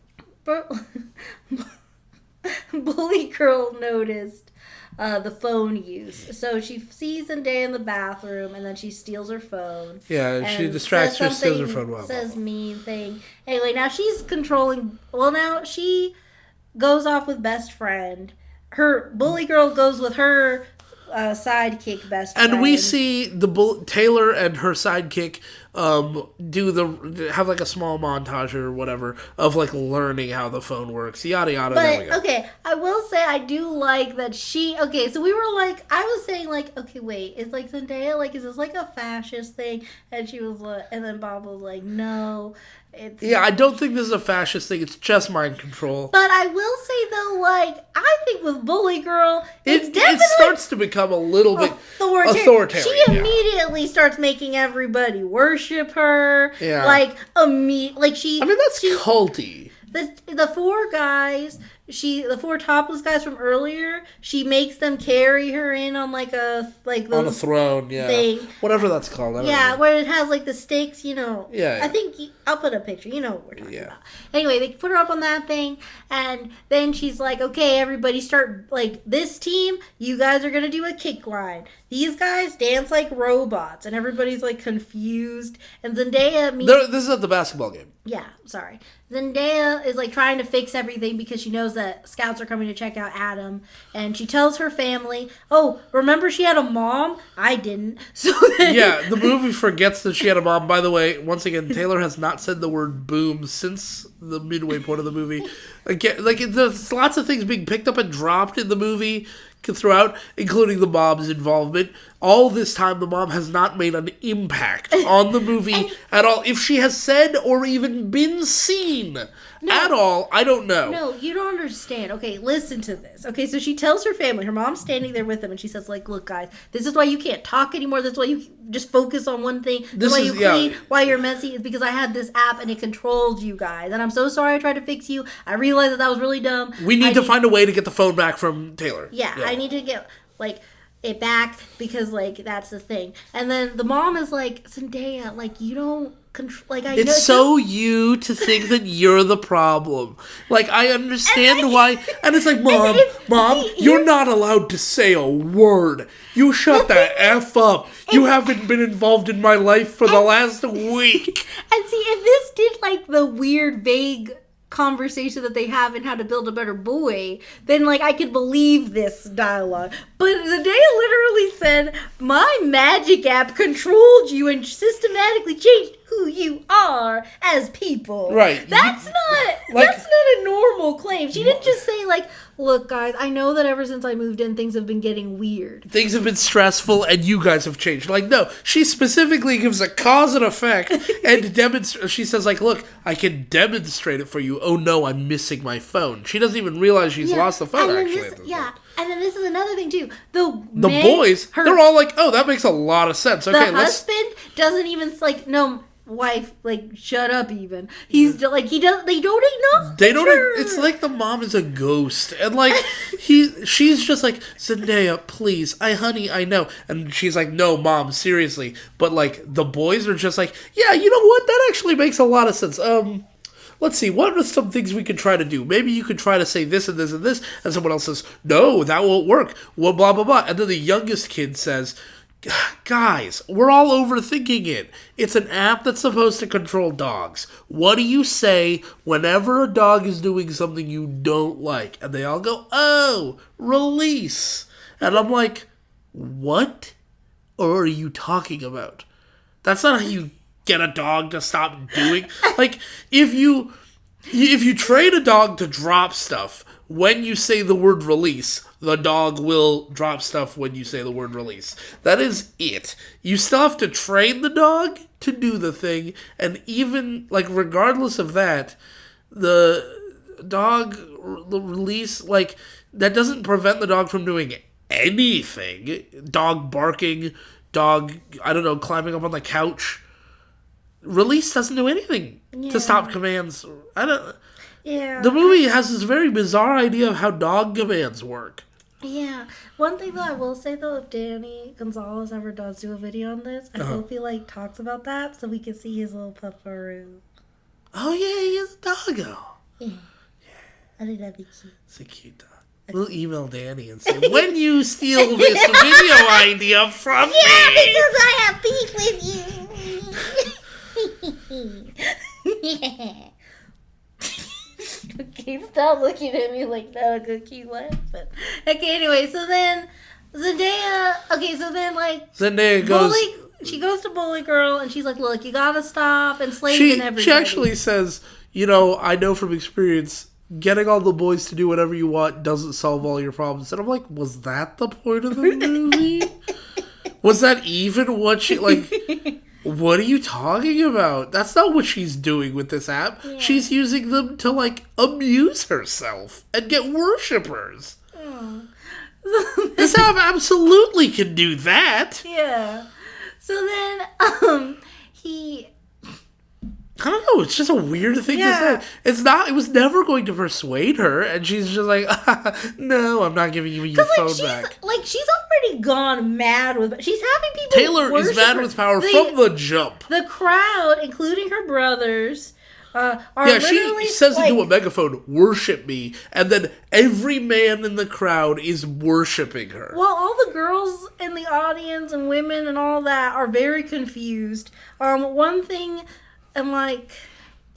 Bully Girl noticed the phone use. So she sees Zendaya in the bathroom, and then she steals her phone. Yeah, she distracts her, steals her phone. Says mean thing. Anyway, now she's controlling... Well, now she goes off with best friend. Her Bully Girl goes with her sidekick best friend. And we see Taylor and her sidekick have like a small montage or whatever of like learning how the phone works, yada yada. But okay, I will say I do like that she... Okay, so we were like, I was saying like, okay, wait, is like Zendaya, like, is this like a fascist thing? And she was like, and then Bob was like, no. Yeah, I don't think this is a fascist thing. It's just mind control. But I will say, though, like, I think with Bully Girl, it starts to become a little bit authoritarian. She immediately starts making everybody worship her. Yeah. Like, she... I mean, that's culty. The four guys... The four topless guys from earlier, she makes them carry her in on on a throne, yeah, thing. Whatever that's called. I don't know. Where it has like the stakes, you know. Yeah. I think I'll put a picture. You know what we're talking about. Anyway, they put her up on that thing, and then she's like, "Okay, everybody, start like this team. You guys are gonna do a kick line. These guys dance like robots," and everybody's like confused. And Zendaya, this is at the basketball game. Yeah, sorry. Zendaya is like trying to fix everything because she knows that scouts are coming to check out Adam, and she tells her family, "Oh, remember she had a mom? I didn't." So the movie forgets that she had a mom. By the way, once again, Taylor has not said the word "boom" since the midway point of the movie. Again, like there's lots of things being picked up and dropped in the movie throughout, including the mom's involvement. All this time, the mom has not made an impact on the movie at all. If she has said or even been seen at all, I don't know. No, you don't understand. Okay, listen to this. Okay, so she tells her family, her mom's standing there with them, and she says, like, look, guys, this is why you can't talk anymore. This is why you just focus on one thing. This is why you clean, why you're messy, is because I had this app, and it controls you guys. And I'm so sorry I tried to fix you. I realized that was really dumb. We need to find a way to get the phone back from Taylor. Yeah, I need to get, like... it back because like that's the thing. And then the mom is like, Zendaya, like you don't control, like I know it's so you to think that you're the problem. Like I understand why, and it's like, mom, you're not allowed to say a word. You shut the F up. You haven't been involved in my life for the last week. And see, if this did like the weird vague conversation that they have in How to Build a Better Boy, then like I could believe this dialogue. But Zendaya literally said, my magic app controlled you and systematically changed who you are as people. Right. That's not a normal claim. She didn't just say like, look guys, I know that ever since I moved in things have been getting weird. Things have been stressful and you guys have changed. Like, no, she specifically gives a cause and effect and she says like, look, I can demonstrate it for you. Oh no, I'm missing my phone. She doesn't even realize she's lost the phone actually. And then this is another thing too. The boys, they're all like, oh, that makes a lot of sense. Okay, the husband doesn't even like, no, wife, like, shut up even. He's like, they don't acknowledge her. It's like the mom is a ghost. And like, she's just like, Zendaya, please, honey, I know. And she's like, no, mom, seriously. But like, the boys are just like, yeah, you know what? That actually makes a lot of sense. Let's see, what are some things we could try to do? Maybe you could try to say this and this and this. And someone else says, no, that won't work. Well, blah, blah, blah. And then the youngest kid says, guys, we're all overthinking it. It's an app that's supposed to control dogs. What do you say whenever a dog is doing something you don't like? And they all go, oh, release. And I'm like, what are you talking about? That's not how you get a dog to stop doing. Like, if you train a dog to drop stuff when you say the word release, the dog will drop stuff when you say the word release. That is it. You still have to train the dog to do the thing, and even, like, regardless of that, the release, like, that doesn't prevent the dog from doing anything. Dog barking, dog, I don't know, climbing up on the couch. Release doesn't do anything to stop commands. Yeah. The movie has this very bizarre idea of how dog commands work. Yeah. One thing that I will say, though, if Danny Gonzalez ever does do a video on this, I hope he, like, talks about that so we can see his little pupperoo. Oh, yeah, he is a doggo. Yeah. I think that'd be cute. It's a cute dog. We'll email Danny and say, when you steal this video idea from me. Yeah, because I have beef with you. Yeah. Okay, stop looking at me like that. A cute laugh. But okay, anyway, so then Zendaya. Okay, so then like Zendaya goes. She goes to Bully Girl and she's like, "Look, you gotta stop enslaving everybody." She actually says, "You know, I know from experience, getting all the boys to do whatever you want doesn't solve all your problems." And I'm like, was that the point of the movie? Was that even what she like? What are you talking about? That's not what she's doing with this app. Yeah. She's using them to, like, amuse herself and get worshippers. Oh. This app absolutely can do that. Yeah. So then, I don't know, it's just a weird thing to say. It was never going to persuade her, and she's just like, no, I'm not giving you your phone back. Like, she's already gone mad with... She's having people Taylor is mad with power from the jump. The crowd, including her brothers, are literally... she says into a megaphone, worship me, and then every man in the crowd is worshiping her. Well, all the girls in the audience and women and all that are very confused. One thing... And, like,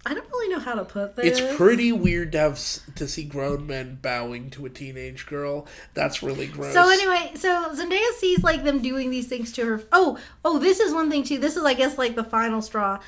I don't really know how to put this. It's pretty weird to see grown men bowing to a teenage girl. That's really gross. So, anyway, Zendaya sees, like, them doing these things to her. Oh, this is one thing, too. This is, I guess, like, the final straw.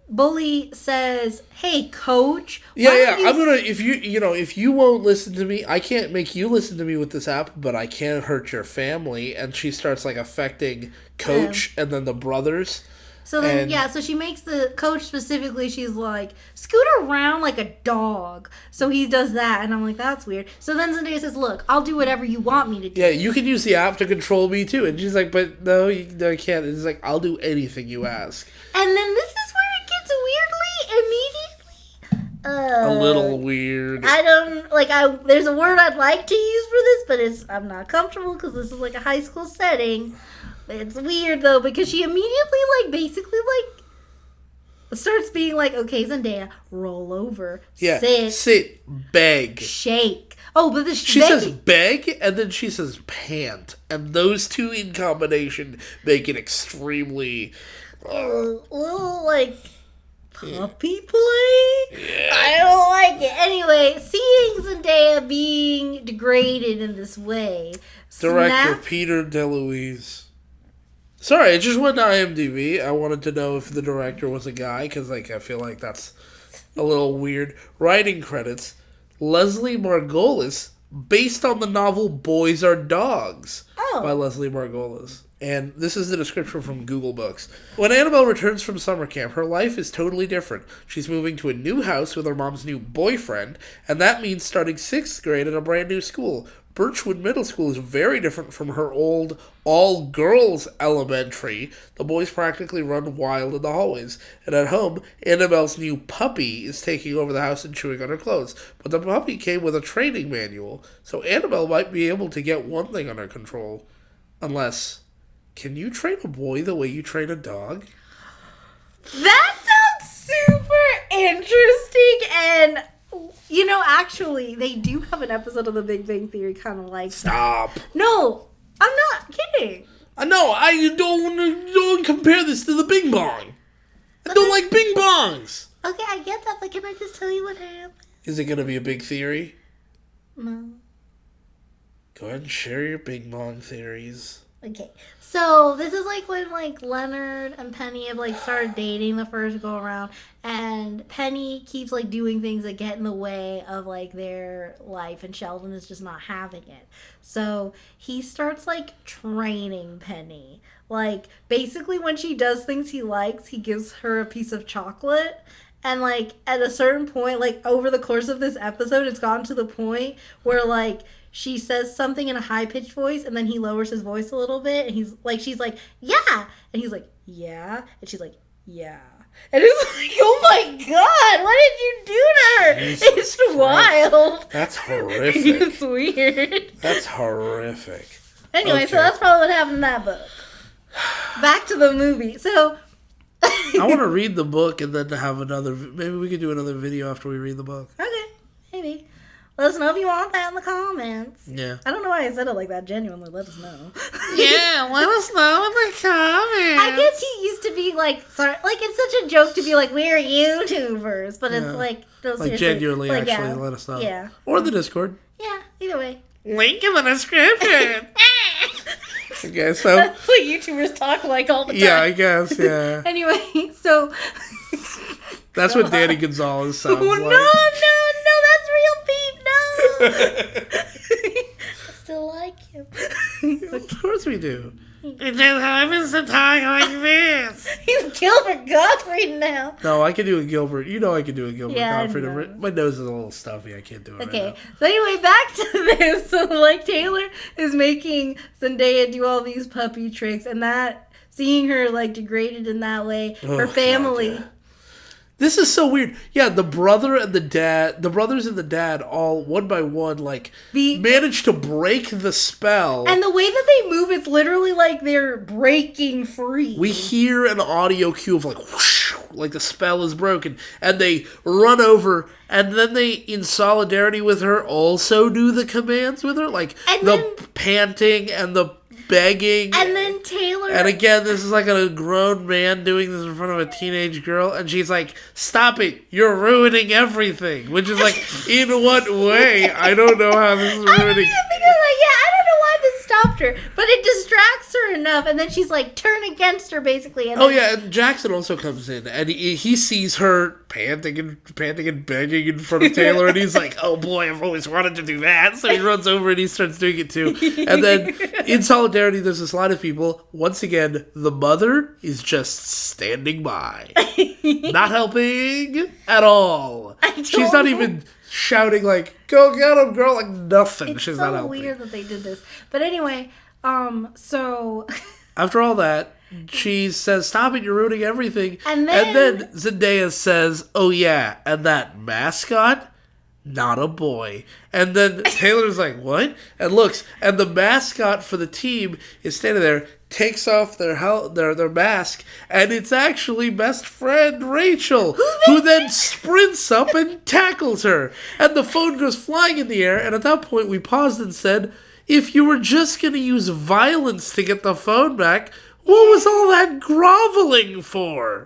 Bully says, hey, coach. I'm gonna, if you won't listen to me, I can't make you listen to me with this app, but I can hurt your family. And she starts, like, affecting Coach and then the brothers. So then, so she makes the coach specifically, she's like, scoot around like a dog. So he does that, and I'm like, that's weird. So then Zendaya says, look, I'll do whatever you want me to do. Yeah, you can use the app to control me too. And she's like, but no, I can't. And it's like, I'll do anything you ask. And then this is where it gets weirdly, immediately... a little weird. I don't, there's a word I'd like to use for this, but I'm not comfortable because this is like a high school setting. It's weird, though, because she immediately, basically, starts being like, okay, Zendaya, roll over, sit, beg, shake. Oh, but she says beg, and then she says pant, and those two in combination make it extremely... puppy play? Yeah. I don't like it. Anyway, seeing Zendaya being degraded in this way. Director Peter DeLuise. Sorry, I just went to IMDb. I wanted to know if the director was a guy, because I feel like that's a little weird. Writing credits, Leslie Margolis, based on the novel Boys Are Dogs by Leslie Margolis. And this is the description from Google Books. When Annabelle returns from summer camp, her life is totally different. She's moving to a new house with her mom's new boyfriend, and that means starting 6th grade at a brand new school. Birchwood Middle School is very different from her old all-girls elementary. The boys practically run wild in the hallways. And at home, Annabelle's new puppy is taking over the house and chewing on her clothes. But the puppy came with a training manual, so Annabelle might be able to get one thing under control. Unless, can you train a boy the way you train a dog? That sounds super interesting, and... You know, actually, they do have an episode of The Big Bang Theory kind of like Stop. that. No, I'm not kidding. No, I don't compare this to the Bing Bong. I don't like Bing Bongs. Okay, I get that, but can I just tell you what happened? Is it going to be a big theory? No. Go ahead and share your Bing Bong theories. Okay, so this is like when like Leonard and Penny have like started dating the first go around, and Penny keeps like doing things that get in the way of like their life, and Sheldon is just not having it. So he starts like training Penny. Like basically when she does things he likes, he gives her a piece of chocolate. And like at a certain point, like over the course of this episode, it's gotten to the point where like she says something in a high-pitched voice, and then he lowers his voice a little bit, and she's like, yeah, and he's like, yeah, and she's like, yeah, and it's like, oh my god, what did you do to her? Jesus it's wild. That's horrific. It's weird. That's horrific. Anyway, okay. So that's probably what happened in that book. Back to the movie. So I want to read the book and then to have another. Maybe we could do another video after we read the book. Okay, maybe. Let us know if you want that in the comments. Yeah. I don't know why I said it like that. Genuinely, let us know. Yeah, let us know in the comments. I guess he used to be like, sorry, like it's such a joke to be like, we're YouTubers, but it's like, no, like genuinely, like, actually, let us know. Yeah. Or the Discord. Yeah. Either way. Link in the description. Okay, so that's what YouTubers talk like all the time. Yeah, I guess. Yeah. Anyway, so that's what Danny Gonzalez sounds like. No, that's real Pete. No. I still like him. Of course we do. It just happens to talk like this. He's Gilbert Gottfried now. No, I can do a Gilbert. You know I can do a Gilbert Gottfried. I know. My nose is a little stuffy. I can't do it okay. right now. So anyway, back to this. So like Taylor is making Zendaya do all these puppy tricks, and that seeing her like degraded in that way, her family. God, yeah. This is so weird. Yeah, the brothers and the dad all one by one managed to break the spell. And the way that they move, it's literally like they're breaking free. We hear an audio cue of like whoosh, like the spell is broken, and they run over, and then they, in solidarity with her, also do the commands with her, like panting and the begging. And then Taylor... And again, this is like a grown man doing this in front of a teenage girl, and she's like, stop it, you're ruining everything. Which is like, in what way? I don't know how this is ruining... I don't know why this stopped her, but it distracts her enough, and then she's like, turn against her, basically. And and Jackson also comes in, and he sees her panting and begging in front of Taylor, and he's like, oh boy, I've always wanted to do that. So he runs over and he starts doing it too. And then, in solidarity, there's this line of people. Once again, the mother is just standing by. Not helping at all. She's not even shouting like, go get him, girl, like nothing. It's She's so not helping. Weird that they did this. But anyway, so... After all that, she says, stop it, you're ruining everything. And then Zendaya says, oh yeah, and that mascot? Not a boy. And then Taylor's like, what? And looks, and the mascot for the team is standing there, takes off their mask, and it's actually best friend Rachel, who then sprints up and tackles her. And the phone goes flying in the air, and at that point we paused and said, if you were just going to use violence to get the phone back, what was all that groveling for?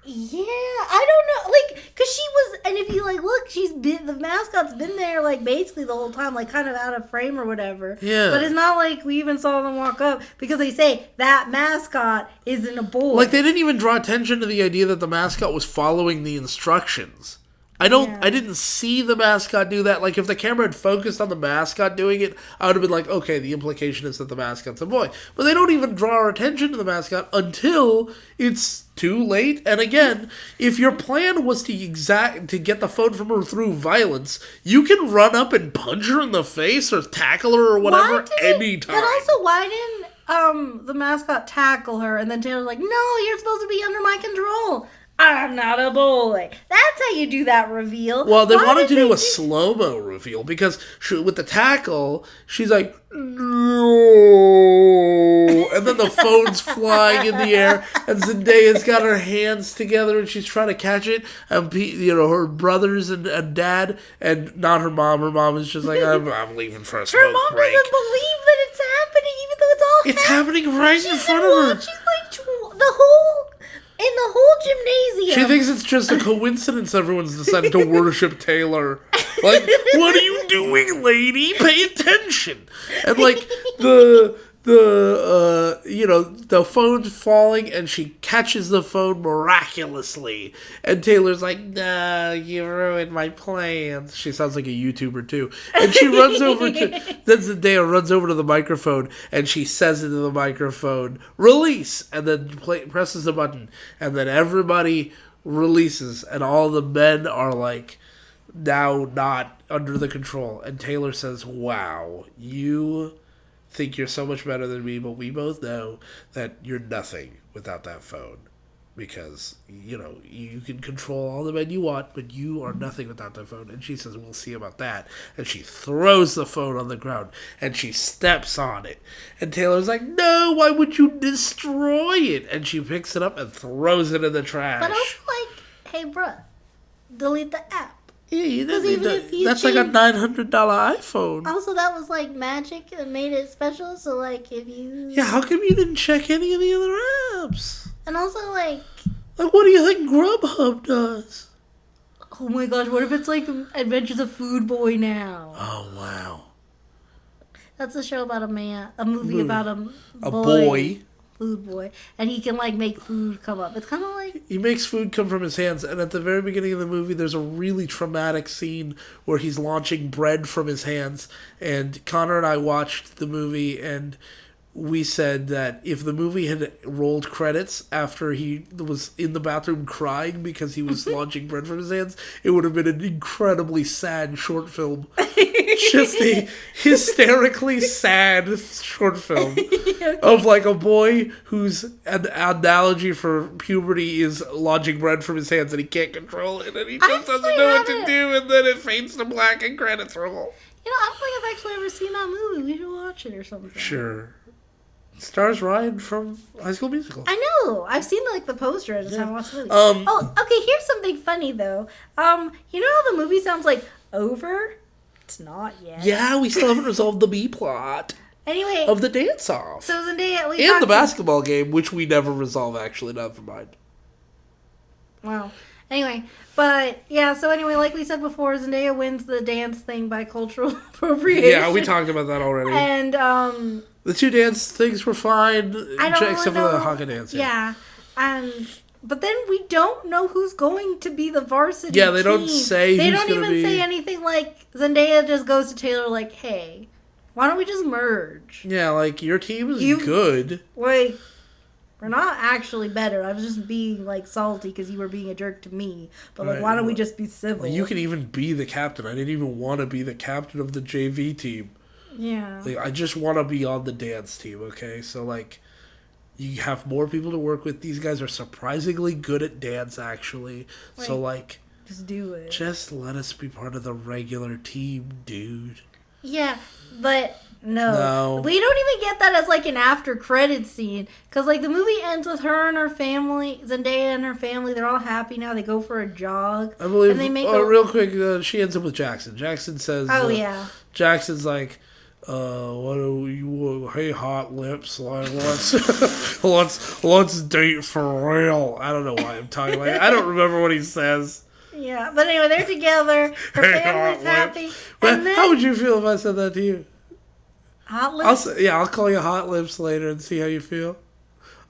Yeah, I don't know, like, because she was, and if you, like, look, the mascot's been there, like, basically the whole time, like, kind of out of frame or whatever. Yeah. But it's not like we even saw them walk up, because they say that mascot isn't a boy. Like, they didn't even draw attention to the idea that the mascot was following the instructions. I didn't see the mascot do that. Like, if the camera had focused on the mascot doing it, I would have been like, okay, the implication is that the mascot's a boy. But they don't even draw our attention to the mascot until it's too late. And again, if your plan was to get the phone from her through violence, you can run up and punch her in the face or tackle her or whatever anytime. But also, why didn't the mascot tackle her? And then Taylor's like, no, you're supposed to be under my control. I'm not a boy. That's how you do that reveal. Well, they wanted to do a slow-mo reveal because with the tackle, she's like, no. And then the phone's flying in the air, and Zendaya's got her hands together, and she's trying to catch it. And, her brothers and dad, and not her mom. Her mom is just like, I'm leaving for a smoke break. Her mom doesn't believe that it's happening, even though it's happening right in front of her. She's like, in the whole gymnasium. She thinks it's just a coincidence everyone's decided to worship Taylor. Like, what are you doing, lady? Pay attention. And, like, the phone's falling, and she catches the phone miraculously. And Taylor's like, nah, you ruined my plans. She sounds like a YouTuber, too. And she runs over then Zendaya runs over to the microphone, and she says into the microphone, release, and then presses the button. And then everybody releases, and all the men are, like, now not under the control. And Taylor says, wow, you think you're so much better than me, but we both know that you're nothing without that phone. Because, you can control all the men you want, but you are nothing without that phone. And she says, we'll see about that. And she throws the phone on the ground, and she steps on it. And Taylor's like, no, why would you destroy it? And she picks it up and throws it in the trash. But also, like, hey, bruh, delete the app. Yeah, that's like a $900 iPhone. Also, that was like magic and made it special. So, like, if you... Yeah, how come you didn't check any of the other apps? And also, like... Like, what do you think Grubhub does? Oh my gosh, what if it's like Adventures of Food Boy now? Oh, wow. That's a show about a movie about a boy. Food boy. And he can, like, make food come up. It's kind of like... He makes food come from his hands, and at the very beginning of the movie, there's a really traumatic scene where he's launching bread from his hands, and Connor and I watched the movie, and we said that if the movie had rolled credits after he was in the bathroom crying because he was launching bread from his hands, it would have been an incredibly sad short film. Just a hysterically sad short film of like a boy whose analogy for puberty is launching bread from his hands and he can't control it and he just doesn't know what to do, and then it fades to black and credits roll. I don't think I've actually ever seen that movie. We should watch it or something. Sure. Stars Ryan from High School Musical. I know. I've seen the poster. I just haven't watched the movie. Okay. Here's something funny though. How the movie sounds like over? It's not yet. Yeah, we still haven't resolved the B plot. Anyway, of the dance off. So Zendaya, and the basketball game, which we never resolve. Actually, never mind. Wow. Anyway, but yeah. So anyway, like we said before, Zendaya wins the dance thing by cultural appropriation. Yeah, we talked about that already. And the two dance things were fine, except for the haka dance. Yeah, but then we don't know who's going to be the varsity team. Yeah, they don't say They who's don't going to be. even say anything. Like, Zendaya just goes to Taylor like, hey, why don't we just merge? Yeah, like, your team is good. Like, we're not actually better. I was just being, like, salty because you were being a jerk to me. But, like, why don't we just be civil? Well, you can even be the captain. I didn't even want to be the captain of the JV team. Yeah. Like, I just want to be on the dance team, okay? So, like, you have more people to work with. These guys are surprisingly good at dance, actually. So, like... Just do it. Just let us be part of the regular team, dude. Yeah, but... No. We don't even get that as, like, an after-credits scene. Because, like, the movie ends with her and her family, Zendaya and her family. They're all happy now. They go for a jog. I believe, and they make real quick, she ends up with Jackson. Jackson says... Oh, yeah. Jackson's like, what do you? Hey, hot lips, like, let's date for real. I don't know why I'm talking like. I don't remember what he says. Yeah, but anyway, they're together. Her Hey, family's hot happy. lips. And then, How would you feel if I said that to you? hot lips? I'll call you hot lips later and see how you feel.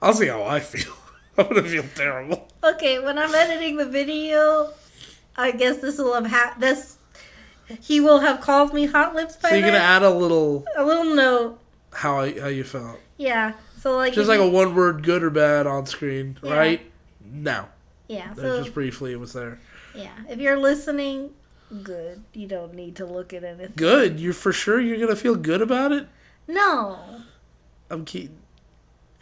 I'll see how I feel. I'm gonna feel terrible. Okay, when I'm editing the video, I guess this will have he will have called me hot lips by So you're then. gonna add a little note. how you felt. Yeah. So like Just like a one word good or bad on screen, Yeah. right? No. Yeah. So So just briefly it was there. yeah, if you're listening, good. You don't need to look at anything. Good. You're for sure you're gonna feel good about it? No. I'm kidding.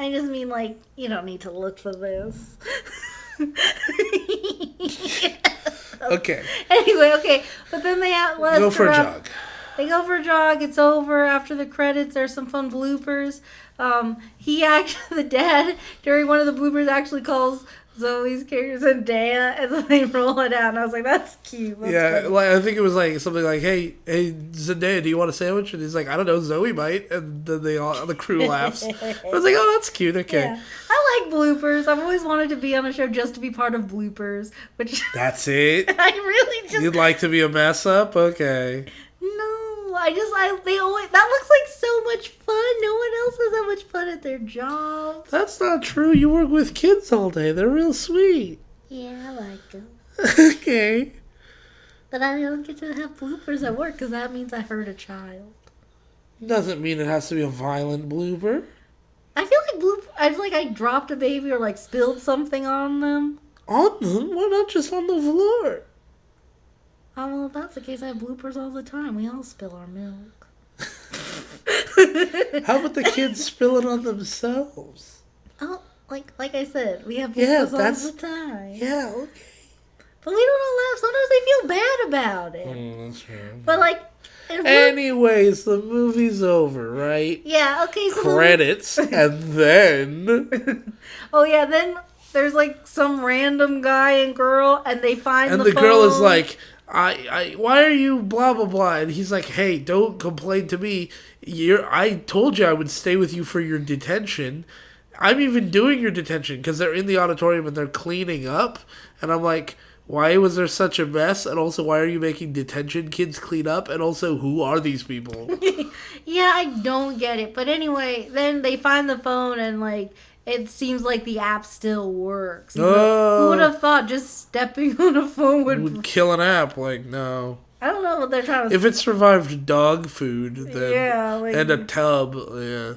I just mean like you don't need to look for this. Okay. Anyway, okay, but then they Go for a jog. They go for a jog. It's over. After the credits, there's some fun bloopers. The dad during one of the bloopers actually calls Zoe's character Zendaya, and then they roll it out. And I was like, that's cute. That's Yeah, funny. like I think it was like something like, "Hey, Zendaya, do you want a sandwich?" And he's like, "I don't know, Zoe might." And then the crew laughs. I was like, "Oh, that's cute." Okay, Yeah. I like bloopers. I've always wanted to be on a show just to be part of bloopers, which that's it. I really just You'd like to be a mess up? Okay. no. They always that looks like so much fun. No one else has that much fun at their jobs. That's not true. You work with kids all day. They're real sweet. Yeah, I like them. Okay. But I don't get to have bloopers at work because that means I hurt a child. Doesn't mean it has to be a violent blooper. I feel like I dropped a baby or like spilled something on them. On them? Why not just on the floor? Oh, well, if that's the case, I have bloopers all the time. We all spill our milk. How about the kids spill it on themselves? Oh, like I said, we have Yeah, bloopers all the time. Yeah, okay. But we don't all laugh. Sometimes they feel bad about it. That's true. But like, if we're- Anyways, the movie's over, right? yeah, okay. So Credits, and then... oh yeah, then there's like some random guy and girl, and they find And the the girl is phone. like, why are you blah, blah, blah? And he's like, hey, don't complain to me. I told you I would stay with you for your detention. I'm even doing your detention because they're in the auditorium and they're cleaning up. And I'm like, why was there such a mess? And also, why are you making detention kids clean up? And also, who are these people? Yeah, I don't get it. But anyway, then they find the phone and like it seems like the app still works. Who would have thought just stepping on a phone Would kill an app. Like, no. I don't know what they're trying to If it survived dog food, then Yeah, like- and a tub, yeah.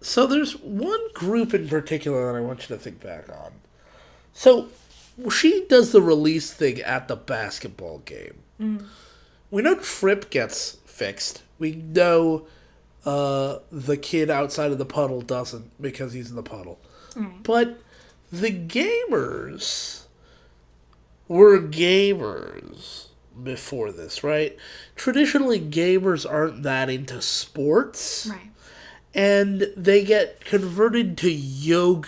So there's one group in particular that I want you to think back on. So she does the release thing at the basketball game. We know Tripp gets fixed. We know the kid outside of the puddle doesn't because he's in the puddle. But the gamers were gamers before this, right? Traditionally, gamers aren't that into sports. right. And they get converted to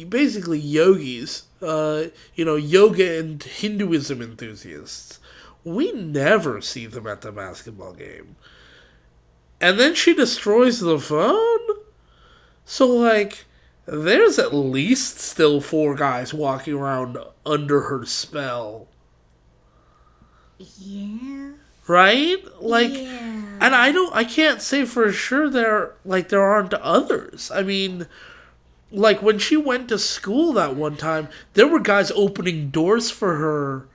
basically yogis, yoga and Hinduism enthusiasts. We never see them at the basketball game. And then she destroys the phone? So, like, there's at least still 4 guys walking around under her spell. Yeah. Right? Like, Yeah. and I can't say for sure there aren't others. I mean, like when she went to school that one time, there were guys opening doors for her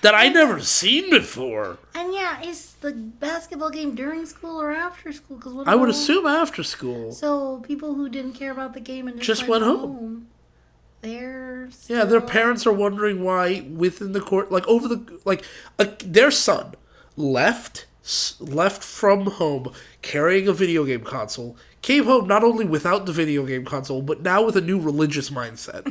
that I never seen before. And yeah, is the basketball game during school or after school? Cause I would assume after school. So people who didn't care about the game and Just went home. They're Yeah, their still- parents are wondering why within the court, their son left from home carrying a video game console, came home not only without the video game console, but now with a new religious mindset.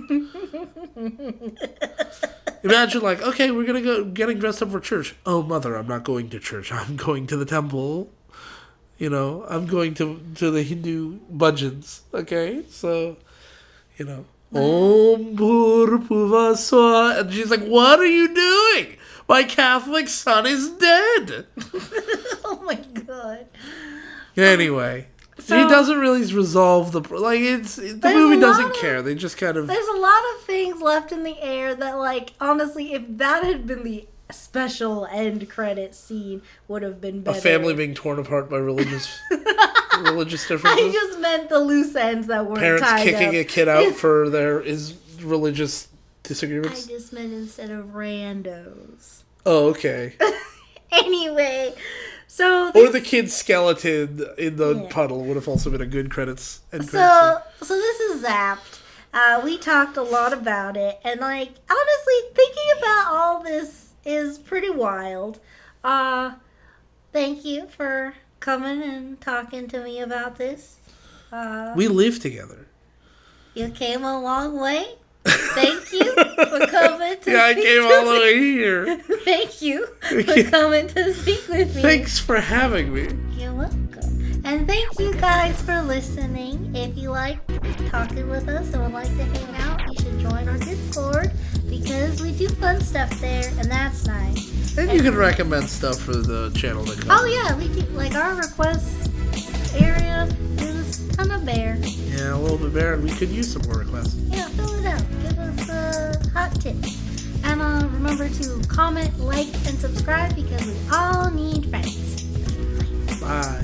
Imagine, like, okay, we're gonna go getting dressed up for church. Oh, mother, I'm not going to church. I'm going to the temple. I'm going to the Hindu bhajans. Okay, so, Om Bhur Bhuva Swaha. And she's like, what are you doing? My Catholic son is dead. Oh my god. Anyway, So- he doesn't really resolve the the movie doesn't care. They just kind of There's a lot of things left in the air that, like, honestly, if that had been the special end credit scene, would have been a better. family being torn apart by religious differences. I just meant the loose ends that weren't Parents tied kicking up. a kid out for his religious I disagreements. just meant instead of randos. Oh, okay. Anyway, so Or the kid's skeleton in the Yeah. puddle would have also been a good credits. So this is Zapped. We talked a lot about it, and, like, honestly, thinking about all this is pretty wild. Thank you for coming and talking to me about this. We live together. You came a long way. Thank you for coming to Yeah, I speak came to all the me. way here. Thank you for coming to speak with me. Thanks for having me. You're welcome. And thank you guys for listening. If you like talking with us and would like to hang out, you should join our Discord because we do fun stuff there, and that's nice. And you can recommend stuff for the channel to come. Oh yeah, we do, like, our request area is kind of bare. Yeah, a little bit bare, and we could use some more requests. Yeah, fill it out. Give us hot tips. And remember to comment, like, and subscribe because we all need friends. Bye.